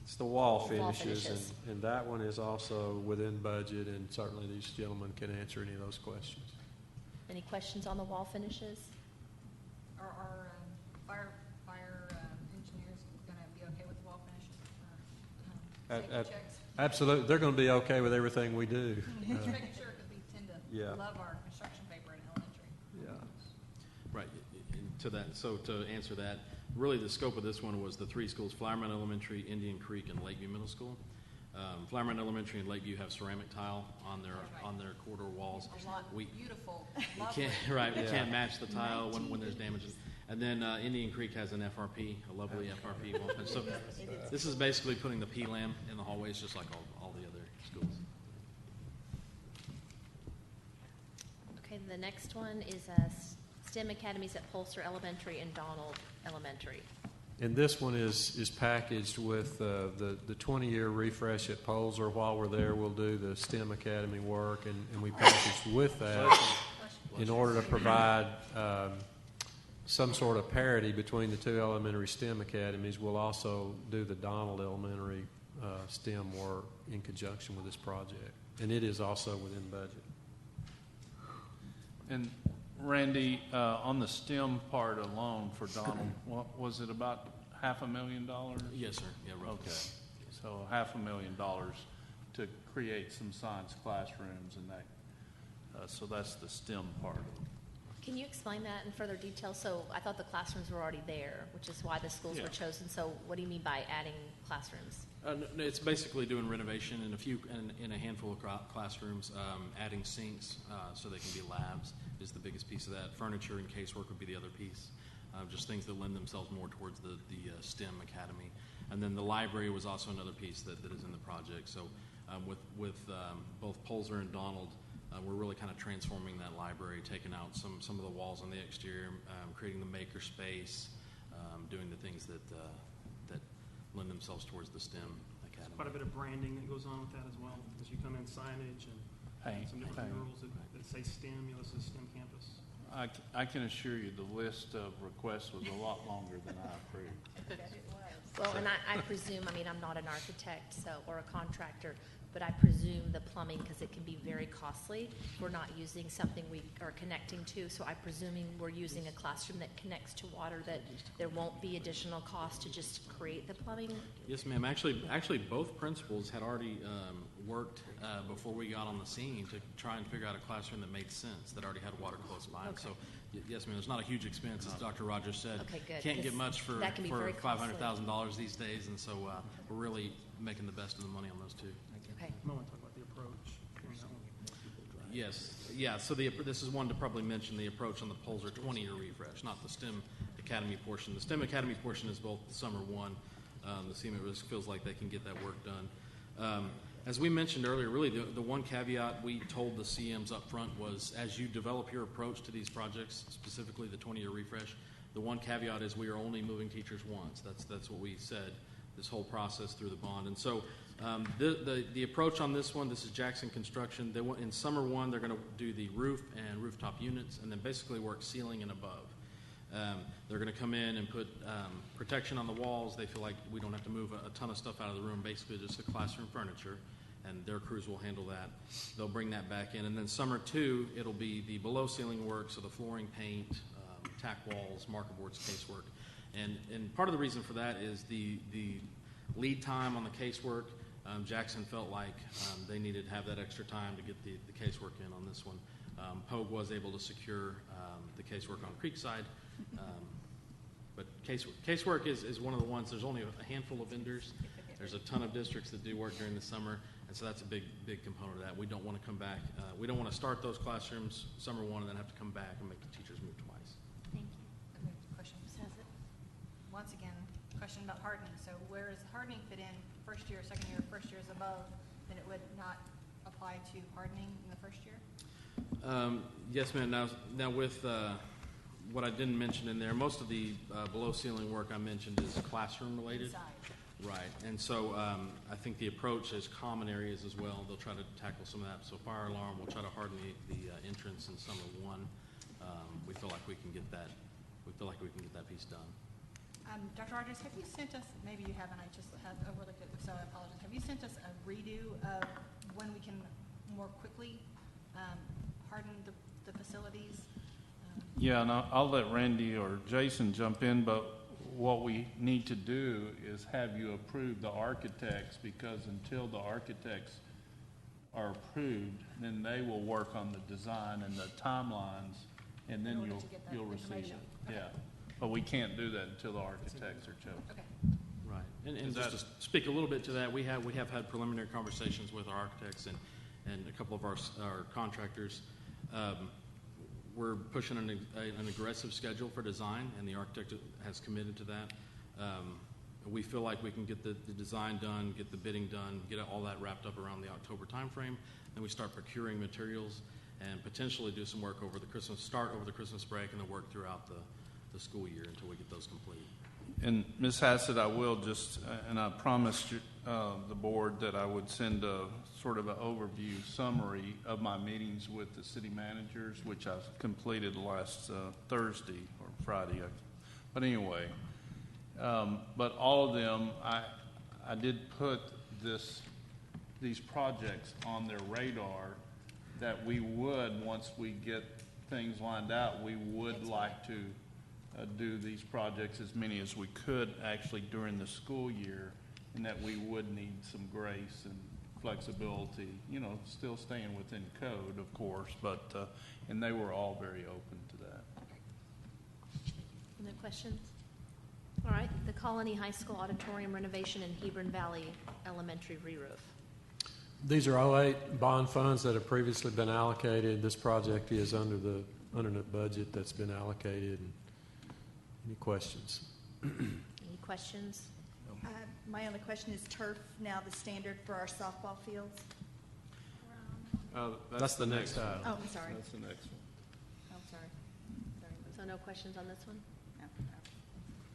it's the wall Wall finishes, finishes. and that one is also within budget, and certainly these gentlemen can answer any of those questions. any questions on the wall finishes? Are fire engineers going to be okay with the wall finishes? Safety checks? Absolutely, they're going to be okay with everything we do. Just making sure, because we tend to love our construction paper in elementary. Yeah. Right. To answer that, really the scope of this one was the three schools: Flower Mound Elementary, Indian Creek, and Lakeview Middle School. Flower Mound Elementary and Lakeview have ceramic tile on their corridor walls. Beautiful. We can't match the tile when there's damage. And then Indian Creek has an FRP, a lovely FRP wall fence. So this is basically putting the P-lam in the hallways, just like all the other schools. Okay, the next one is STEM Academies at Polster Elementary and Donald Elementary. And this one is packaged with the 20-year refresh at Polzer. While we're there, we'll do the STEM Academy work, and we packaged with that in order to provide some sort of parity between the two elementary STEM academies. We'll also do the Donald Elementary STEM work in conjunction with this project, and it is also within budget. And Randy, on the STEM part alone for Donald, what was it, about $500,000? Yes, sir. Yeah, roughly. Okay, so $500,000 to create some science classrooms and that. So that's the STEM part of it. Can you explain that in further detail? So I thought the classrooms were already there, which is why the schools Yeah. were chosen. So what do you mean by adding classrooms? No, it's basically doing renovation in a handful of classrooms, adding sinks so they can be labs is the biggest piece of that. Furniture and casework would be the other piece, just things that lend themselves more towards the STEM academy. And then the library was also another piece that is in the project. So with both Polzer and Donald, we're really kind of transforming that library, taking out some of the walls on the exterior, creating the maker space, doing the things that lend themselves towards the STEM academy. Quite a bit of branding that goes on with that as well, as you come in signage and some different murals that say STEM, this is STEM campus. I can assure you the list of requests was a lot longer than I approved. Well, and I presume, I mean, I'm not an architect or a contractor, but I presume the plumbing, because it can be very costly, we're not using something we are connecting to. So I'm presuming we're using a classroom that connects to water, that there won't be additional cost to just create the plumbing? Yes, ma'am. Actually, both principals had already worked before we got on the scene to try and figure out a classroom that made sense, that already had water close by. Okay. So, yes, ma'am. It's not a huge expense, as Dr. Rogers said. Okay, good. Can't get much for That can be very costly. $500,000 these days, and so we're really making the best of the money on those two. Okay. I want to talk about the approach on that one. Yes, yeah. So this is one to probably mention, the approach on the Polzer 20-year refresh, not the STEM Academy portion. The STEM Academy portion is both summer one. The CMA feels like they can get that work done. As we mentioned earlier, really the one caveat we told the CMs up front was, as you develop your approach to these projects, specifically the 20-year refresh, the one caveat is we are only moving teachers once. That's what we said this whole process through the bond. And so the approach on this one, this is Jackson Construction. In summer one, they're going to do the roof and rooftop units, and then basically work ceiling and above. They're going to come in and put protection on the walls. They feel like we don't have to move a ton of stuff out of the room, basically just the classroom furniture, and their crews will handle that. They'll bring that back in. And then summer two, it'll be the below ceiling work, so the flooring, paint, tack walls, marker boards, casework. And part of the reason for that is the lead time on the casework. Jackson felt like they needed to have that extra time to get the casework in on this one. Pogue was able to secure the casework on Creekside. But casework is one of the ones, there's only a handful of vendors. There's a ton of districts that do work during the summer, and so that's a big component of that. We don't want to come back. We don't want to start those classrooms summer one and then have to come back and make the teachers move twice. Thank you. Question. Once again, question about hardening. So where does hardening fit in? First year, second year, first year is above, then it would not apply to hardening in the first year? Yes, ma'am. Now with what I didn't mention in there, most of the below ceiling work I mentioned is classroom related. Inside. Right. And so I think the approach is common areas as well. They'll try to tackle some of that. So fire alarm, we'll try to harden the entrance in summer one. We feel like we can get that. We feel like we can get that piece done. Dr. Rogers, have you sent us, maybe you haven't, I just have overlooked it, so I apologize. Have you sent us a redo of when we can more quickly harden the facilities? Yeah, and I'll let Randy or Jason jump in, but what we need to do is have you approve the architects, because until the architects are approved, then they will work on the design and the timelines, and then you'll receive it. Okay. Yeah, but we can't do that until the architects are chosen. Okay. Right. And just to speak a little bit to that, we have had preliminary conversations with our architects and a couple of our contractors. We're pushing an aggressive schedule for design, and the architect has committed to that. We feel like we can get the design done, get the bidding done, get all that wrapped up around the October timeframe. Then we start procuring materials and potentially do some work over the Christmas break, and then work throughout the school year until we get those complete. And Ms. Hassett, I will just, and I promised the board that I would send a sort of an overview summary of my meetings with the city managers, which I've completed last Thursday or Friday. But anyway, but all of them, I did put these projects on their radar that we would, once we get things lined out, we would like to do these projects, as many as we could actually during the school year, and that we would need some grace and flexibility, still staying within code, of course, but and they were all very open to that. No questions? All right, the Colony High School auditorium renovation and Hebron Valley Elementary re-roof. These are 08 bond funds that have previously been allocated. This project is under the budget that's been allocated. Any questions? Any questions? My only question is turf now the standard for our softball fields? That's the next item. Oh, I'm sorry. That's the next one. Oh, sorry. So no questions on this one? No.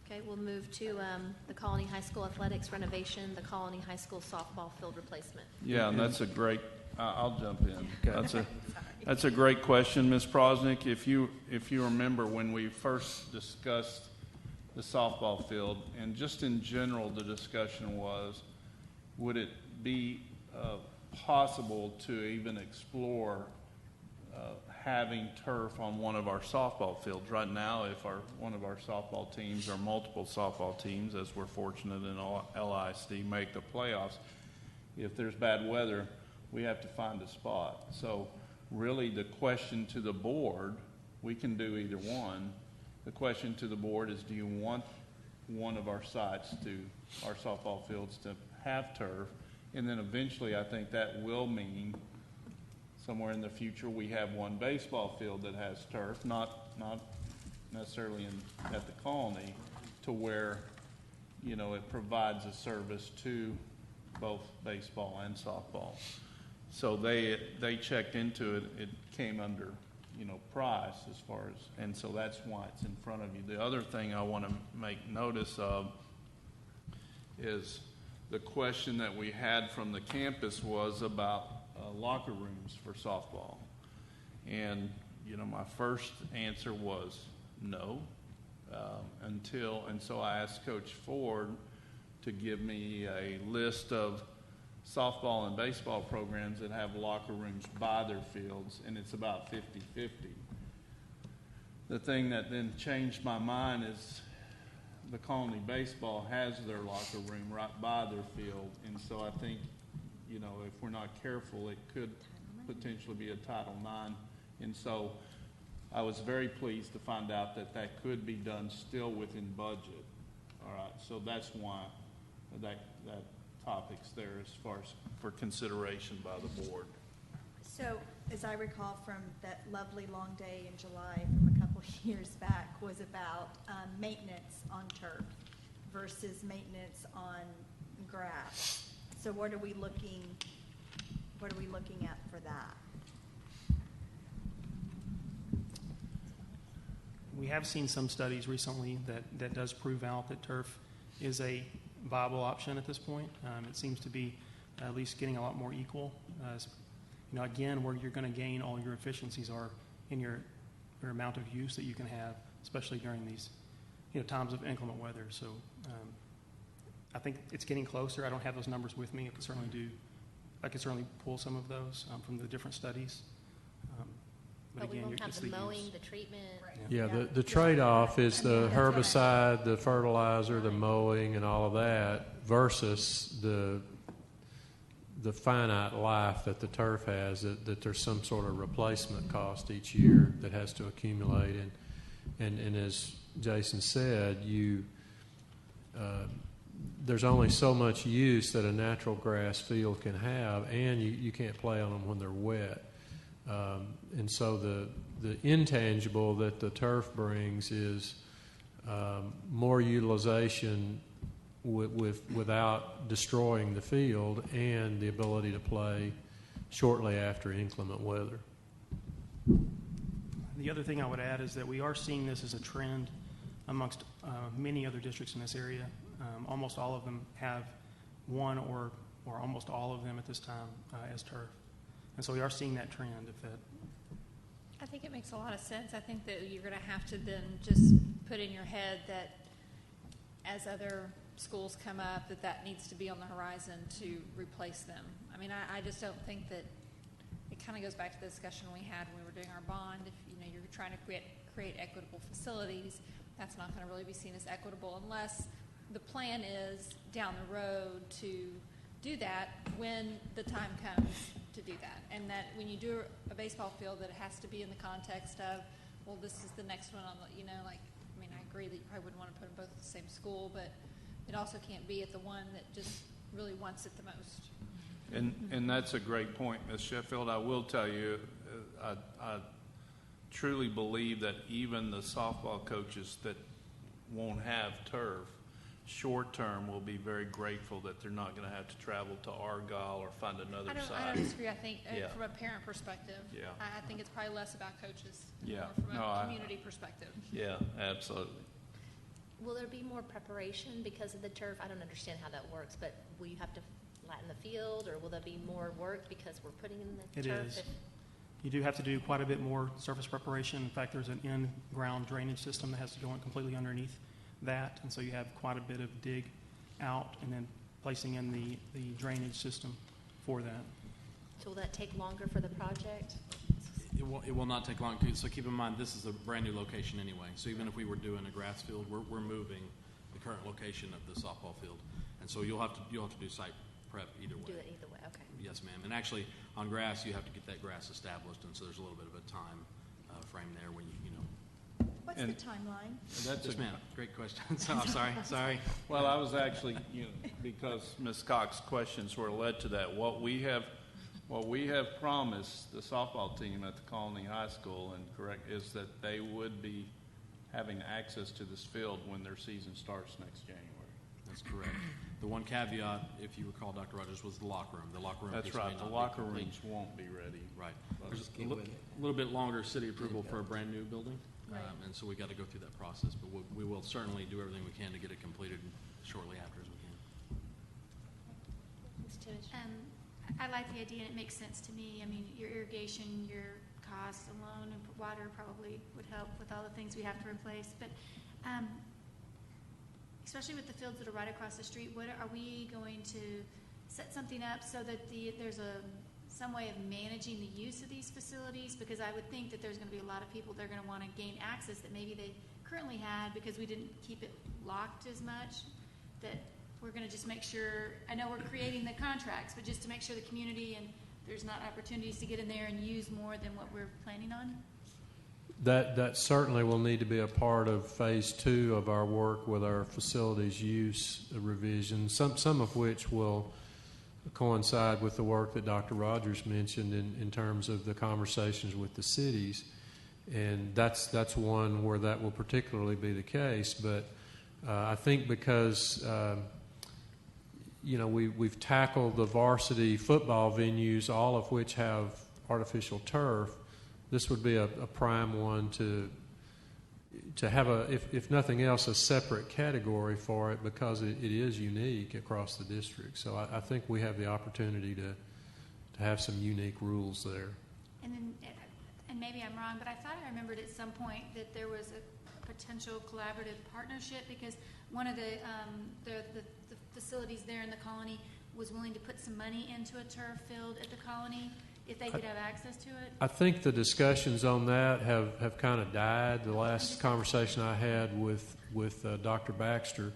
Okay, we'll move to the Colony High School athletics renovation, the Colony High School softball field replacement. Yeah, and that's a great, I'll jump in. That's a great question, Ms. Prosnick. If you remember when we first discussed the softball field, and just in general the discussion was, would it be possible to even explore having turf on one of our softball fields? Right now, if one of our softball teams or multiple softball teams, as we're fortunate in LISD, make the playoffs, if there's bad weather, we have to find a spot. So really the question to the board, we can do either one. The question to the board is, do you want one of our sites our softball fields to have turf? And then eventually I think that will mean somewhere in the future we have one baseball field that has turf, not necessarily at the Colony, to where, it provides a service to both baseball and softball. So they checked into it. It came under, price as far as, and so that's why it's in front of you. The other thing I want to make notice of is the question that we had from the campus was about locker rooms for softball. And, my first answer was no, and so I asked Coach Ford to give me a list of softball and baseball programs that have locker rooms by their fields, and it's about 50-50. The thing that then changed my mind is the Colony Baseball has their locker room right by their field, and so I think, if we're not careful, it could potentially be a Title IX. And so I was very pleased to find out that could be done still within budget. All right, so that's why that topic's there as far as for consideration by the board. So, as I recall from that lovely long day in July from a couple years back, was about maintenance on turf versus maintenance on grass. So what are we looking at for that? We have seen some studies recently that does prove out that turf is a viable option at this point. It seems to be at least getting a lot more equal. Again, where you're going to gain all your efficiencies are in your amount of use that you can have, especially during these times of inclement weather. So I think it's getting closer. I don't have those numbers with me. I could certainly pull some of those from the different studies. But again, we won't have it's the mowing, use. the treatment. Yeah, the trade-off is the herbicide, the fertilizer, the mowing, and all of that versus the finite life that the turf has, that there's some sort of replacement cost each year that has to accumulate. And as Jason said, there's only so much use that a natural grass field can have, and you can't play on them when they're wet. And so the intangible that the turf brings is more utilization without destroying the field, and the ability to play shortly after inclement weather. The other thing I would add is that we are seeing this as a trend amongst many other districts in this area. Almost all of them have one or almost all of them at this time as turf. And so we are seeing that trend. I think it makes a lot of sense. I think that you're going to have to then just put in your head that as other schools come up, that needs to be on the horizon to replace them. I mean, I just don't think that it kind of goes back to the discussion we had when we were doing our bond. If you're trying to create equitable facilities, that's not going to really be seen as equitable unless the plan is down the road to do that when the time comes to do that. And that when you do a baseball field, that it has to be in the context of, well, this is the next one on the, I agree that you probably wouldn't want to put them both at the same school, but it also can't be at the one that just really wants it the most. And that's a great point, Ms. Sheffield. I will tell you, I truly believe that even the softball coaches that won't have turf, short term will be very grateful that they're not going to have to travel to Argyle or find another I side. don't disagree. I think Yeah. from a parent perspective, Yeah. I think it's probably less about coaches, Yeah. more from No, a community perspective. Yeah, absolutely. Will there be more preparation because of the turf? I don't understand how that works, but will you have to flatten the field, or will there be more work because we're putting in the It turf? is. You do have to do quite a bit more surface preparation. In fact, there's an in-ground drainage system that has to go in completely underneath that, and so you have quite a bit of dig out and then placing in the drainage system for that. So will that take longer for the project? It will not take long. So keep in mind, this is a brand new location anyway. So even if we were doing a grass field, we're moving the current location of the softball field, and so you'll have to do site prep either way. Do it either way, okay. Yes, ma'am. And actually, on grass, you have to get that grass established, and so there's a little bit of a time frame there when you know. What's the timeline? That's Yes, ma'am. Great question. So, I'm sorry. Well, I was actually, because Ms. Cox's questions were led to that. What we have promised the softball team at the Colony High School, and correct, is that they would be having access to this field when their season starts next January. That's correct. The one caveat, if you recall, Dr. Rogers, was the locker room. The locker room. That's piece may right. The not be locker complete. rooms won't be ready. Right. But There's get with it. a little bit longer city approval for a brand new building, Right. and so we got to go through that process. But we will certainly do everything we can to get it completed shortly after as we can. Ms. Timmons? I like the idea, and it makes sense to me. I mean, your irrigation, your costs alone, and water probably would help with all the things we have to replace. But especially with the fields that are right across the street, are we going to set something up so that there's some way of managing the use of these facilities? Because I would think that there's going to be a lot of people that are going to want to gain access that maybe they currently had because we didn't keep it locked as much, that we're going to just make sure, I know we're creating the contracts, but just to make sure the community and there's not opportunities to get in there and use more than what we're planning on? That certainly will need to be a part of phase 2 of our work with our facilities use revision, some of which will coincide with the work that Dr. Rogers mentioned in terms of the conversations with the cities. And that's one where that will particularly be the case. But I think because we've tackled the varsity football venues, all of which have artificial turf, this would be a prime one to have if nothing else, a separate category for it because it is unique across the district. So I think we have the opportunity to have some unique rules there. And then, and maybe I'm wrong, but I thought I remembered at some point that there was a potential collaborative partnership because one of the facilities there in the Colony was willing to put some money into a turf field at the Colony if they could have access to it. I think the discussions on that have kind of died. The last conversation I had with Dr. Baxter,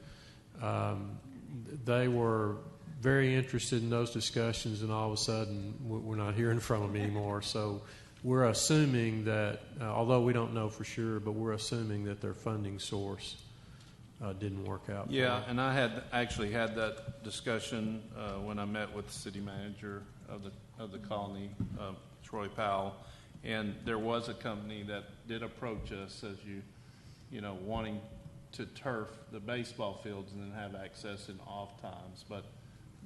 they were very interested in those discussions, and all of a sudden we're not hearing from them anymore. So we're assuming that, although we don't know for sure, but we're assuming that their funding source didn't work out. Yeah, and I had actually had that discussion when I met with the city manager of the Colony, Troy Powell, and there was a company that did approach us as wanting to turf the baseball fields and then have access in off times, but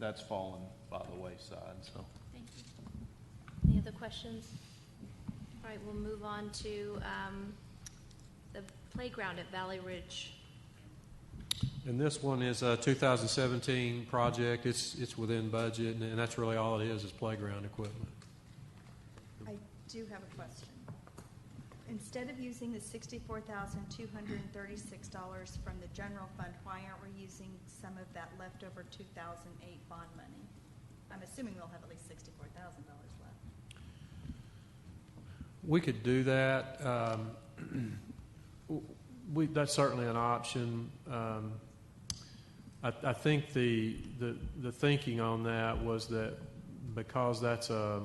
that's fallen by the wayside. So. Thank you. Any other questions? All right, we'll move on to the playground at Valley Ridge. And this one is a 2017 project. It's within budget, and that's really all it is playground equipment. I do have a question. Instead of using the $64,236 from the general fund, why aren't we using some of that leftover 2008 bond money? I'm assuming we'll have at least $64,000 left. We could do that. That's certainly an option. I think the thinking on that was that because that's a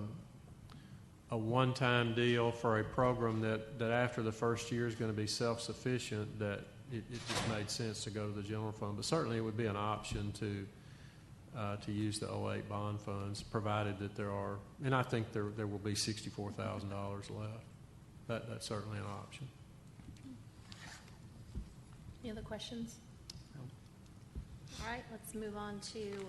one-time deal for a program that after the first year is going to be self-sufficient, that it just made sense to go to the general fund. But certainly it would be an option to use the 08 bond funds, provided that there are, and I think there will be $64,000 left. That's certainly an option. Any other questions? All right, let's move on to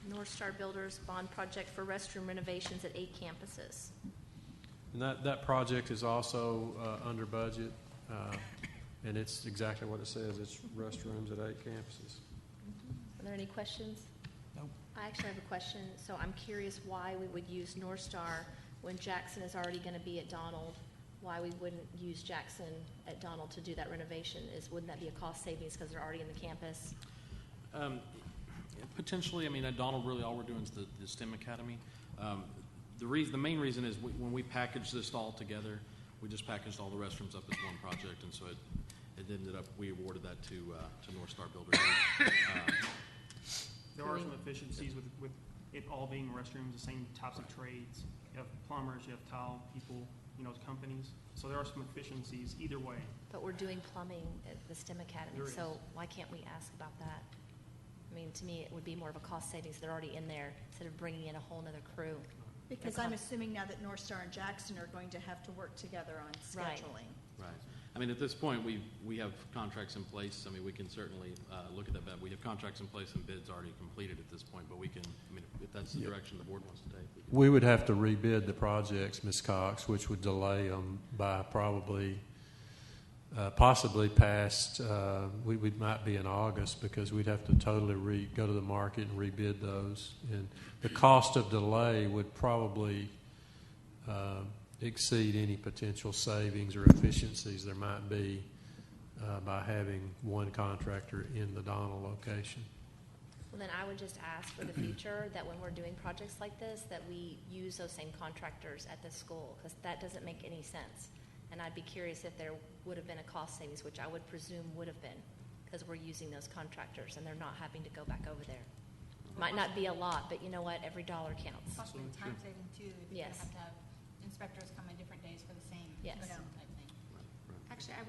North Star Builders bond project for restroom renovations at 8 campuses. And that project is also under budget, and it's exactly what it says. It's restrooms at 8 campuses. Are there any questions? No. I actually have a question. So I'm curious why we would use North Star when Jackson is already going to be at Donald. Why we wouldn't use Jackson at Donald to do that renovation? Wouldn't that be a cost savings because they're already in the campus? Potentially. I mean, at Donald, really all we're doing is the STEM Academy. The main reason is when we packaged this all together, we just packaged all the restrooms up as one project, and so it ended up, we awarded that to North Star Builders. There are some efficiencies with it all being restrooms, the same types of trades. You have plumbers, you have tile people, companies. So there are some efficiencies either way. But we're doing plumbing at the STEM Academy, so why can't we ask about that? I mean, to me, it would be more of a cost savings. They're already in there instead of bringing in a whole other crew. Because I'm assuming now that North Star and Jackson are going to have to work together on scheduling. Right. I mean, at this point, we have contracts in place. I mean, we can certainly look at that. But we have contracts in place and bids already completed at this point. But we can, I mean, if that's the direction the board wants to take. We would have to rebid the projects, Ms. Cox, which would delay them by probably, possibly past, we might be in August because we'd have to totally go to the market and rebid those. And the cost of delay would probably exceed any potential savings or efficiencies there might be by having one contractor in the Donald location. Well, then I would just ask for the future that when we're doing projects like this, that we use those same contractors at the school, because that doesn't make any sense. And I'd be curious if there would have been a cost savings, which I would presume would have been, because we're using those contractors and they're not having to go back over there. Might not be a lot, but you know what? Every dollar counts. Possibly time saving too. If Yes. you have to have inspectors come in different days for the same Yes. type thing. Actually,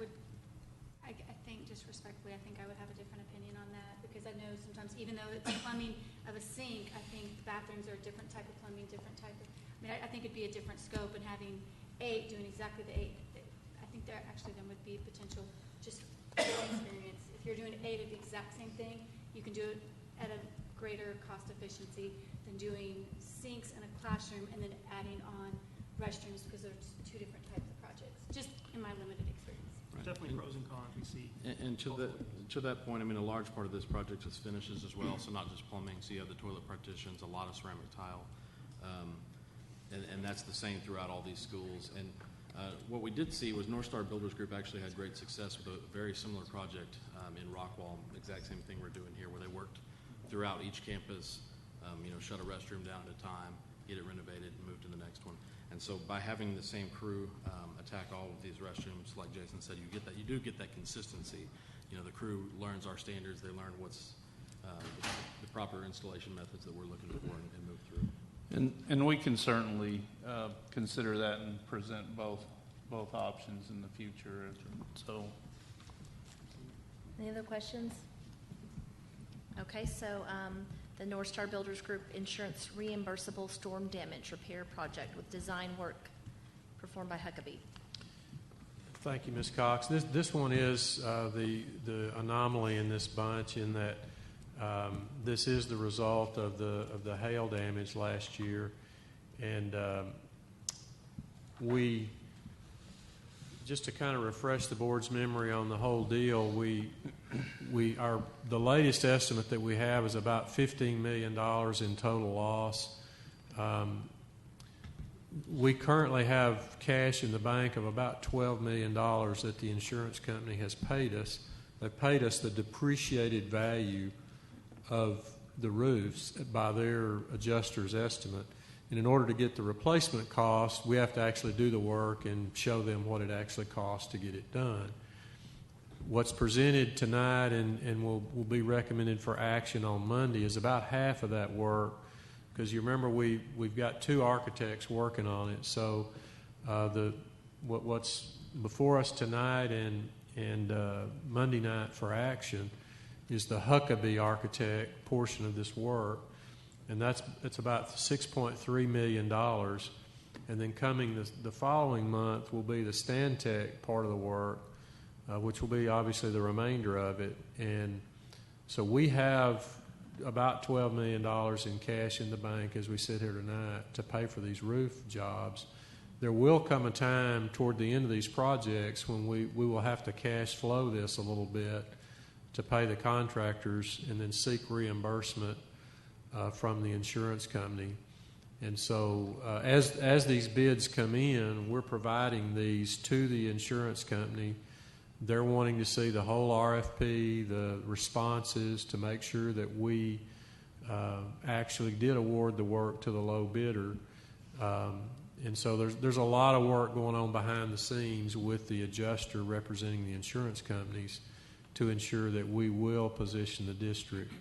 I think, just respectfully, I think I would have a different opinion on that, because I know sometimes, even though it's plumbing of a sink, I think bathrooms are a different type of plumbing, different type of, I think it'd be a different scope, and having 8 doing exactly the 8, I think there actually then would be potential, just experience. If you're doing 8 of the exact same thing, you can do it at a greater cost efficiency than doing sinks in a classroom and then adding on restrooms, because they're just 2 different types of projects, just in my limited experience. Right. Definitely pros and cons we see. And to that point, I mean, a large part of this project is finishes as well, so not just plumbing. So you have the toilet partitions, a lot of ceramic tile, and that's the same throughout all these schools. And what we did see was North Star Builders Group actually had great success with a very similar project in Rockwall, exact same thing we're doing here, where they worked throughout each campus, shut a restroom down at a time, get it renovated, and move to the next one. And so by having the same crew attack all of these restrooms, like Jason said, you do get that consistency. The crew learns our standards, they learn what's the proper installation methods that we're looking for and move through. And we can certainly consider that and present both options in the future. So, Any other questions? Okay, so the North Star Builders Group Insurance Reimbursable Storm Damage Repair Project with design work performed by Huckabee. Thank you, Ms. Cox. This one is the anomaly in this bunch, in that this is the result of the hail damage last year, and we, just to kind of refresh the board's memory on the whole deal, the latest estimate that we have is about $15 million in total loss. We currently have cash in the bank of about $12 million that the insurance company has paid us. They've paid us the depreciated value of the roofs by their adjuster's estimate. And in order to get the replacement cost, we have to actually do the work and show them what it actually costs to get it done. What's presented tonight and will be recommended for action on Monday is about half of that work, because you remember we've got 2 architects working on it. So what's before us tonight and And Monday night for action is the Huckabee architect portion of this work, and it's about $6.3 million. And then coming the following month will be the Stantec part of the work, which will be obviously the remainder of it. And so we have about $12 million in cash in the bank as we sit here tonight to pay for these roof jobs. There will come a time toward the end of these projects when we will have to cash flow this a little bit to pay the contractors and then seek reimbursement from the insurance company. And so as these bids come in, we're providing these to the insurance company. They're wanting to see the whole RFP, the responses, to make sure that we actually did award the work to the low bidder. And so there's a lot of work going on behind the scenes with the adjuster representing the insurance companies to ensure that we will position the district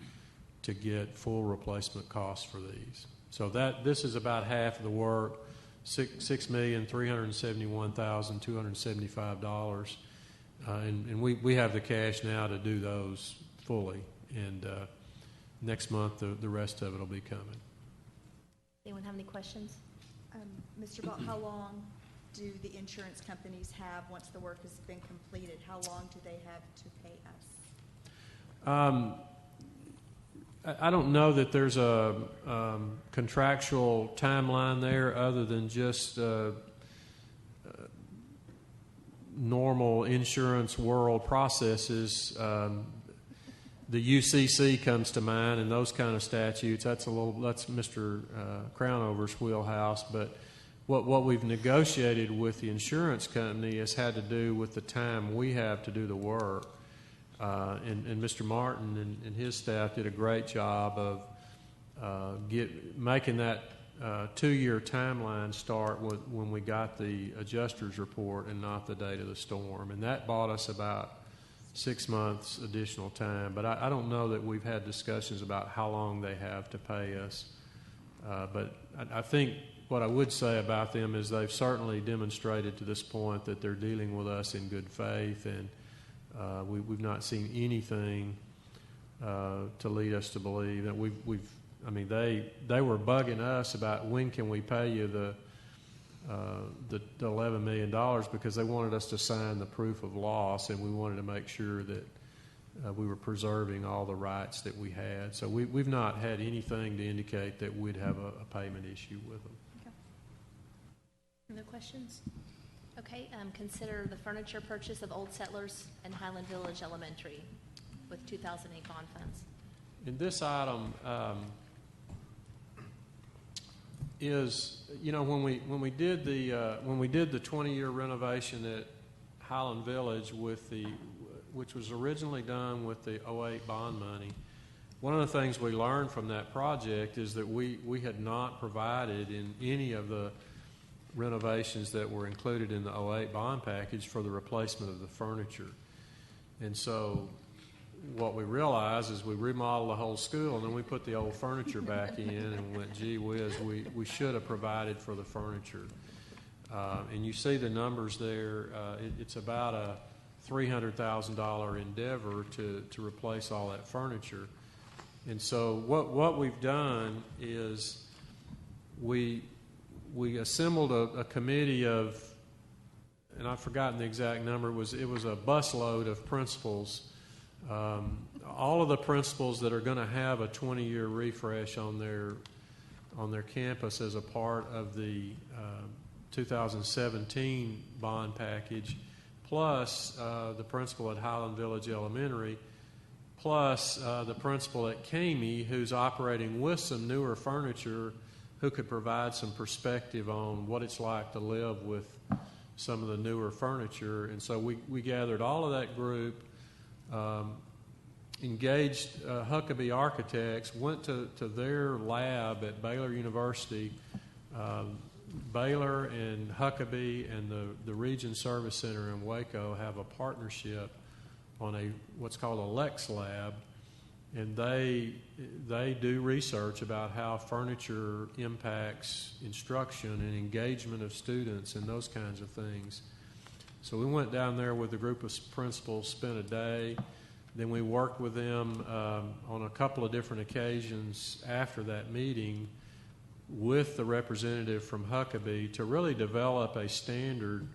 to get full replacement costs for these. So this is about half of the work, $6,371,275. And we have the cash now to do those fully. And next month, the rest of it will be coming. Anyone have any questions? Mr. Ball, how long do the insurance companies have once the work has been completed? How long do they have to pay us? I don't know that there's a contractual timeline there other than just normal insurance world processes. The UCC comes to mind, and those kind of statutes. That's Mr. Crownover's wheelhouse. But what we've negotiated with the insurance company has had to do with the time we have to do the work. And Mr. Martin and his staff did a great job of making that 2-year timeline start when we got the adjuster's report and not the date of the storm. And that bought us about 6 months additional time. But I don't know that we've had discussions about how long they have to pay us. But I think what I would say about them is they've certainly demonstrated to this point that they're dealing with us in good faith, and we've not seen anything to lead us to believe that they were bugging us about when can we pay you the $11 million because they wanted us to sign the proof of loss, and we wanted to make sure that we were preserving all the rights that we had. So we've not had anything to indicate that we'd have a payment issue with them. Okay. Other questions? Okay, consider the furniture purchase of Old Settlers and Highland Village Elementary with 2008 bond funds. In this item is, when we did the 20-year renovation at Highland Village which was originally done with the 2008 bond money, one of the things we learned from that project is that we had not provided in any of the renovations that were included in the 2008 bond package for the replacement of the furniture. And so what we realized is we remodeled the whole school, and then we put the old furniture back in and went, gee whiz, we should have provided for the furniture. And you see the numbers there. It's about a $300,000 endeavor to replace all that furniture. And so what we've done is we assembled a committee of, and I've forgotten the exact number, it was a busload of principals. All of the principals that are going to have a 20-year refresh on their campus as a part of the 2017 bond package, plus the principal at Highland Village Elementary, plus the principal at Kamey, who's operating with some newer furniture, who could provide some perspective on what it's like to live with some of the newer furniture. And so we gathered all of that group, engaged Huckabee Architects, went to their lab at Baylor University. Baylor and Huckabee and the Region Service Center in Waco have a partnership on what's called a Lex Lab, and they do research about how furniture impacts instruction and engagement of students and those kinds of things. So we went down there with a group of principals, spent a day. Then we worked with them on a couple of different occasions after that meeting with the representative from Huckabee to really develop a standard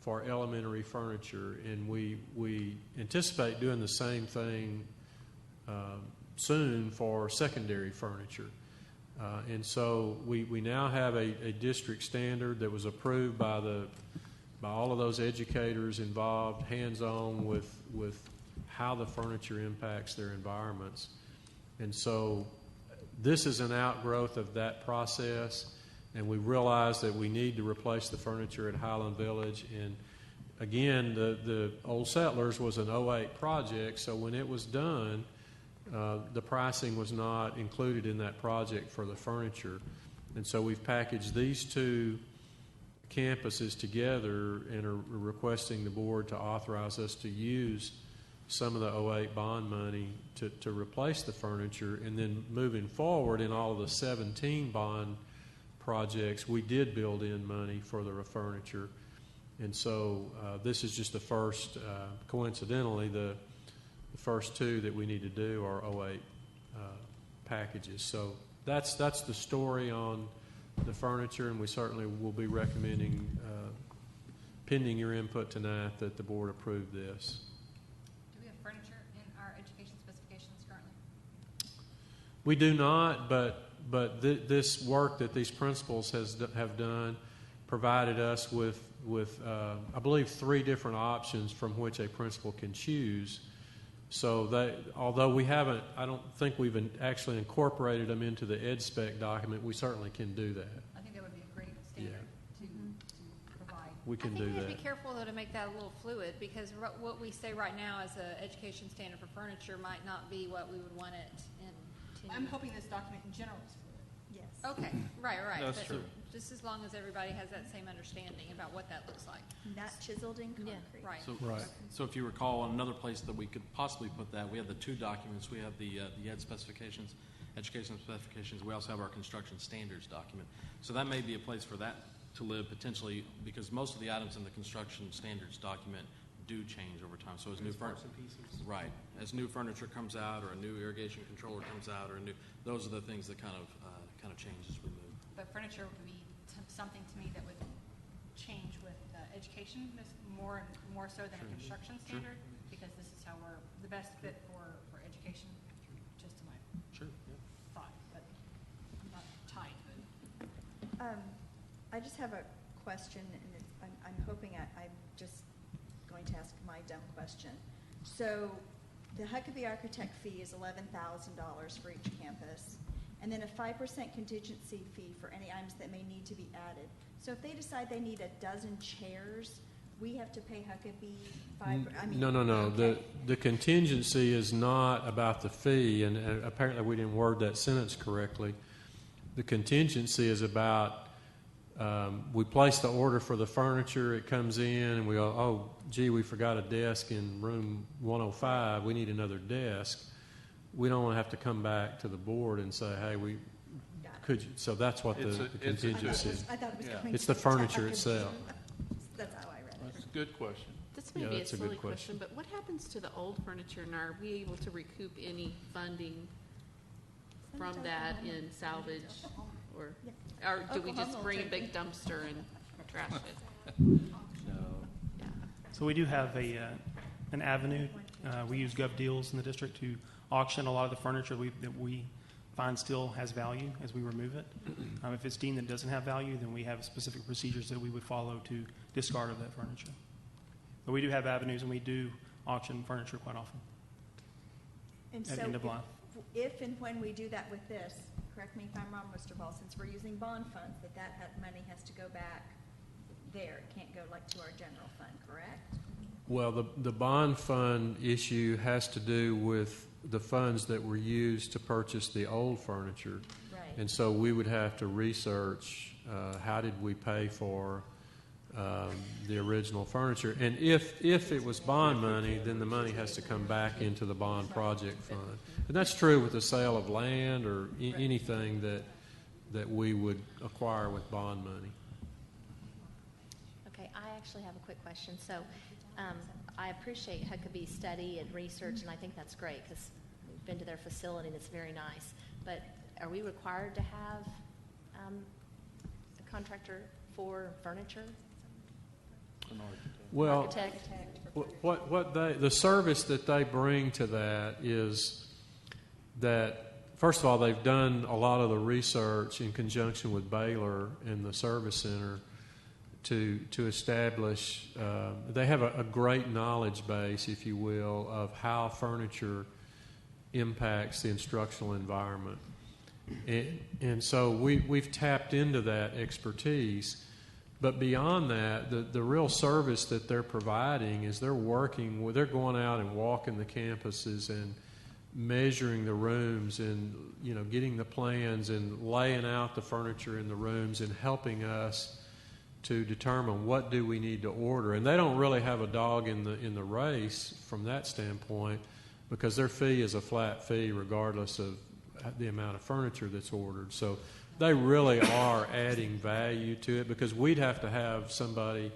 for elementary furniture. And we anticipate doing the same thing soon for secondary furniture. And so we now have a district standard that was approved by all of those educators involved, hands-on with how the furniture impacts their environments. And so this is an outgrowth of that process, and we realized that we need to replace the furniture at Highland Village. And again, the Old Settlers was an 08 project, so when it was done, the pricing was not included in that project for the furniture. And so we've packaged these two campuses together and are requesting the board to authorize us to use some of the 08 bond money to replace the furniture. And then moving forward in all of the 17 bond projects, we did build in money for the furniture. And so this is just the first, coincidentally, the first two that we need to do are 08 packages. So that's the story on the furniture, and we certainly will be recommending, pending your input tonight, that the board approve this. Do we have furniture in our education specifications currently? We do not, but this work that these principals have done provided us with I believe 3 different options from which a principal can choose. So although we haven't, I don't think we've actually incorporated them into the EdSpec document, we certainly can do that. I think that would be a great standard to provide. We can do I think we that. have to be careful, though, to make that a little fluid, because what we say right now as an education standard for furniture might not be what we would want it in 10 years. I'm hoping this document in general is fluid. Yes. Okay, right. That's But true. just as long as everybody has that same understanding about what that looks like. Not chiseled in concrete. Right. So if you recall, another place that we could possibly put that, we have the 2 documents. We have the ed specifications, education specifications. We also have our construction standards document. So that may be a place for that to live potentially, because most of the items in the construction standards document do change over time. So as new furniture, right, as new furniture comes out, or a new irrigation controller comes out, or those are the things that kind of change as we move. But furniture would be something to me that would change with education more so than a construction standard, because this is how we're the best fit for education, just to my thought, but I'm not tied to it. I just have a question, and I'm hoping I'm just going to ask my dumb question. So the Huckabee Architect fee is $11,000 for each campus, and then a 5% contingency fee for any items that may need to be added. So if they decide they need a dozen chairs, we have to pay Huckabee No. Okay. The contingency is not about the fee, and apparently we didn't word that sentence correctly. The contingency is about, we place the order for the furniture, it comes in, and we go, oh, gee, we forgot a desk in room 105, we need another desk. We don't want to have to come back to the board and say, hey, could you? So that's what the contingency is. I thought it was going It's to the furniture itself. That's how I read it. That's a good question. This may Yeah, be a that's a good silly question, question. but what happens to the old furniture, and are we able to recoup any funding from that in salvage? Or do we just bring a big dumpster and trash it? So we do have an avenue. We use Gov Deals in the district to auction a lot of the furniture that we find still has value as we remove it. If it's deemed that it doesn't have value, then we have specific procedures that we would follow to discard of that furniture. But we do have avenues, and we do auction furniture quite often. And at so end of life. if and when we do that with this, correct me if I'm wrong, Mr. Ball, since we're using bond funds, that money has to go back there. It can't go to our general fund, correct? Well, the bond fund issue has to do with the funds that were used to purchase the old furniture. Right. And so we would have to research how did we pay for the original furniture. And if it was bond money, then the money has to come back into the bond project fund. And that's true with the sale of land or anything that we would acquire with bond money. Okay, I actually have a quick question. So I appreciate Huckabee's study and research, and I think that's great because we've been to their facility and it's very nice. But are we required to have a contractor for furniture? Well, Architect? the service that they bring to that is that, first of all, they've done a lot of the research in conjunction with Baylor and the service center to establish, they have a great knowledge base, if you will, of how furniture impacts the instructional environment. And so we've tapped into that expertise. But beyond that, the real service that they're providing is they're going out and walking the campuses and measuring the rooms and, getting the plans and laying out the furniture in the rooms and helping us to determine what do we need to order. And they don't really have a dog in the race from that standpoint because their fee is a flat fee regardless of the amount of furniture that's ordered. So they really are adding value to it because we'd have to have somebody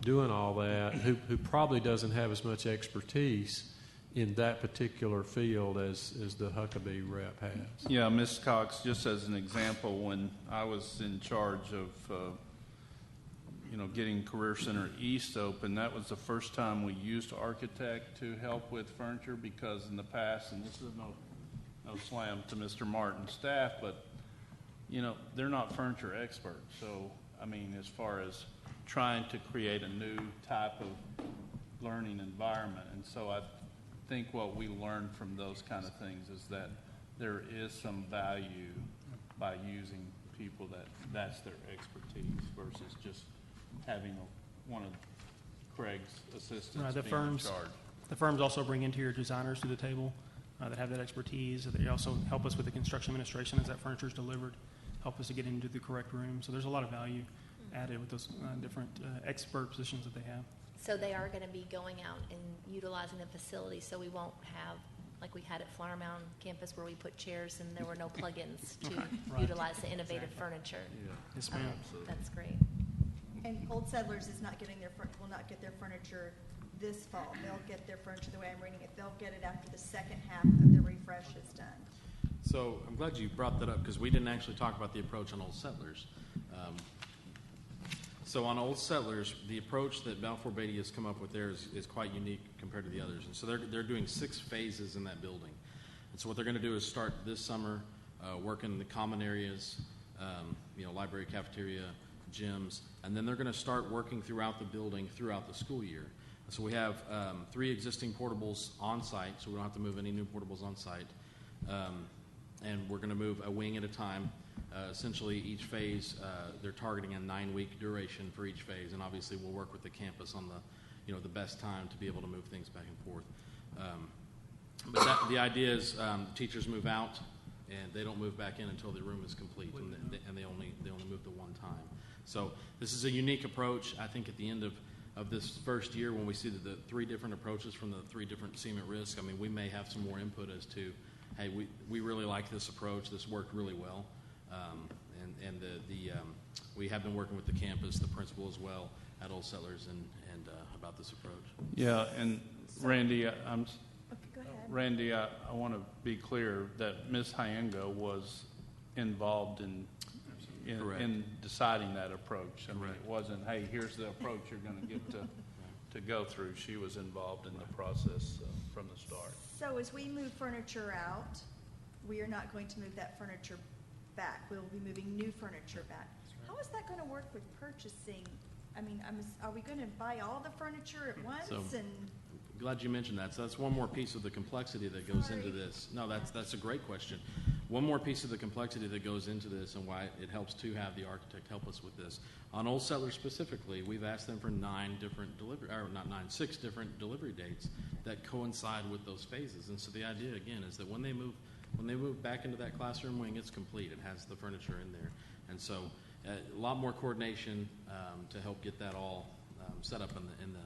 doing all that who probably doesn't have as much expertise in that particular field as the Huckabee rep has. Yeah, Ms. Cox, just as an example, when I was in charge of getting Career Center East open, that was the first time we used architect to help with furniture because in the past, and this is no slam to Mr. Martin's staff, but they're not furniture experts. So, as far as trying to create a new type of learning environment. And so I think what we learned from those kind of things is that there is some value by using people that's their expertise versus just having one of Craig's assistants the being in firms, charge. The firms also bring interior designers to the table that have that expertise. They also help us with the construction administration as that furniture is delivered, help us to get into the correct room. So there's a lot of value added with those different expert positions that they have. So they are going to be going out and utilizing the facility, so we won't have, like we had at Flower Mound campus where we put chairs and there were no plugins to Right. utilize the innovative furniture. Yeah. Yes, ma'am. That's great. And Old Settlers is not getting will not get their furniture this fall. They'll get their furniture, the way I'm reading it, they'll get it after the second half of the refresh is done. So I'm glad you brought that up because we didn't actually talk about the approach on Old Settlers. So on Old Settlers, the approach that Balfour Beatty has come up with there is quite unique compared to the others. And so they're doing 6 phases in that building. And so what they're going to do is start this summer working in the common areas, library, cafeteria, gyms, and then they're going to start working throughout the building throughout the school year. So we have 3 existing portables on site, so we don't have to move any new portables on site. And we're going to move a wing at a time. Essentially, each phase, they're targeting a 9-week duration for each phase, and obviously we'll work with the campus on the best time to be able to move things back and forth. But the idea is teachers move out, and they don't move back in until the room is complete, and they only move the one time. So this is a unique approach. I think at the end of this first year, when we see the 3 different approaches from the 3 different seam at risk, we may have some more input as to, hey, we really like this approach. This worked really well. We have been working with the campus, the principal as well, at Old Settlers, and about this approach. Yeah, and Randy, Go ahead. Randy, I want to be clear that Ms. Hyengo was involved in deciding that approach. It wasn't, hey, here's the approach you're going to get to go through. She was involved in the process from the start. So as we move furniture out, we are not going to move that furniture back. We'll be moving new furniture back. How is that going to work with purchasing? Are we going to buy all the furniture at once? So, glad you mentioned that. So that's one more piece of the complexity that goes into this. No, that's a great question. One more piece of the complexity that goes into this and why it helps to have the architect help us with this. On Old Settlers specifically, we've asked them for 6 different delivery dates that coincide with those phases. And so the idea, again, is that when they move back into that classroom wing, it's complete. It has the furniture in there. And so a lot more coordination to help get that all set up in the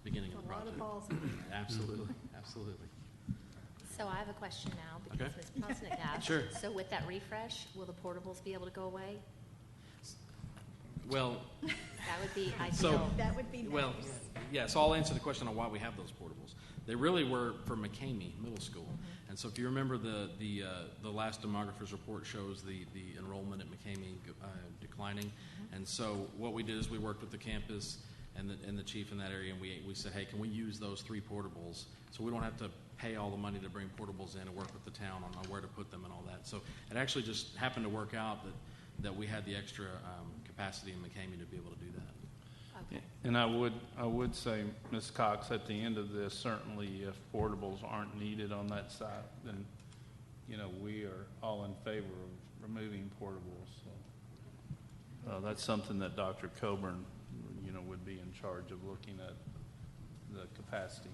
beginning of the project. A lot of balls in there. Absolutely. So I have a question now because Ms. Posnick asked. Sure. So with that refresh, will the portables be able to go away? Well, That would be so, ideal. That would be nice. well, yeah, so I'll answer the question on why we have those portables. They really were for McCamey Middle School. And so if you remember the last demographer's report shows the enrollment at McCamey declining. And so what we did is we worked with the campus and the chief in that area, and we said, hey, can we use those 3 portables so we don't have to pay all the money to bring portables in and work with the town on where to put them and all that. So it actually just happened to work out that we had the extra capacity in McCamey to be able to do that. Okay. And I would say, Ms. Cox, at the end of this, certainly if portables aren't needed on that site, then, we are all in favor of removing portables. So, that's something that Dr. Coburn, would be in charge of looking at the capacity.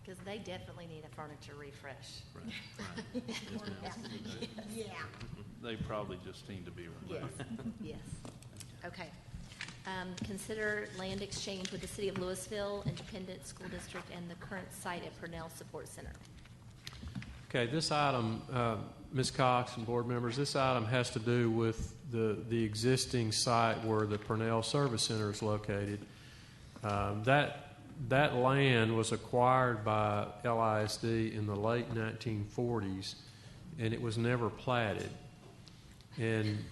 Because they definitely need a furniture refresh. Right. Yeah. They probably just need to be removed. Yes. Okay. Consider land exchange with the City of Lewisville, Independent School District, and the current site at Purnell Support Center. Okay, this item, Ms. Cox and board members, this item has to do with the existing site where the Purnell Service Center is located. That land was acquired by LISD in the late 1940s, and it was never platted. And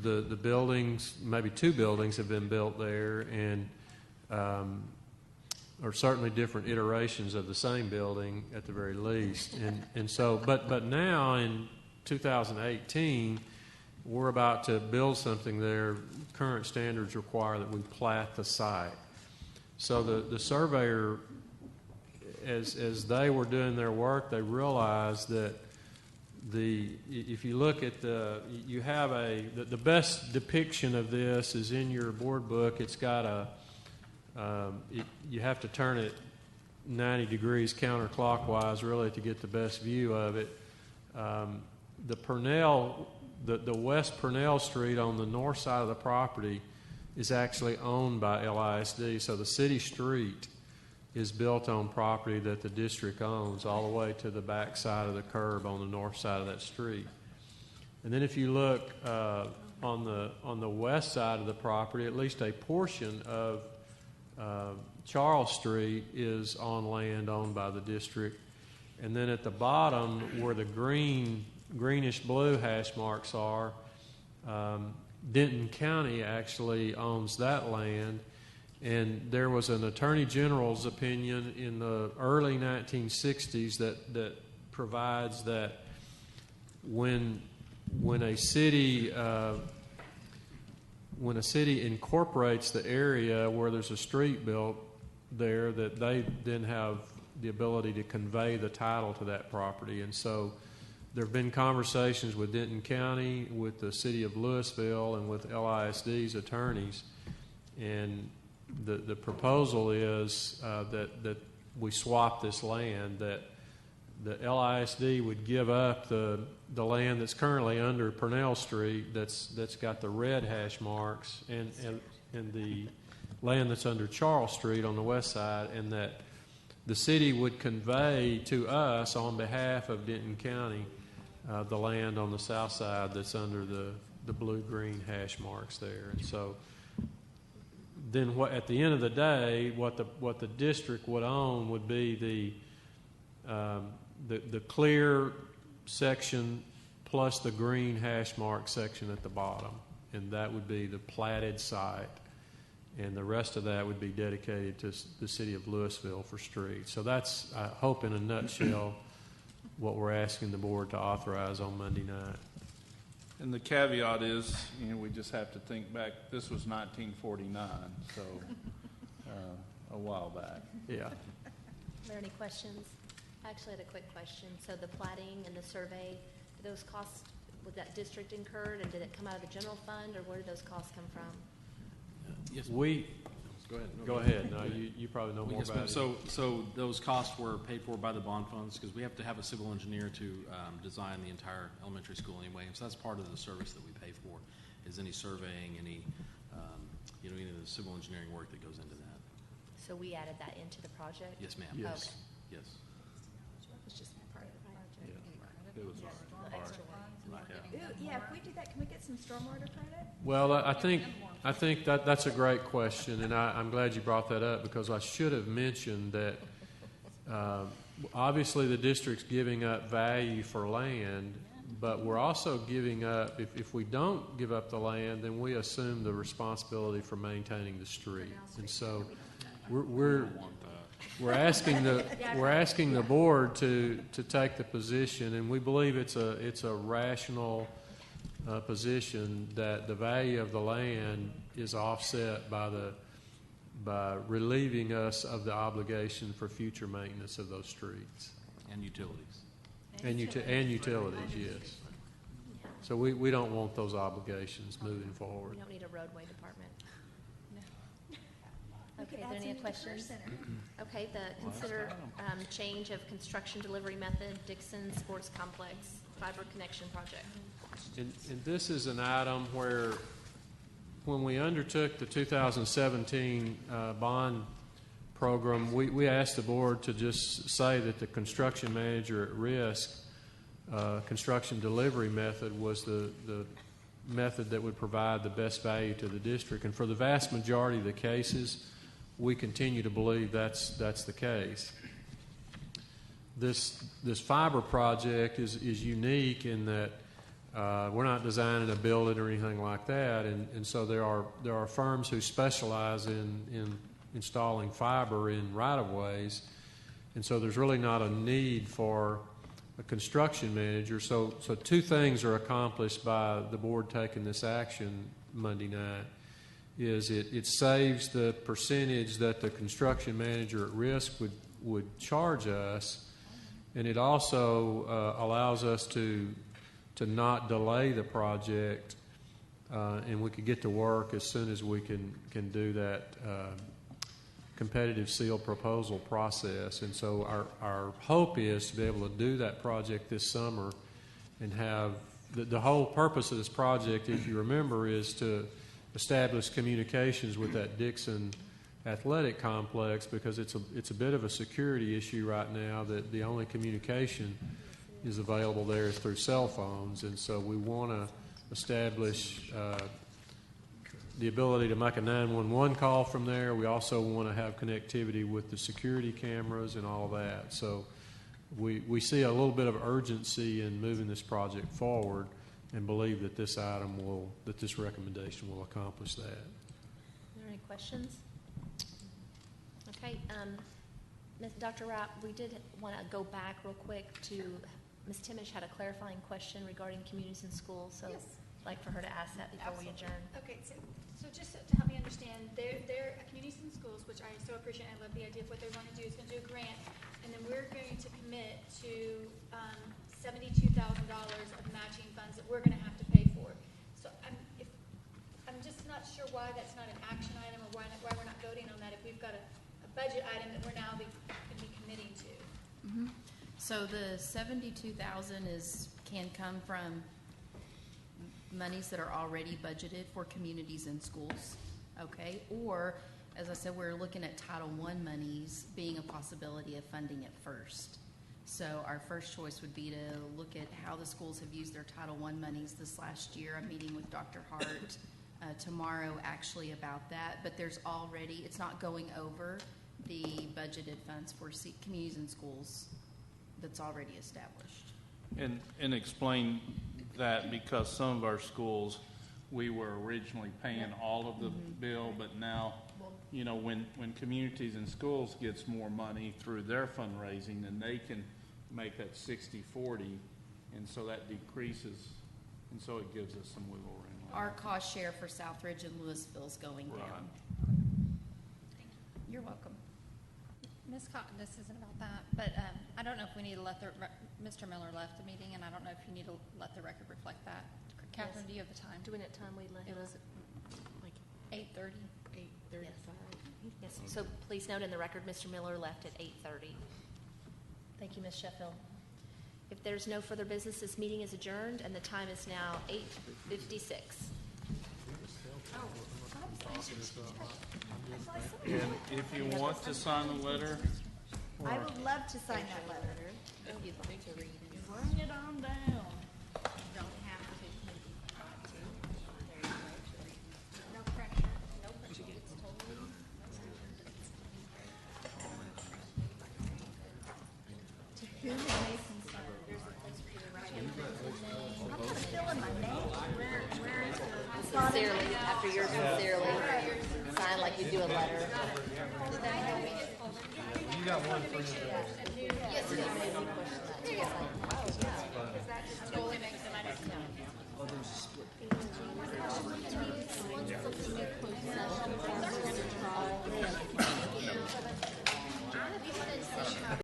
the buildings, maybe 2 buildings have been built there, and or certainly different iterations of the same building at the very least. And so, but now in 2018, we're about to build something there. Current standards require that we plat the site. So the surveyor, as they were doing their work, they realized that if you look at the best depiction of this is in your board book. It's got you have to turn it 90 degrees counterclockwise really to get the best view of it. The Purnell, the West Purnell Street on the north side of the property is actually owned by LISD. So the city street is built on property that the district owns all the way to the back side of the curb on the north side of that street. And then if you look on the west side of the property, at least a portion of Charles Street is on land owned by the district. And then at the bottom where the greenish blue hash marks are, Denton County actually owns that land. And there was an Attorney General's opinion in the early 1960s that provides that when a city incorporates the area where there's a street built there, that they then have the ability to convey the title to that property. And so there have been conversations with Denton County, with the City of Lewisville, and with LISD's attorneys. And the proposal is that we swap this land, that the LISD would give up the land that's currently under Purnell Street that's got the red hash marks, and the land that's under Charles Street on the west side, and that the city would convey to us on behalf of Denton County the land on the south side that's under the blue-green hash marks there. And so then at the end of the day, what the district would own would be the clear section plus the green hash mark section at the bottom, and that would be the platted site, and the rest of that would be dedicated to the City of Lewisville for streets. So that's, I hope in a nutshell, what we're asking the board to authorize on Monday night. And the caveat is, we just have to think back, this was 1949, so a while back. Yeah. Are there any questions? I actually had a quick question. So the platting and the survey, did those costs, was that district incurred, and did it come out of the general fund, or where did those costs come from? Yes. Go ahead. Go ahead. No, you probably know more about it. So those costs were paid for by the bond funds because we have to have a civil engineer to design the entire elementary school anyway. And so that's part of the service that we pay for, is any surveying, any any of the civil engineering work that goes into that. So we added that into the project? Yes, ma'am. Yes. Okay. Yes. It's just part of the project. Yeah. It was The extra one. Ooh, yeah, if we do that, can we get some stormwater credit? Well, I think I think that's a great question, and I'm glad you brought that up because I should have mentioned that obviously the district's giving up value for land, but we're also giving up, if we don't give up the land, then we assume the responsibility for maintaining the street. And so we're asking the board to take the position, and we believe it's a rational position that the value of the land is offset by relieving us of the obligation for future maintenance of those streets. And utilities. And utilities, yes. So we don't want those obligations moving forward. We don't need a roadway department. Okay, could are add there any some to the questions? Care Center. Okay, consider change of construction delivery method, Dixon Sports Complex, fiber connection project. And this is an item where, when we undertook the 2017 bond program, we asked the board to just say that the construction manager at risk construction delivery method was the method that would provide the best value to the district. And for the vast majority of the cases, we continue to believe that's the case. This fiber project is unique in that we're not designing a building or anything like that, and so there are firms who specialize in installing fiber in right-of-ways, and so there's really not a need for a construction manager. So two things are accomplished by the board taking this action Monday night. Is it saves the percentage that the construction manager at risk would charge us, and it also allows us to not delay the project, and we could get to work as soon as we can do that competitive seal proposal process. And so our hope is to be able to do that project this summer and have the whole purpose of this project, if you remember, is to establish communications with that Dixon athletic complex, because it's a bit of a security issue right now that the only communication is available there is through cell phones. And so we want to establish the ability to make a 911 call from there. We also want to have connectivity with the security cameras and all of that. So we see a little bit of urgency in moving this project forward and believe that this recommendation will accomplish that. Are there any questions? Okay, Dr. Rapp, we did want to go back real quick to Ms. Timish had a clarifying question regarding communities and schools, so Yes. I'd like for her to ask that before we adjourn. Okay, so just to help me understand, they're communities and schools, which I so appreciate. I love the idea of what they want to do. Is going to do a grant, and then we're going to commit to $72,000 of matching funds that we're going to have to pay for. So I'm just not sure why that's not an action item, or why we're not voting on that if we've got a budget item that we're now going to be committing to. Mm-hmm. So the $72,000 can come from monies that are already budgeted for communities and schools, okay? Or, as I said, we're looking at Title I monies being a possibility of funding it first. So our first choice would be to look at how the schools have used their Title I monies this last year. I'm meeting with Dr. Hart tomorrow actually about that, but it's not going over the budgeted funds for communities and schools that's already established. And explain that, because some of our schools, we were originally paying all of the bill, but now, when communities and schools gets more money through their fundraising, then they can make that 60-40, and so that decreases, and so it gives us some wiggle room. Our cost share for Southridge and Lewisville is going down. You're welcome. Ms. Cotton, this isn't about that, but I don't know if we need to let Mr. Miller left the meeting, and I don't know if you need to let the record reflect that. Catherine, Yes. Do you have the time? Do we have time we let It him? was Like 8:30. 8:35. Yes. So please note in the record, Mr. Miller left at 8:30. Thank you, Ms. Sheffield. If there's no further business, this meeting is adjourned, and the time is now 8:56. And if you want to sign the letter, I would love to sign that letter. If you'd like to read it. Bring it on down. Don't have to. No pressure. after yours sincerely. Sign like you do a letter. You got one for Yes, it is.